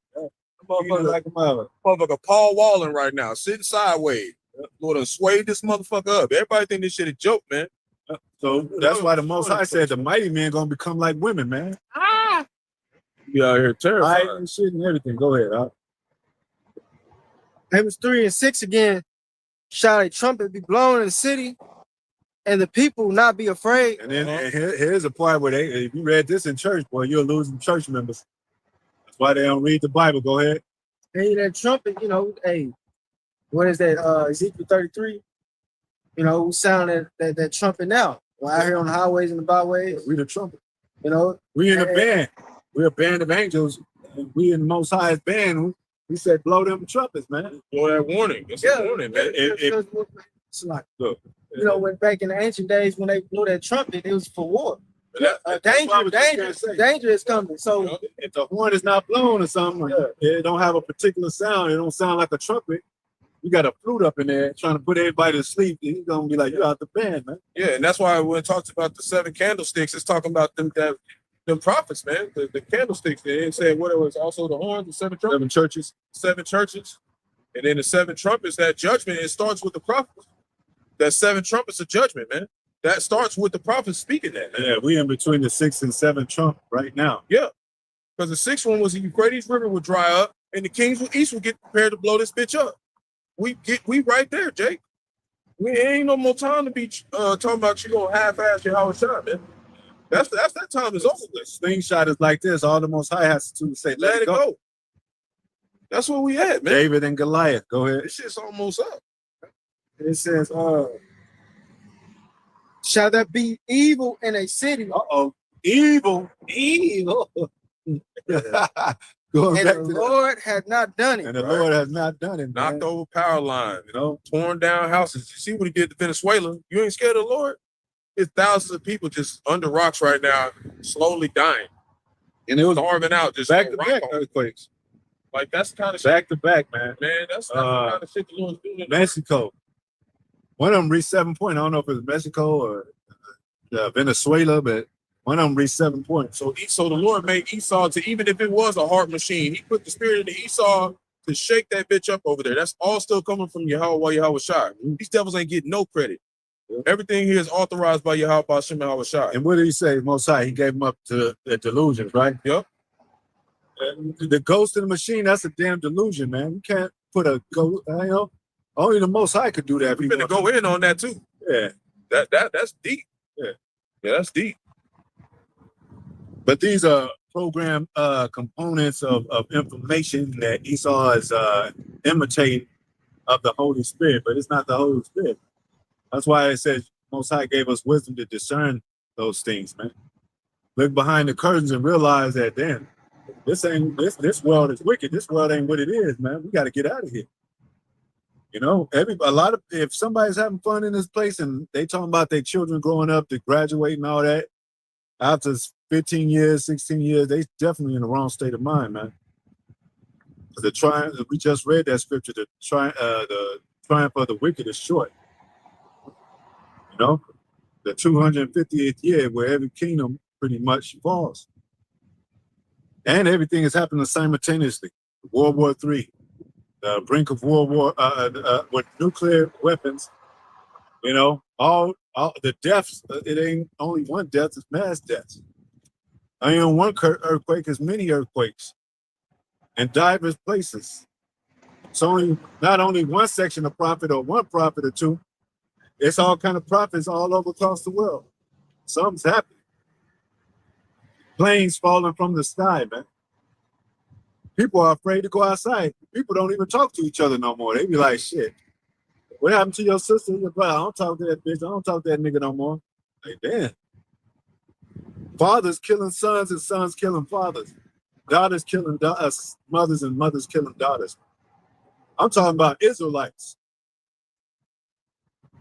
Motherfucker like a mother. Motherfucker Paul Wallen right now, sitting sideways. Lord done swayed this motherfucker up. Everybody think this shit a joke, man. So that's why the Most High said the mighty men gonna become like women, man. You out here terrified. And shit and everything. Go ahead. Amos 3:6 again, shall a trumpet be blown in the city, and the people not be afraid? And then here's a part where if you read this in church, boy, you're losing church members. That's why they don't read the Bible. Go ahead. Hey, that trumpet, what is that? Ezekiel 33. We sound that trumpet now. We're out here on the highways and the byways. We the trumpet. We in a band. We're a band of angels. And we in the Most High's band. He said, blow them trumpets, man. Blow that warning. It's a warning, man. It's like, when back in the ancient days when they blew that trumpet, it was for war. Danger is coming. So if the horn is not blown or something, it don't have a particular sound. It don't sound like a trumpet. You got a flute up in there trying to put everybody to sleep. He's gonna be like, "You out the band, man." Yeah, and that's why when it talks about the 7 candlesticks, it's talking about them prophets, man. The candlesticks. They said what it was also the horns, the 7 trumpets. 7 churches. 7 churches. And then the 7 trumpets, that judgment, it starts with the prophets. That 7 trumpets of judgment, man. That starts with the prophets speaking that, man. Yeah, we in between the 6 and 7 trump right now. Yeah. Because the 6th one was the Euphrates River would dry up and the kings of East would get prepared to blow this bitch up. We right there, Jake. We ain't no more time to be talking about you gonna half-ass Yahawashi, man. That's that time is over with. Slingshot is like this. All the Most High has to say, Let it go. That's where we at, man. David and Goliath. Go ahead. This shit's almost up. It says, Shall there be evil in a city, evil. Going and back the to Lord had not done it? and the Lord has not done it. Knocked Man. over power lines, You know, torn down houses. You see what he did to Venezuela? You ain't scared of the Lord? There's thousands of people just under rocks right now, slowly dying. and it was Starving out, just back on to rock back on. earthquakes. Like that's the kind of shit, Back to back, man. man. That's the kind of shit the Lord's doing. Mexico. One of them reached 7 points. I don't know if it's Mexico or Venezuela, but one of them reached 7 points. So the Lord made Esau to, even if it was a heart machine, he put the spirit into Esau to shake that bitch up over there. That's all still coming from Yahawah, Yahawashi. These devils ain't getting no credit. Everything here is authorized by Yahawah, Bahasham, Yahawashi. And what did he say? Most High, he gave him up to the delusions, right? Yep. The ghost in the machine, that's a damn delusion, man. You can't put a ghost, only the Most High could do that. We're gonna go in on that too. Yeah. That's deep. Yeah, that's deep. But these are program components of information that Esau is imitating of the Holy Spirit, but it's not the Holy Spirit. That's why it says Most High gave us wisdom to discern those things, man. Look behind the curtains and realize that, damn, this world is wicked. This world ain't what it is, man. We got to get out of here. You know, if somebody's having fun in this place and they talking about their children growing up to graduate and all that, after 15 years, 16 years, they definitely in the wrong state of mind, man. We just read that scripture, the triumph of the wicked is short. You know, the 250th year where every kingdom pretty much falls. And everything is happening simultaneously. World War III, the brink of World War with nuclear weapons. You know, all the deaths. It ain't only one death; it's mass deaths. I mean, one earthquake is many earthquakes in diverse places. It's not only one section of prophet or one prophet or two. It's all kind of prophets all over across the world. Something's happening. Planes falling from the sky, man. People are afraid to go outside. People don't even talk to each other no more. They be like, shit, what happened to your sister? Your brother? I don't talk to that bitch. I don't talk to that nigga no more. Like, damn. Fathers killing sons and sons killing fathers. Daughters killing mothers and mothers killing daughters. I'm talking about Israelites.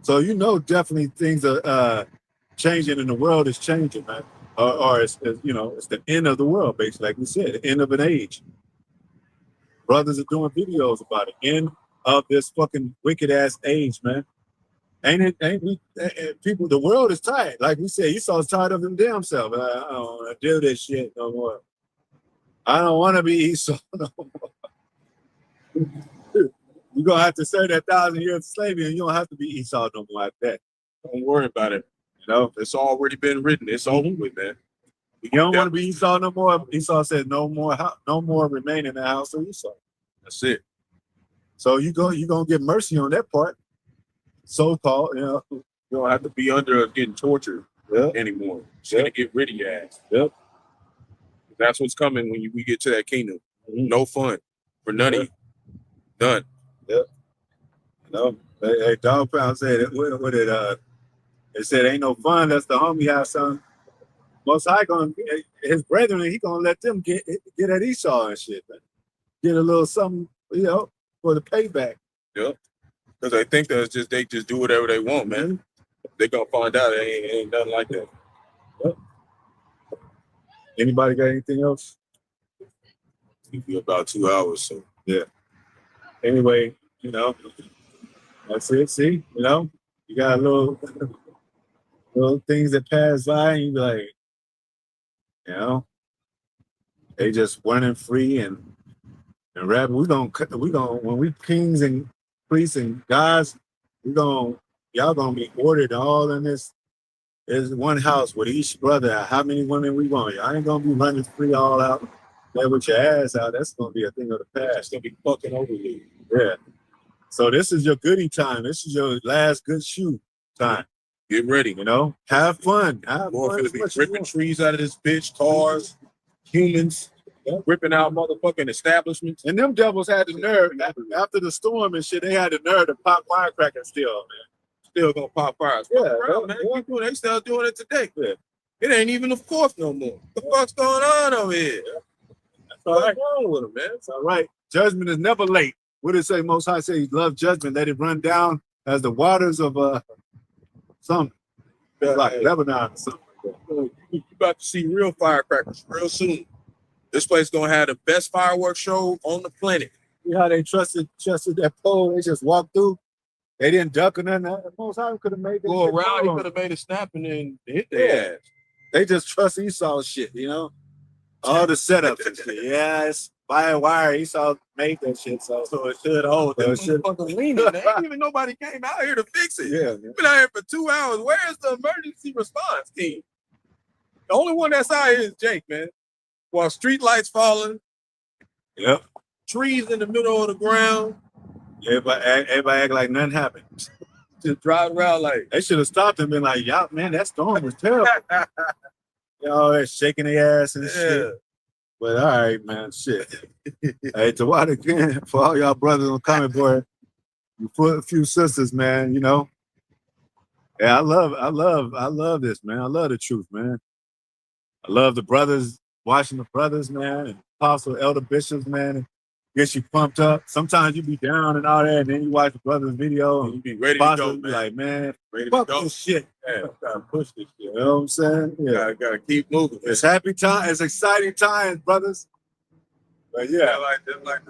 So you know, definitely things are changing, and the world is changing, man. Or it's the end of the world, basically, like we said, the end of an age. Brothers are doing videos about it. End of this fucking wicked ass age, man. Ain't we? People, the world is tired. Like we said, Esau's tired of him damn self. I don't want to do this shit no more. I don't want to be Esau no more. You're gonna have to serve that 1,000 years of slavery, and you don't have to be Esau no more like that. Don't worry about it. You know, it's already been written. It's over with, man. You don't want to be Esau no more. Esau said, "No more remain in the house of Esau." That's it. So you're gonna get mercy on that part, so called. You don't have to be under getting tortured anymore. Just gotta get rid of your ass. Yep. That's what's coming when we get to that kingdom. No fun for none of you. None. Yep. No. Hey, Dog Pound said it. It said, "Ain't no fun. That's the homie house, son." Most High his brethren, he gonna let them get at Esau and shit, man. Get a little something, for the payback. Yeah, because they think that they just do whatever they want, man. They gonna find out it ain't nothing like that. Yep. Anybody got anything else? It'll be about 2 hours, so yeah. Anyway, You know, that's it. See, you know, you got little things that pass by, and you be like, you know, they just running free and rap. We gonna when we kings and priests and gods, y'all gonna be ordered all in this. There's one house with each brother. How many women we want? I ain't gonna be running free all out there with your ass out. That's gonna be a thing of the past. It's gonna be fucking over you. Yeah. So this is your goodie time. This is your last good shoe time. Get ready. You know, have fun. Have More fun. finna be ripping trees out of this bitch, cars, humans, ripping out motherfucking establishments. And them devils had the nerve after the storm and shit. They had the nerve to pop firecrackers still, man. Still gonna pop fires. Yeah, Around, man. They still doing it today. Yeah. It ain't even the 4th no more. What the fuck's going on over here? That's all right. What's wrong with them, man? It's all right. Judgment is never late. What did it say? Most High say he loved judgment. Let it run down as the waters of something. Like Lebanon or something. You about to see real firecrackers real soon. This place gonna have the best fireworks show on the planet. See how they trusted that pole? They just walked through. They didn't duck or nothing. Most High could have made Go around, he could have made a snap and then hit their ass. They just trust Esau shit, you know? All the setups and shit. Yeah, it's by a wire. Esau made that shit, so it should hold. So it should- Fucking leaning. Ain't even nobody came out here to fix it. yeah, man. Been out here for 2 hours. Where's the emergency response team? The only one that's out here is Jake, man. While street lights falling, Yep. trees in the middle of the ground, Everybody act like nothing happened. just driving around like, They should have stopped and been like, y'all, man, that storm was terrible. Y'all they're shaking their ass and yeah. shit. But all right, man, shit. Hey, to what again, for all y'all brothers on comment board, you put a few sisters, man, you know. Yeah, I love this, man. I love the truth, man. I love the brothers, watching the brothers, man, and apostle elder bishops, man, and gets you pumped up. Sometimes you be down and all that, and then you watch the brothers' video and You be ready to apostle go, be man. like, man, Ready to fuck go. this shit. Yeah, gotta push this shit. You know what I'm saying? Yeah. Gotta keep moving. It's happy time. It's exciting times, brothers. But yeah, Just like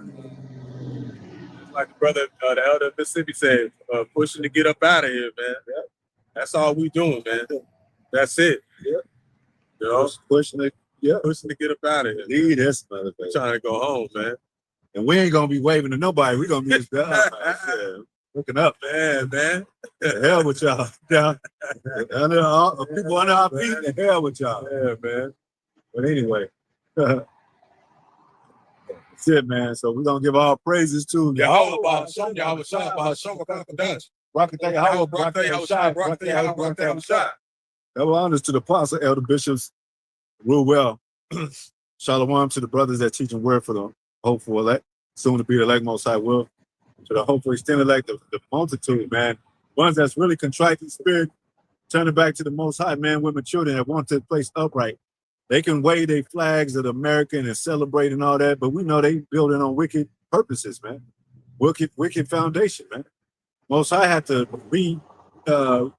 the brother, the elder of Mississippi said, pushing to get up out of here, man. Yeah. That's all we doing, man. That's it. Yeah. You know, pushing it. Yeah. pushing to get up out of here. Leave this motherfucker. Trying to go home, man. And we ain't gonna be waving to nobody. We gonna be just looking up. Man. The hell with y'all. Down under people under our feet. The hell with y'all. Yeah, man. But anyway. That's it, man. So we're gonna give all praises to Yahawah, Bahasham, Yahawashi, Bahasham, Qadash. Yahawah, Barak, Yahawah. Double honors to the apostle, elder bishops, rule well. Shalom to the brothers that teach and word for the hopeful elect, soon to be the elect most high will. To the hopeful extend elect, the multitude, man. Ones that's really contrite in spirit, turning back to the most high, man, women, children that want to place upright. They can wave their flags of the American and celebrate and all that, but we know they building on wicked purposes, man. Wicked foundation, man. Most High had to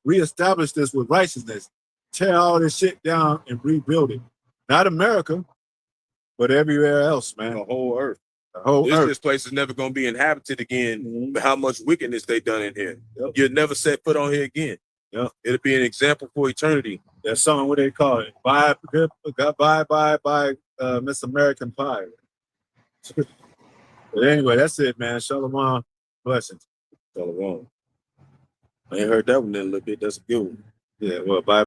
reestablish this with righteousness, tear all this shit down and rebuild it. Not America, but everywhere else, man. The whole earth. The whole earth. This place is never going to be inhabited again for how much wickedness they done in here. Yep. You'll never set foot on here again. Yep. It'll be an example for eternity. There's something, what they call it? Bye, Miss American Pie. But anyway, that's it, man. Shalom. Blessings. Shalom. I ain't heard that one in a little bit. That's a good one. Yeah, well, bye.